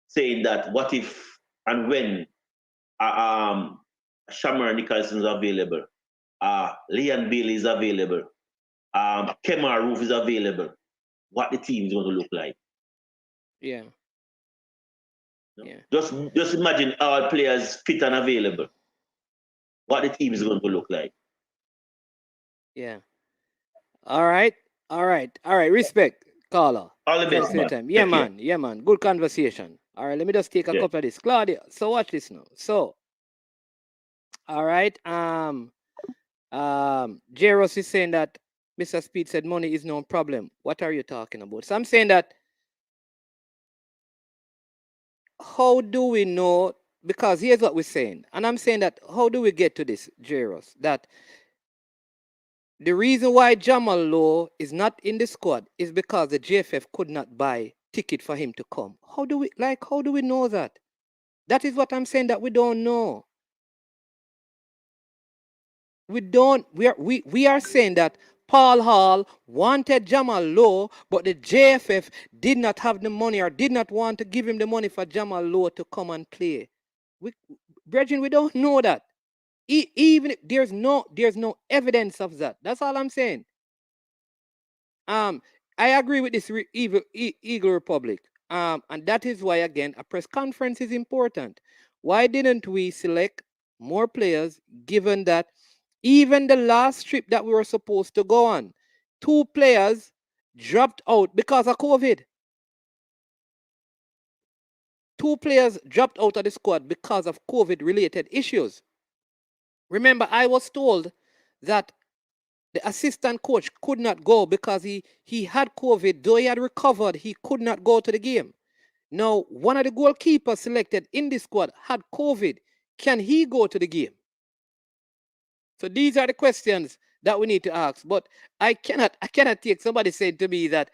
saying that what if and when Shamar Nicholson is available, Leon Bailey is available, Kemar Roof is available, what the team is going to look like. Yeah. Just imagine all players fit and available. What the team is going to look like. Yeah. All right. All right. Respect, caller. All the Thanks best, for your man. time. Take care. Yeah, man. Good conversation. All right, let me just take a Yeah. couple of this. Claudia, so watch this now. So, all right. Jaros is saying that Mr. Speed said money is no problem. What are you talking about? So I'm saying that how do we know? Because here's what we're saying, and I'm saying that how do we get to this, Jaros? That the reason why Jamal Lowe is not in the squad is because the JFF could not buy ticket for him to come. How do we know that? That is what I'm saying, that we don't know. We are saying that Paul Hall wanted Jamal Lowe, but the JFF did not have the money or did not want to give him the money for Jamal Lowe to come and play. Brethren, we don't know that. Even if there's no evidence of that. That's all I'm saying. I agree with this Eagle Republic. And that is why, again, a press conference is important. Why didn't we select more players, given that even the last trip that we were supposed to go on, 2 players dropped out because of COVID. 2 players dropped out of the squad because of COVID-related issues. Remember, I was told that the assistant coach could not go because he had COVID. Though he had recovered, he could not go to the game. Now, one of the goalkeepers selected in the squad had COVID. Can he go to the game? So these are the questions that we need to ask. But I cannot take somebody saying to me that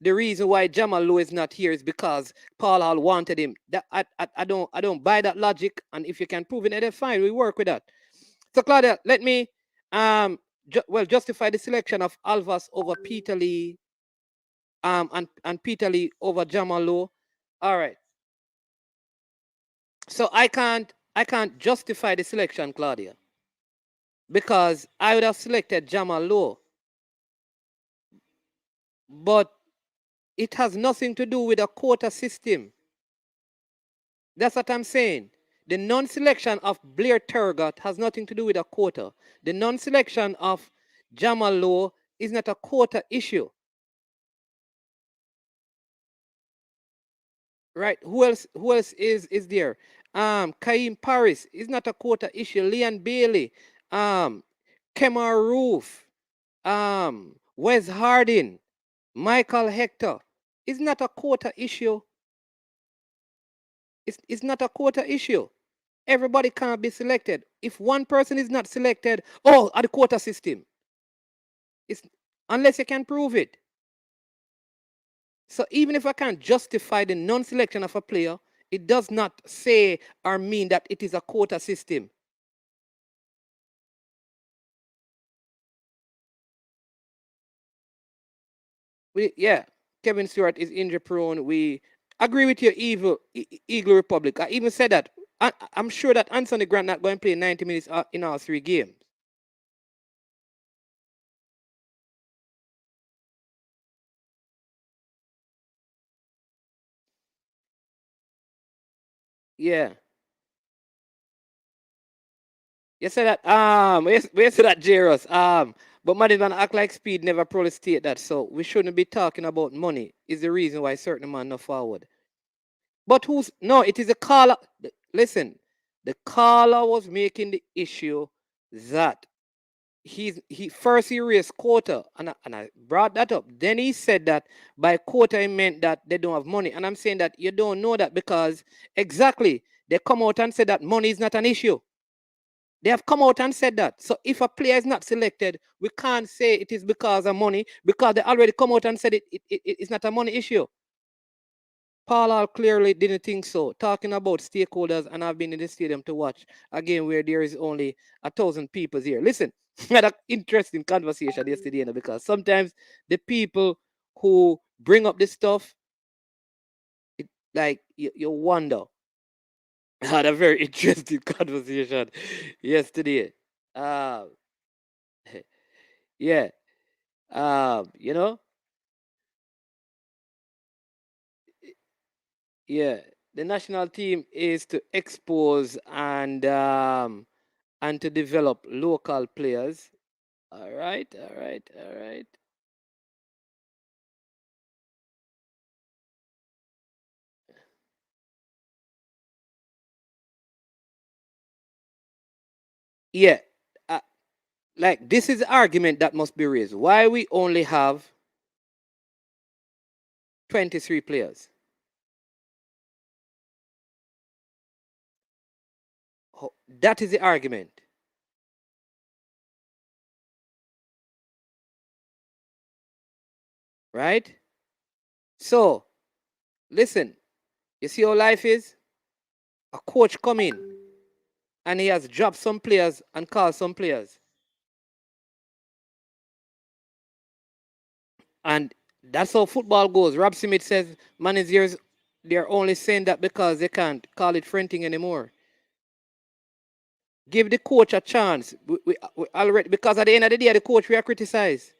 the reason why Jamal Lowe is not here is because Paul Hall wanted him. That I don't buy that logic. And if you can prove it, then fine, we work with that. So Claudia, let me justify the selection of Alvas over Peter Lee, and Peter Lee over Jamal Lowe. All right. So I can't justify the selection, Claudia, because I would have selected Jamal Lowe, but it has nothing to do with a quota system. That's what I'm saying. The non-selection of Blair Turgott has nothing to do with a quota. The non-selection of Jamal Lowe is not a quota issue. Right? Who else is there? Kaim Paris is not a quota issue. Leon Bailey, Kemar Roof, Wes Hardin, Michael Hector. It's not a quota issue. It's not a quota issue. Everybody can't be selected. If one person is not selected, at the quota system. It's unless you can prove it. So even if I can't justify the non-selection of a player, it does not say or mean that it is a quota system. Kevin Stewart is injury prone. We agree with your Eagle Republic. I even said that. I'm sure that Anthony Grant not going to play 90 minutes in all 3 games. Yeah. You said that. We said that, Jairus. But management act like Speed never probably state that. So we shouldn't be talking about money. Is the reason why certain man not forward. But it is a caller. Listen, the caller was making the issue that he raised quota, and I brought that up. Then he said that by quota he meant that they don't have money, and I'm saying that you don't know that because exactly they come out and said that money is not an issue. They have come out and said that. So if a player is not selected, we can't say it is because of money, because they already come out and said it's not a money issue. Paul Hall clearly didn't think so. Talking about stakeholders, and I've been in the stadium to watch again where there is only 1,000 people here. Listen, we had an interesting conversation yesterday, because sometimes the people who bring up this stuff, you wonder. I had a very interesting conversation yesterday. Uh, yeah. You know, yeah. The national team is to expose and to develop local players. All right. Yeah. Like this is the argument that must be raised. Why we only have 23 players? That is the argument. Right? So, listen, you see how life is? A coach come in and he has dropped some players and called some players. And that's how football goes. Rob Smith says managers, they're only saying that because they can't call it fronting anymore. Give the coach a chance. We already, because at the end of the day, the coach we are criticized.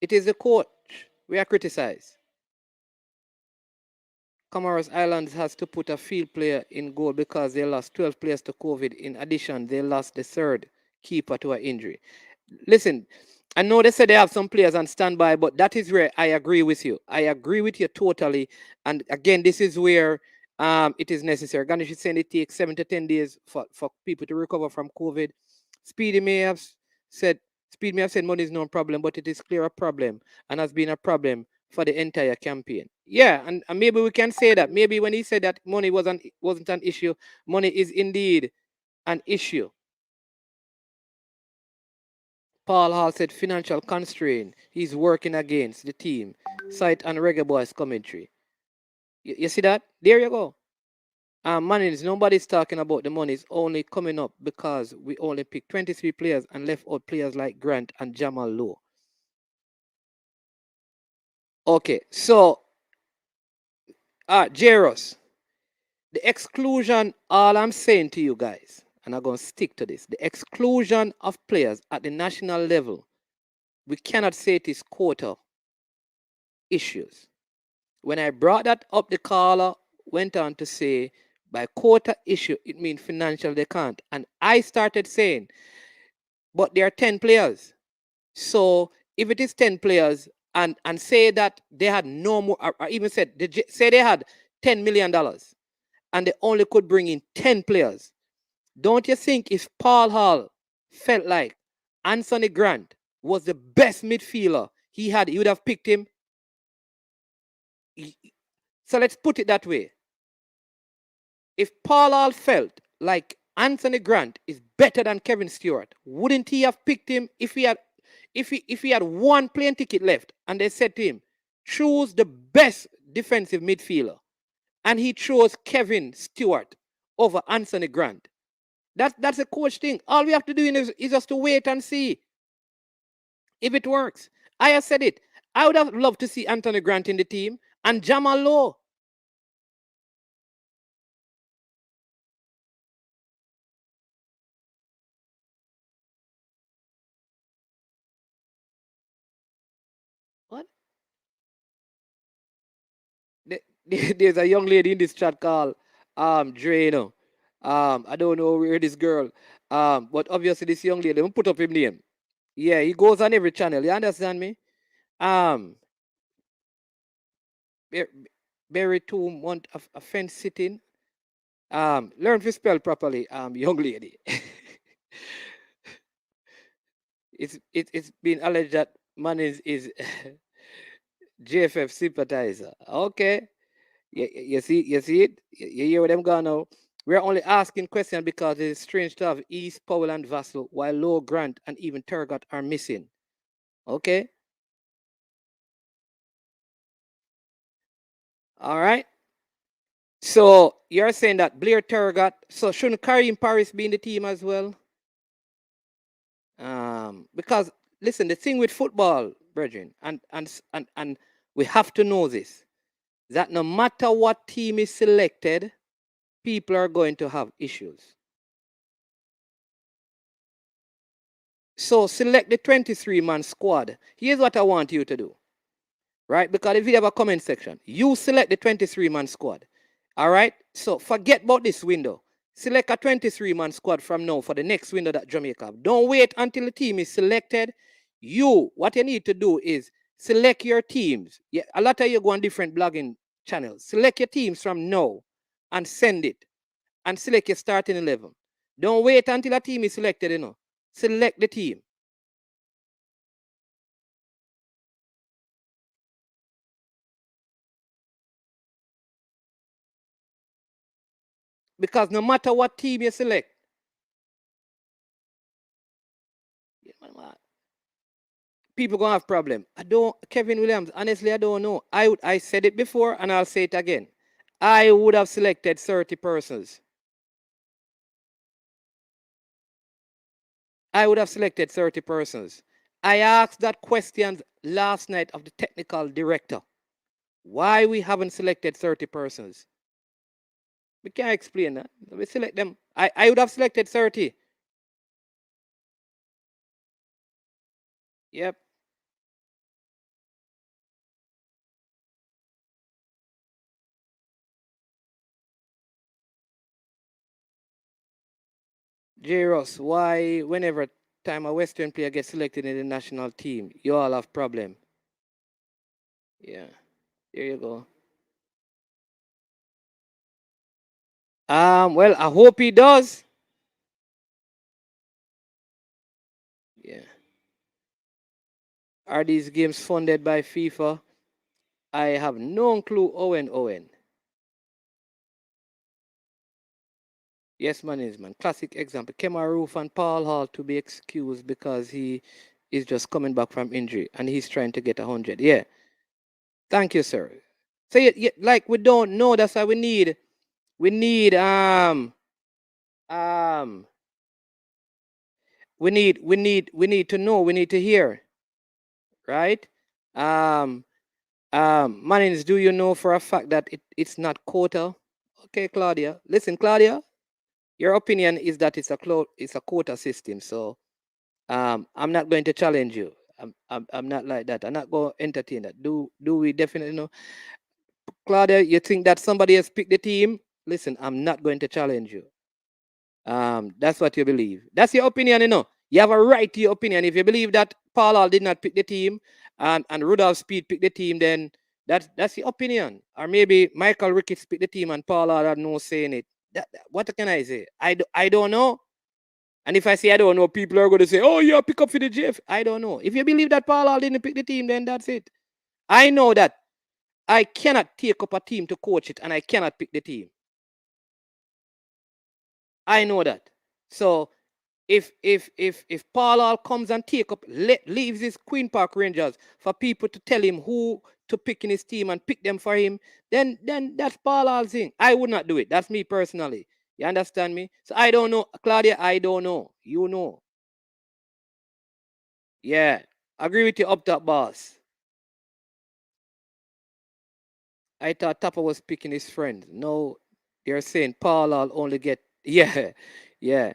It is the coach we are criticized. Comoros Islands has to put a field player in goal because they lost 12 players to COVID. In addition, they lost the third keeper to an injury. Listen, I know they said they have some players on standby, but that is where I agree with you. I agree with you totally. And again, this is where it is necessary. Ganesh is saying it takes 7 to 10 days for people to recover from COVID. Speedy may have said money is no problem, but it is clear a problem and has been a problem for the entire campaign. Yeah, and maybe we can say that. Maybe when he said that money wasn't an issue, money is indeed an issue. Paul Hall said financial constraint. He's working against the team. Sight and Reggae Boys commentary. You see that? There you go. Money is nobody's talking about the money. It's only coming up because we only picked 23 players and left out players like Grant and Jamal Lowe. Okay, so Jaros, the exclusion, all I'm saying to you guys, and I'm going to stick to this, the exclusion of players at the national level, we cannot say it is quota issues. When I brought that up, the caller went on to say, by quota issue, it means financial they can't. And I started saying, but there are 10 players. So if it is 10 players and say that they had no more, or even said, say they had $10 million and they only could bring in 10 players, don't you think if Paul Hall felt like Anthony Grant was the best midfielder he would have picked him? So let's put it that way. If Paul Hall felt like Anthony Grant is better than Kevin Stewart, wouldn't he have picked him if he had one plane ticket left and they said to him, choose the best defensive midfielder, and he chose Kevin Stewart over Anthony Grant? That's a coach thing. All we have to do is just to wait and see if it works. I have said it. I would have loved to see Anthony Grant in the team and Jamal Lowe. What? There's a young lady in this chat called Drano. I don't know where this girl. But obviously this young lady, let me put up his name. Yeah, he goes on every channel. You understand me? Bury 2 months of fence sitting. Learn to spell properly, young lady. It's been alleged that man is JFF sympathizer. Okay. You see it? You hear what I'm going now? We're only asking questions because it is strange to have East, Powell, and Vassal, while Low, Grant, and even Turgot are missing. Okay? All right? So you're saying that Blair Turgot, so shouldn't Kareem Paris be in the team as well? Because listen, the thing with football, brethren, and we have to know this, that no matter what team is selected, people are going to have issues. So select the 23-man squad. Here's what I want you to do, right? Because if you have a comment section, you select the 23-man squad. All right? So forget about this window. Select a 23-man squad from now for the next window that Jamaica have. Don't wait until the team is selected. What you need to do is select your teams. Yeah, a lot of you go on different blogging channels. Select your teams from now and send it. And select your starting 11. Don't wait until a team is selected, Select the team. Because no matter what team you select, people gonna have problem. Kevin Williams, honestly, I don't know. I said it before and I'll say it again. I would have selected 30 persons. I would have selected 30 persons. I asked that question last night of the technical director. Why we haven't selected 30 persons? We can't explain that. We select them. I would have selected 30. Yep. J. Ross, why whenever time a Western player gets selected in the national team, you all have problem? Yeah. There you go. Well, I hope he does. Yeah. Are these games funded by FIFA? I have no clue. Owen. Yes, man. Classic example. Kemar Roof and Paul Hall to be excused because he is just coming back from injury and he's trying to get 100. Yeah. Thank you, sir. So like we don't know. That's why we need we need to know. We need to hear. Right? Manins, do you know for a fact that it's not quota? Okay, Claudia. Listen, Claudia, your opinion is that it's a quota system. So I'm not going to challenge you. I'm not like that. I'm not going to entertain that. Do we definitely know? Claudia, you think that somebody has picked the team? Listen, I'm not going to challenge you. That's what you believe. That's your opinion, You have a right to your opinion. If you believe that Paul Hall did not pick the team and Rudolph Speed picked the team, then that's your opinion. Or maybe Michael Ricketts picked the team and Paul Hall had no say in it. What can I say? I don't know. And if I say I don't know, people are going to say, oh, yeah, pick up for the Jeff. I don't know. If you believe that Paul Hall didn't pick the team, then that's it. I know that I cannot take up a team to coach it and I cannot pick the team. I know that. So if Paul Hall comes and leaves his Queen Park Rangers for people to tell him who to pick in his team and pick them for him, then that's Paul Hall's thing. I would not do it. That's me personally. You understand me? So I don't know. Claudia, I don't know. You know. Yeah. Agree with you up top, boss. I thought Tapper was picking his friend. No, they're saying Paul Hall only get yeah. If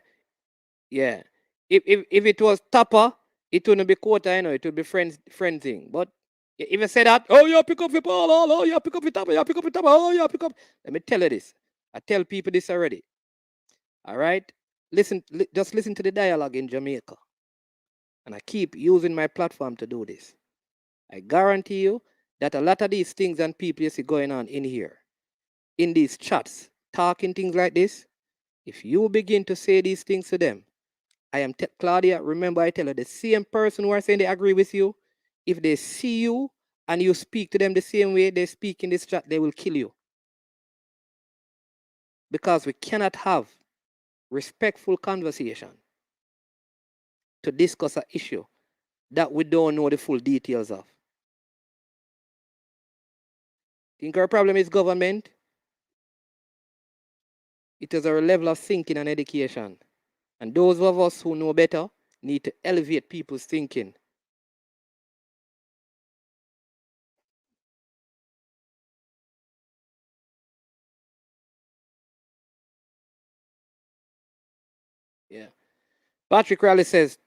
it was Tapper, it wouldn't be quota, it would be friends thing. But if you say that, oh, you pick up your Paul Hall, oh, you pick up your Tapper, you pick up your Tapper, oh, you pick up. Let me tell you this. I tell people this already. All right? Just listen to the dialogue in Jamaica. And I keep using my platform to do this. I guarantee you that a lot of these things and people you see going on in here, in these chats, talking things like this, if you begin to say these things to them, Claudia, remember I tell her the same person who are saying they agree with you, if they see you and you speak to them the same way they speak in this chat, they will kill you. Because we cannot have respectful conversation to discuss an issue that we don't know the full details of. Think our problem is government? It is our level of thinking and education. And those of us who know better need to elevate people's thinking. Yeah. Patrick Riley says,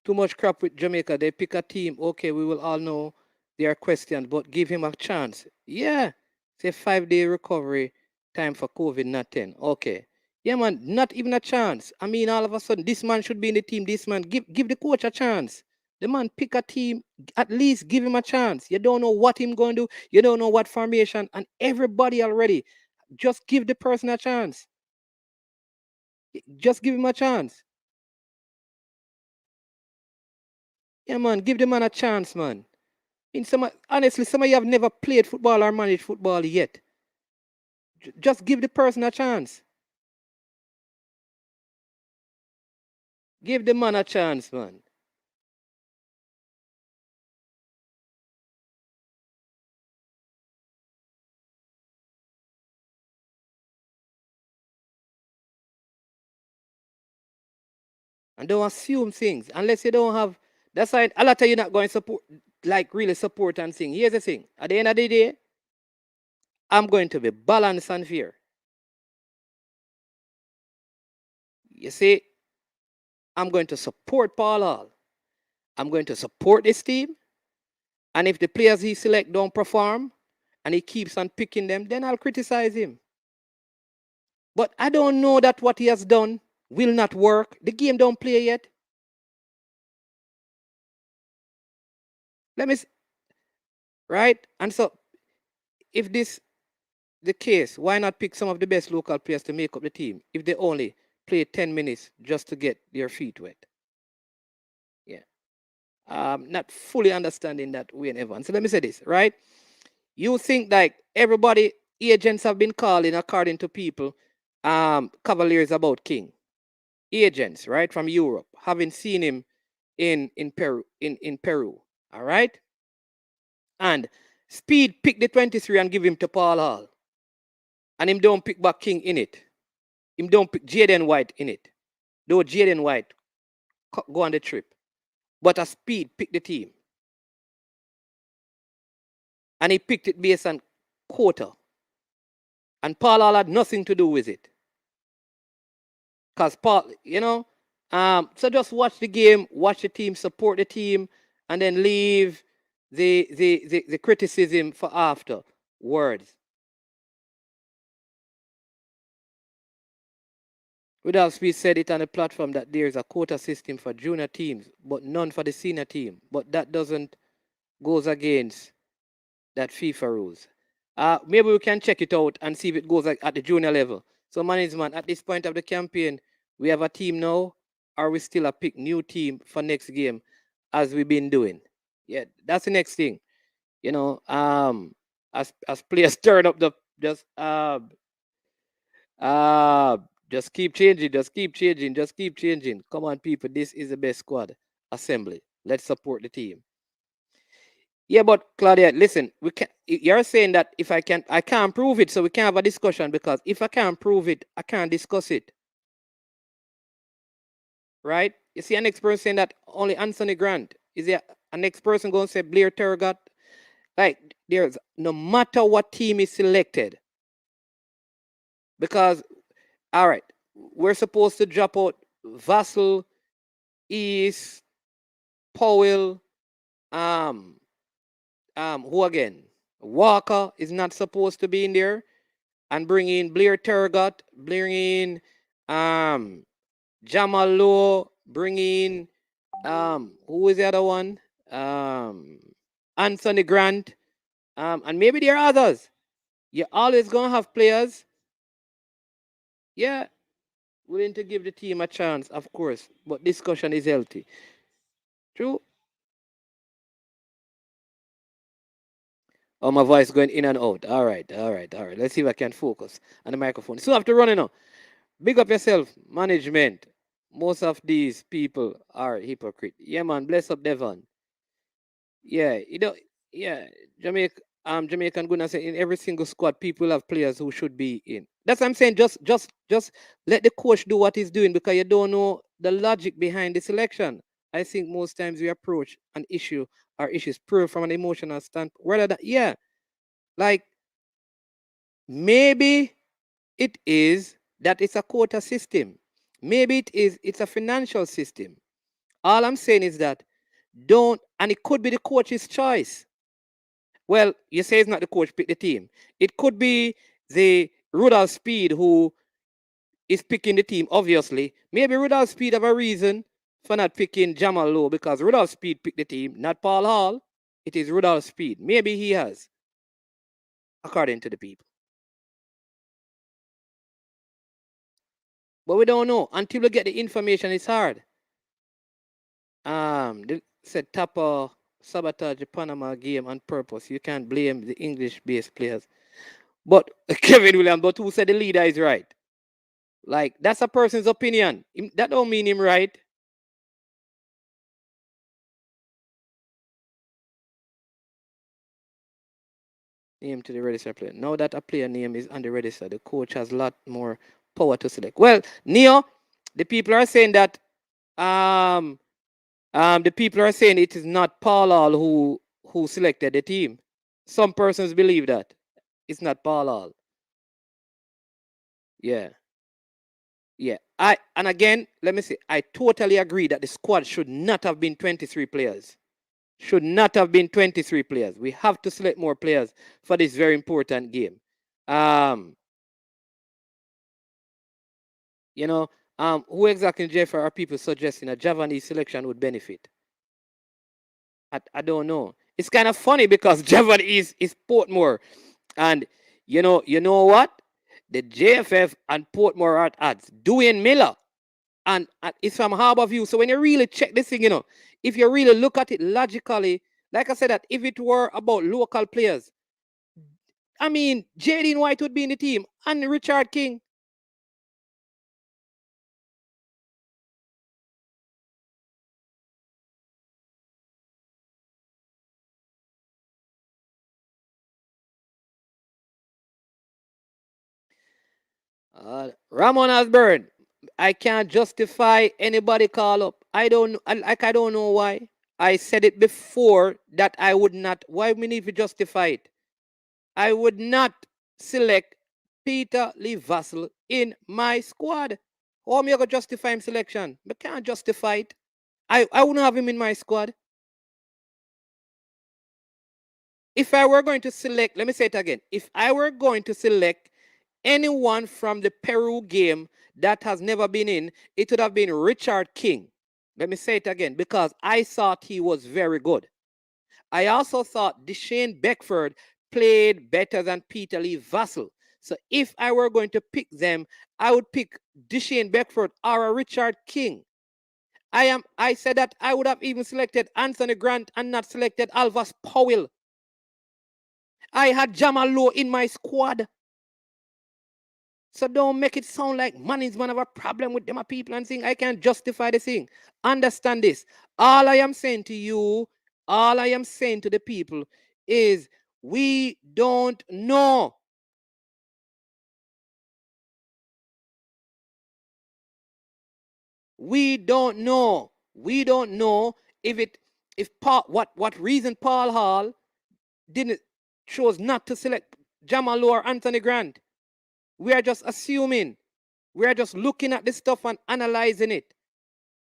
too much crap with Jamaica. They pick a team. Okay, we will all know they are questioned, but give him a chance. Yeah. Say 5-day recovery time for COVID, not 10. Okay. Yeah, man, not even a chance. I mean, all of a sudden, this man should be in the team. This man, give the coach a chance. The man pick a team, at least give him a chance. You don't know what him going to do. You don't know what formation, and everybody already. Just give the person a chance. Just give him a chance. Yeah, man, give the man a chance, man. Honestly, some of you have never played football or managed football yet. Just give the person a chance. Give the man a chance, man. And don't assume things unless you don't have. That's why a lot of you not going to support, like really support and sing. Here's the thing: at the end of the day, I'm going to be balanced and fair. You see, I'm going to support Paul Hall. I'm going to support this team. And if the players he select don't perform and he keeps on picking them, then I'll criticize him. But I don't know that what he has done will not work. The game don't play yet. Let me, right? And so, if this the case, why not pick some of the best local players to make up the team if they only play 10 minutes just to get their feet wet? Yeah. Not fully understanding that, Wayne Evans. So let me say this, right? You think like everybody, agents have been calling according to people, Cavaliers about King. Agents, right, from Europe, having seen him in Peru. All right. And Speed pick the 23 and give him to Paul Hall. And him don't pick back King in it. Him don't pick Jaden White in it. Though Jaden White go on the trip. But a Speed pick the team. And he picked it based on quota. And Paul Hall had nothing to do with it. Because Paul, so just watch the game, watch the team, support the team, and then leave the criticism for afterwards. Without Speed said it on the platform that there is a quota system for junior teams, but none for the senior team. But that goes against that FIFA rules. Maybe we can check it out and see if it goes at the junior level. So management, at this point of the campaign, we have a team now, or we still a pick new team for next game as we've been doing. Yeah, that's the next thing. As players turn up just keep changing, just keep changing, just keep changing. Come on, people, this is the best squad assembly. Let's support the team. Yeah, but Claudia, listen, you're saying that if I can't prove it, so we can't have a discussion, because if I can't prove it, I can't discuss it. Right? You see, an next person saying that only Anthony Grant. Is there a next person going to say Blair Tergat? Like, there's no matter what team is selected. Because, all right, we're supposed to drop out Vassal, East, Powell, who again? Walker is not supposed to be in there. And bring in Blair Tergat, bring in Jamal Lowe, bring in who is the other one? Anthony Grant, and maybe there are others. You're always gonna have players, yeah, willing to give the team a chance, of course, but discussion is healthy. True. Oh, my voice going in and out. All right. Let's see if I can focus on the microphone. So after running now, big up yourself, management. Most of these people are hypocrite. Yeah, man. Bless up Devon. Yeah, yeah, Jamaican goodness say in every single squad, people have players who should be in. That's what I'm saying. Just let the coach do what he's doing, because you don't know the logic behind the selection. I think most times we approach an issue or issues pure from an emotional standpoint. Whether that, yeah, like maybe it is that it's a quota system. Maybe it's a financial system. All I'm saying is that and it could be the coach's choice. Well, you say it's not the coach pick the team. It could be the Rudolph Speed who is picking the team, obviously. Maybe Rudolph Speed have a reason for not picking Jamal Lowe, because Rudolph Speed picked the team, not Paul Hall. It is Rudolph Speed. Maybe he has, according to the people. But we don't know. Until we get the information, it's hard. They said Tapa sabotage the Panama game on purpose. You can't blame the English-based players. But Kevin Williams, but who said the leader is right? Like, that's a person's opinion. That don't mean him right. Name to the register player. Now that a player name is on the register, the coach has a lot more power to select. Well, Neo, the people are saying that the people are saying it is not Paul Hall who selected the team. Some persons believe that it's not Paul Hall. Yeah. Yeah. And again, let me say, I totally agree that the squad should not have been 23 players. Should not have been 23 players. We have to select more players for this very important game. You know, who exactly, Jeffrey, are people suggesting a Javanese selection would benefit? I don't know. It's kind of funny because Javan is Portmore. And you know what? The JFF and Portmore are at odds. Dwayne Miller and it's from Harborview. So when you really check this thing, if you really look at it logically, like I said, that if it were about local players, I mean, Jaden White would be in the team and Richard King. Ramon Osborne, I can't justify anybody call up. I don't know why. I said it before that I would not. Why we need to justify it? I would not select Peter Lee Vassell in my squad. How am I going to justify him selection? I can't justify it. I wouldn't have him in my squad. If I were going to select, let me say it again. If I were going to select anyone from the Peru game that has never been in, it would have been Richard King. Let me say it again, because I thought he was very good. I also thought Deshane Beckford played better than Peter Lee Vassell. So if I were going to pick them, I would pick Deshane Beckford or a Richard King. I said that I would have even selected Anthony Grant and not selected Alvas Powell. I had Jamal Lowe in my squad. So don't make it sound like money's man have a problem with them people and saying I can't justify the thing. Understand this. All I am saying to you, all I am saying to the people is we don't know. We don't know. We don't know if Paul, what reason Paul Hall didn't chose not to select Jamal Lowe or Anthony Grant. We are just assuming. We are just looking at this stuff and analyzing it.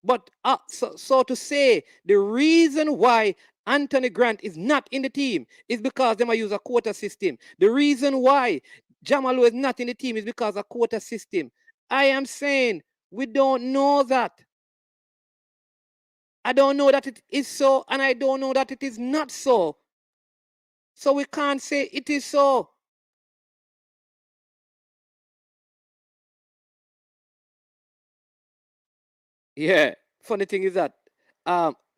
But so to say, the reason why Anthony Grant is not in the team is because they might use a quota system. The reason why Jamalu is not in the team is because of quota system. I am saying we don't know that. I don't know that it is so, and I don't know that it is not so. So we can't say it is so. Yeah. Funny thing is that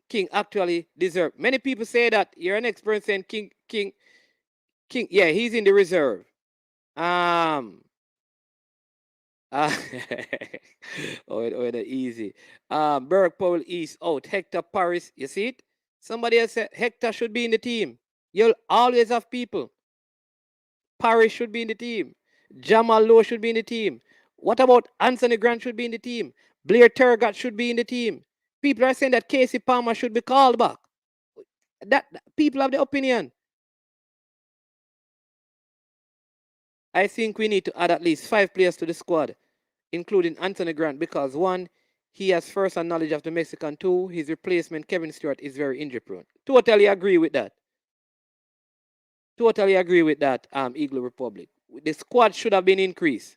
King actually deserved. Many people say that you're an expert saying King. Yeah, he's in the reserve. Uh, the easy. Berg Powell East out. Hector Paris. You see it? Somebody else said Hector should be in the team. You'll always have people. Paris should be in the team. Jamal Lowe should be in the team. What about Anthony Grant should be in the team? Blair Tergat should be in the team. People are saying that Casey Palmer should be called back. That people have the opinion. I think we need to add at least 5 players to the squad, including Anthony Grant, because 1, he has first-hand knowledge of the Mexican. 2, his replacement, Kevin Stewart, is very injury-prone. Totally agree with that. Totally agree with that, Eagle Republic. The squad should have been increased.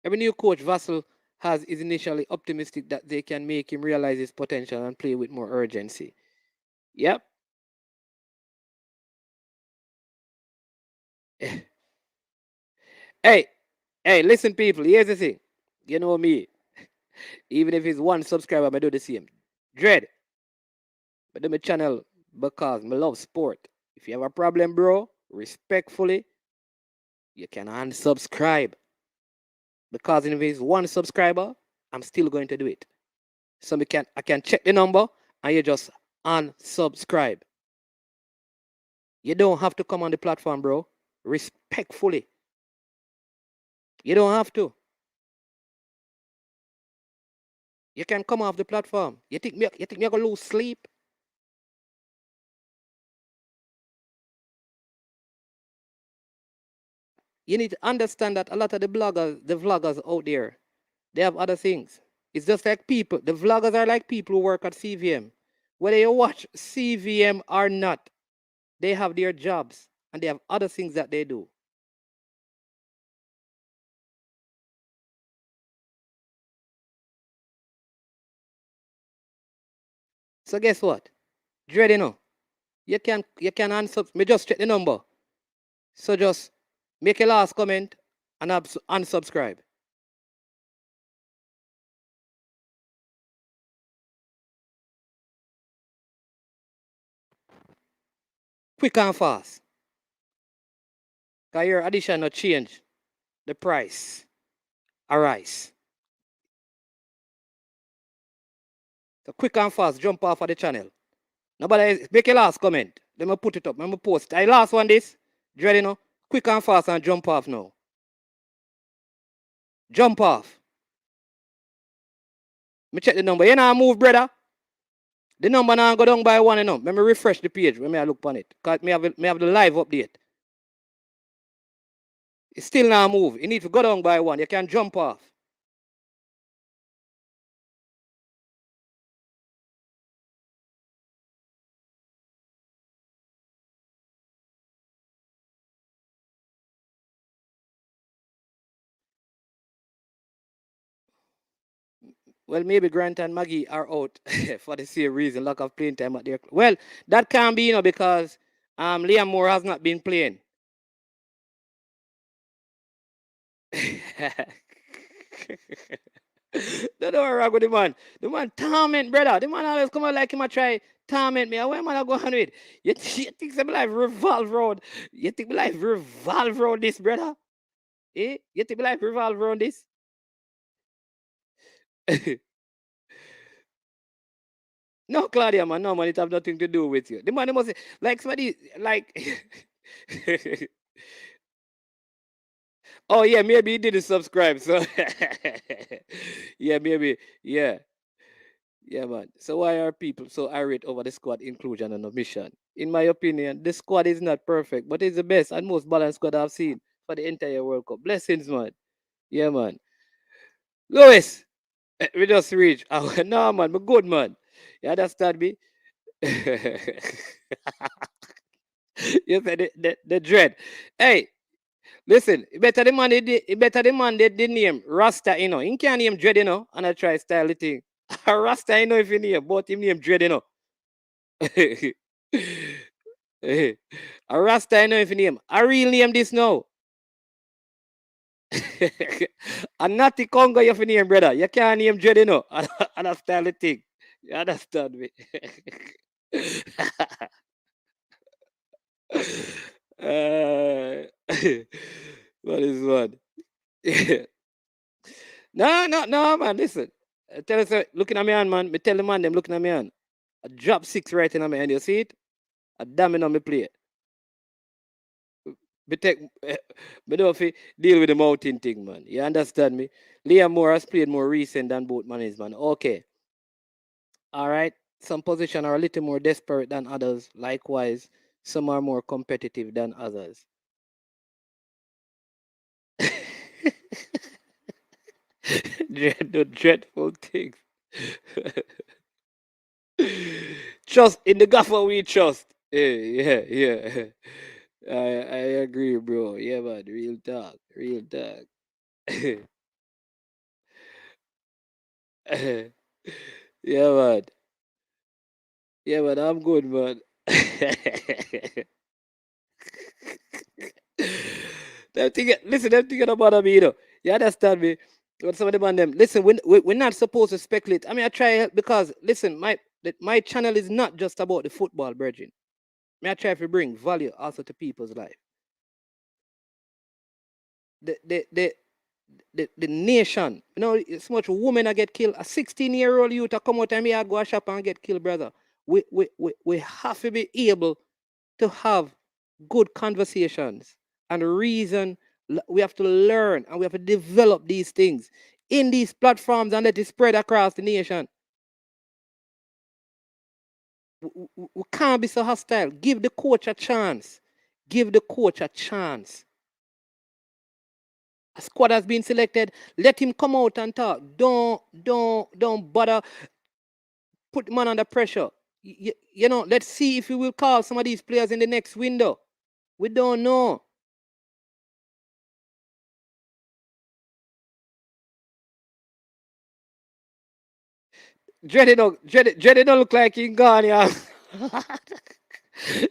Every new coach, Vassell, is initially optimistic that they can make him realize his potential and play with more urgency. Yep. Hey, Hey, listen, people. Here's the thing. You know me. Even if it's one subscriber, I do the same. Dread. But do my channel because I love sport. If you have a problem, bro, respectfully, you can unsubscribe. Because if it's one subscriber, I'm still going to do it. So I can check the number and you just unsubscribe. You don't have to come on the platform, bro. Respectfully. You don't have to. You can come off the platform. You think me gonna lose sleep? You need to understand that a lot of the vloggers out there, they have other things. It's just like people. The vloggers are like people who work at CVM. Whether you watch CVM or not, they have their jobs and they have other things that they do. So guess what? Dread, you can answer. Me just check the number. So just make a last comment and unsubscribe. Quick and fast. Because your addition not change the price. Arise. So quick and fast, jump off of the channel. Nobody make a last comment. Let me put it up. Let me post. I last one this. Dread, quick and fast and jump off now. Jump off. Me check the number. You know move, brother. The number now go down by one, Let me refresh the page when I look on it. Because me have the live update. It still now move. You need to go down by one. You can jump off. Well, maybe Grant and Maggie are out for the same reason, lack of playing time at their. Well, that can be, because Liam Moore has not been playing. Don't know wrong with the man. The man torment, brother. The man always come out like him a try torment me. Where man I go on with? You think some life revolve round? You think life revolve round this, brother? Eh? You think life revolve around this? No, Claudia, man, no, man, it have nothing to do with you. The man must like somebody like. Oh yeah, maybe he didn't subscribe. So yeah, maybe yeah, man. So why are people so irate over the squad inclusion and omission? In my opinion, the squad is not perfect, but it's the best and most balanced squad I've seen for the entire World Cup. Blessings, man. Yeah, man. Louis, we just reached. Oh, no, man, but good, man. You understand me? You said the dread. Hey, listen, it better the man the name Rasta, He can't name dread, and I try style the thing. Rasta, if you name, but him name dread, A Rasta, if you name. I real name this now. And not the Congo, if you name, brother. You can't name dread, And I style the thing. You understand me? What is what? No, man. Listen. Tell us, looking at me on, man. Me tell the man them looking at me on. I drop 6 right in my hand. You see it? I damn it on me plate. Me take, me don't fi deal with the mountain thing, man. You understand me? Liam Moore has played more recent than both managers, man. Okay. All right. Some positions are a little more desperate than others. Likewise, some are more competitive than others. The dreadful things. Trust in the gaffer we trust. Yeah. I agree, bro. Yeah, man. Real talk. Yeah, man. Yeah, man. I'm good, man. Listen, them thinking about me, You understand me? What some of them on them. Listen, we're not supposed to speculate. I mean, I try because listen, my channel is not just about the football, brethren. I try to bring value also to people's life. The the the the nation, you know, so much women I get killed. A 16-year-old youth to come out and me I go a shop and get killed, brother. We have to be able to have good conversations and reason. We have to learn and we have to develop these things in these platforms and let it spread across the nation. We can't be so hostile. Give the coach a chance. Give the coach a chance. A squad has been selected. Let him come out and talk. Don't bother. Put the man under pressure. You know, let's see if we will call some of these players in the next window. We don't know. Dready don't look like he gone, yeah.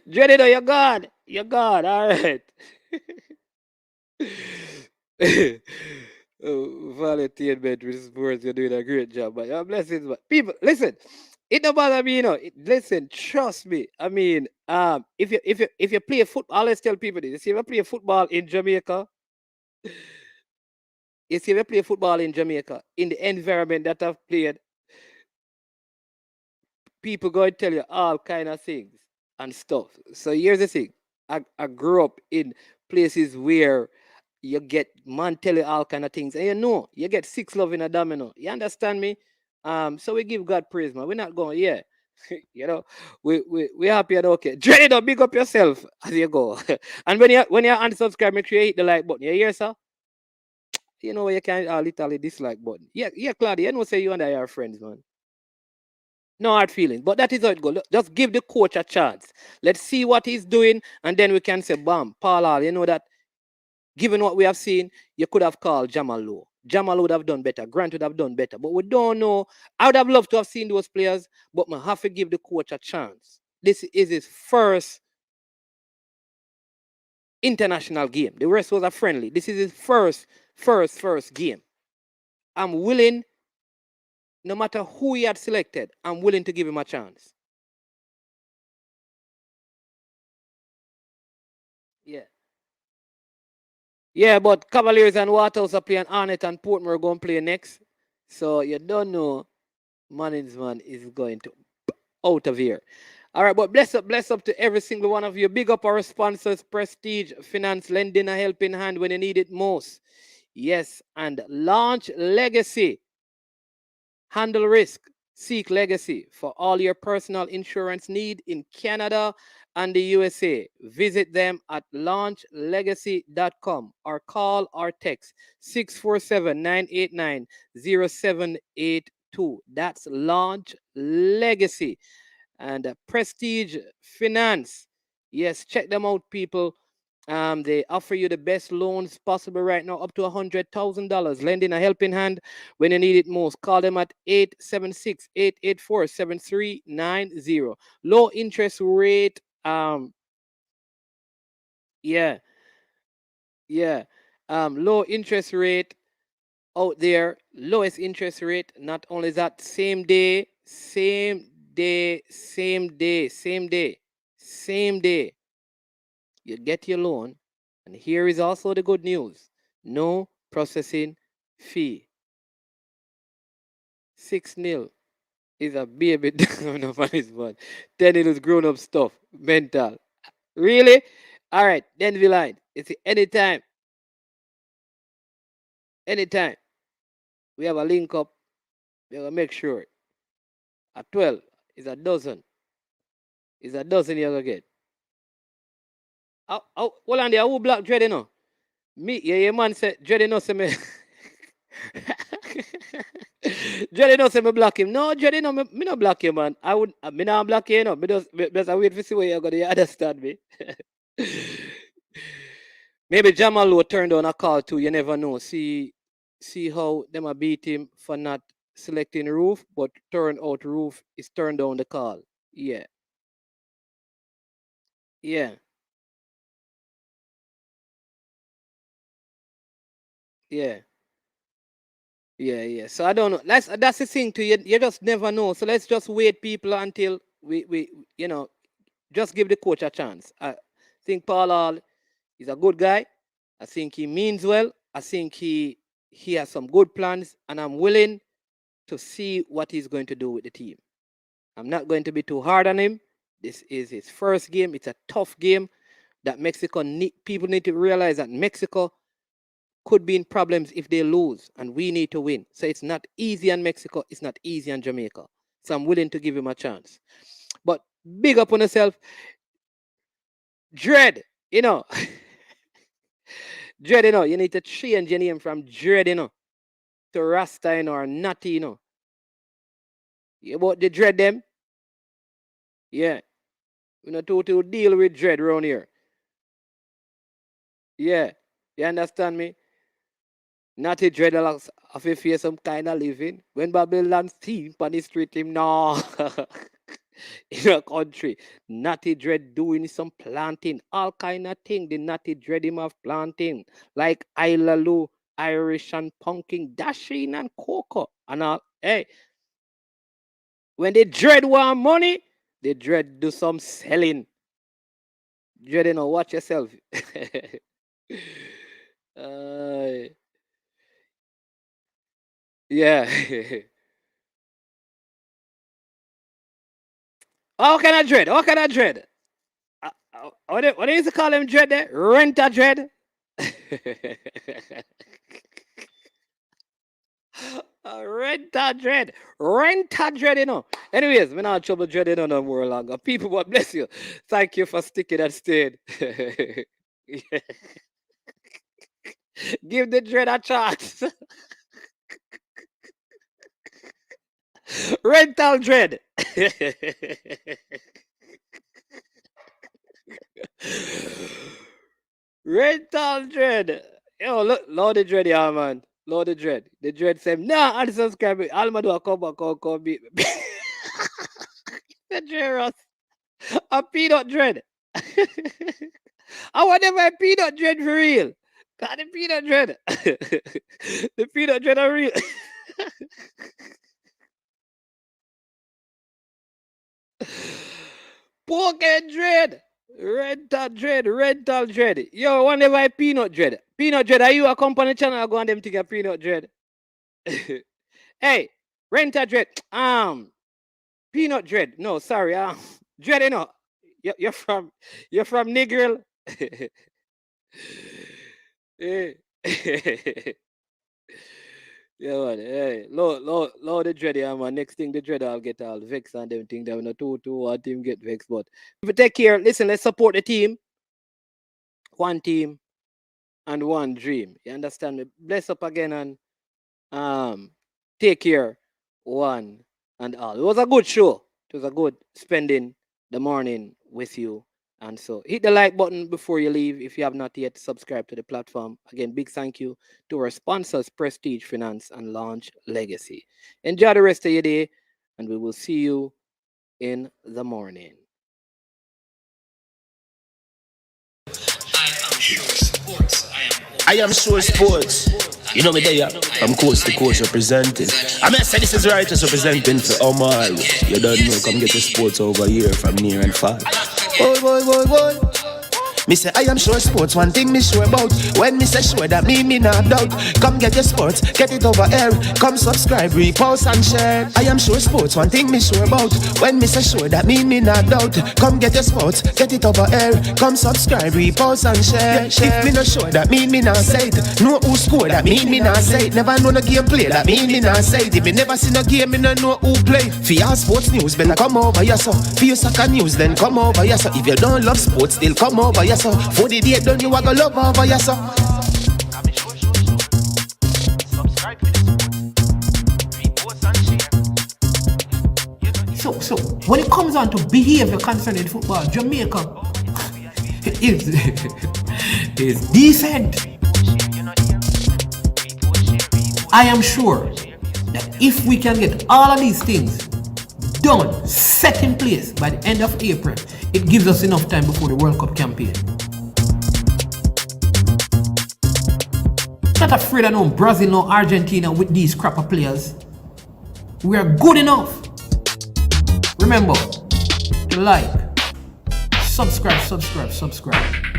Dready, you're gone. You're gone. All right. Volunteerment with sports, you're doing a great job. But your blessings, but people, listen. It don't bother me, you know. Listen, trust me. I mean, if you play football, I always tell people this. If you play football in Jamaica, if you play football in Jamaica, in the environment that I've played, people going to tell you all kind of things and stuff. So here's the thing. I grew up in places where you get man tell you all kind of things. And you know, you get six love in a domino. You understand me? So we give God praise, man. We're not going, yeah. You know, we happy and okay. Dread it, big up yourself as you go. And when you unsubscribe, make sure you hit the like button. You hear, sir? You know you can literally dislike button. Yeah, Claudia, you know say you and I are friends, man. No hard feelings, but that is how it goes. Just give the coach a chance. Let's see what he's doing, and then we can say, bam, Paul, you know that given what we have seen, you could have called Jamal Lowe. Jamal would have done better. Grant would have done better. But we don't know. I would have loved to have seen those players, but I have to give the coach a chance. This is his first international game. The rest was a friendly. This is his first game. I'm willing, no matter who he had selected, I'm willing to give him a chance. Yeah. Yeah, but Cavaliers and Waterhouse are playing Arnett and Portmore are going to play next. So you don't know management is going to out of here. All right, but bless up to every single one of you. Big up our sponsors, Prestige Finance, lending a helping hand when you need it most. Yes, and Launch Legacy. Handle risk. Seek legacy for all your personal insurance need in Canada and the USA. Visit them at launchlegacy.com or call or text 647-989-0782. That's Launch Legacy. And Prestige Finance. Yes, check them out, people. They offer you the best loans possible right now, up to $100,000, lending a helping hand when you need it most. Call them at 876-884-7390. Low interest rate. Yeah, yeah. Low interest rate out there, lowest interest rate. Not only that, same day, same day, same day, same day, same day. You get your loan. And here is also the good news. No processing fee. 6-0 is a baby down of his one. 10 is grown up stuff. Mental. Really? All right. Then we line. It's anytime. Anytime. We have a link up. We have to make sure. At 12 is a dozen. Is a dozen you're going to get. Hold on there. Who block Dread, you know? Me, yeah, your man said, Dread, you know, say me. Dread, you know, say me block him. No, Dread, you know, me not block you, man. Me not block you, you know. I wait to see where you're going to understand me. Maybe Jamal will turn down a call too. You never know. See how them a beat him for not selecting Roof, but turn out Roof is turned down the call. Yeah. Yeah. Yeah. Yeah. So I don't know. That's the thing too. You just never know. So let's just wait, people, until we just give the coach a chance. I think Paul Hall is a good guy. I think he means well. I think he has some good plans, and I'm willing to see what he's going to do with the team. I'm not going to be too hard on him. This is his first game. It's a tough game that people need to realize that Mexico could be in problems if they lose, and we need to win. So it's not easy on Mexico. It's not easy on Jamaica. So I'm willing to give him a chance. But big up on yourself. Dread, Dread, you need to change your name from Dread, to Rasta, or Natty, You about the Dread them? Yeah. We not to deal with Dread around here. Yeah. You understand me? Natty Dread have to face some kind of living. When Babylon's team on the street, him no. In a country, Natty Dread doing some planting, all kind of thing. The Natty Dread him have planting, like Ilalu, Irish and pumpkin, dashing and cocoa and all. Hey, when the Dread want money, the Dread do some selling. Dread, watch yourself. Yeah. How can I dread? What can I dread? What do you call him dread there? Rent-a dread? Rent-a dread. Rent-a dread, Anyways, we're not trouble dread, no more longer. People, God bless you. Thank you for sticking and staying. Give the dread a chance. Rental dread. Rental dread. Yo, look, Lord the dread, yeah, man. Lord the dread. The dread said, nah, unsubscribe me. Alma do a come back, come beat me. The dread Ross. A peanut dread. I want them a peanut dread for real. Got the peanut dread. The peanut dread are real. Poker dread. Rental dread. Yo, whenever I peanut dread. Peanut dread, are you a company channel? I go on them to get peanut dread. Hey, rental dread. Peanut dread. No, sorry. Dread, You're from Negril. Hey. Yeah, man. Hey, Lord the dread, yeah, man. Next thing the dread, I'll get all vexed and them think that when a 2-2 one team get vexed. But if you take care, listen, let's support the team. One team and one dream. You understand me? Bless up again and take care, one and all. It was a good show. It was a good spending the morning with you. And so hit the like button before you leave if you have not yet subscribed to the platform. Again, big thank you to our sponsors, Prestige Finance and Launch Legacy. Enjoy the rest of your day, and we will see you in the morning. I am sure sports. You know me there, I'm coast to coast representing. I mean, say this is righteous representing for Omar. You don't know, come get the sports over here from near and far. Boy. Me say I am sure sports, one thing me sure about. When me say sure, that me not doubt. Come get your sports, get it over here. Come subscribe, repost and share. I am sure sports, one thing me sure about. When me say sure, that me not doubt. Come get your sports, get it over here. Come subscribe, repost and share. If me not sure, that me not say it. Know who score, that me not say it. Never know no game play, that me not say it. If me never see no game, me no know who play. For your sports news, better come over here so. For your soccer news, then come over here so. If you don't love sports, still come over here so. For the date done, you a go love over your son. So when it comes on to behavior concerning football, Jamaica is decent. I am sure that if we can get all of these things done, set in place by the end of April, it gives us enough time before the World Cup campaign. not afraid of no Brazil, no Argentina with these crap of players. We are good enough. Remember to like, subscribe,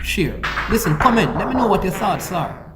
share. Listen, comment. Let me know what your thoughts are.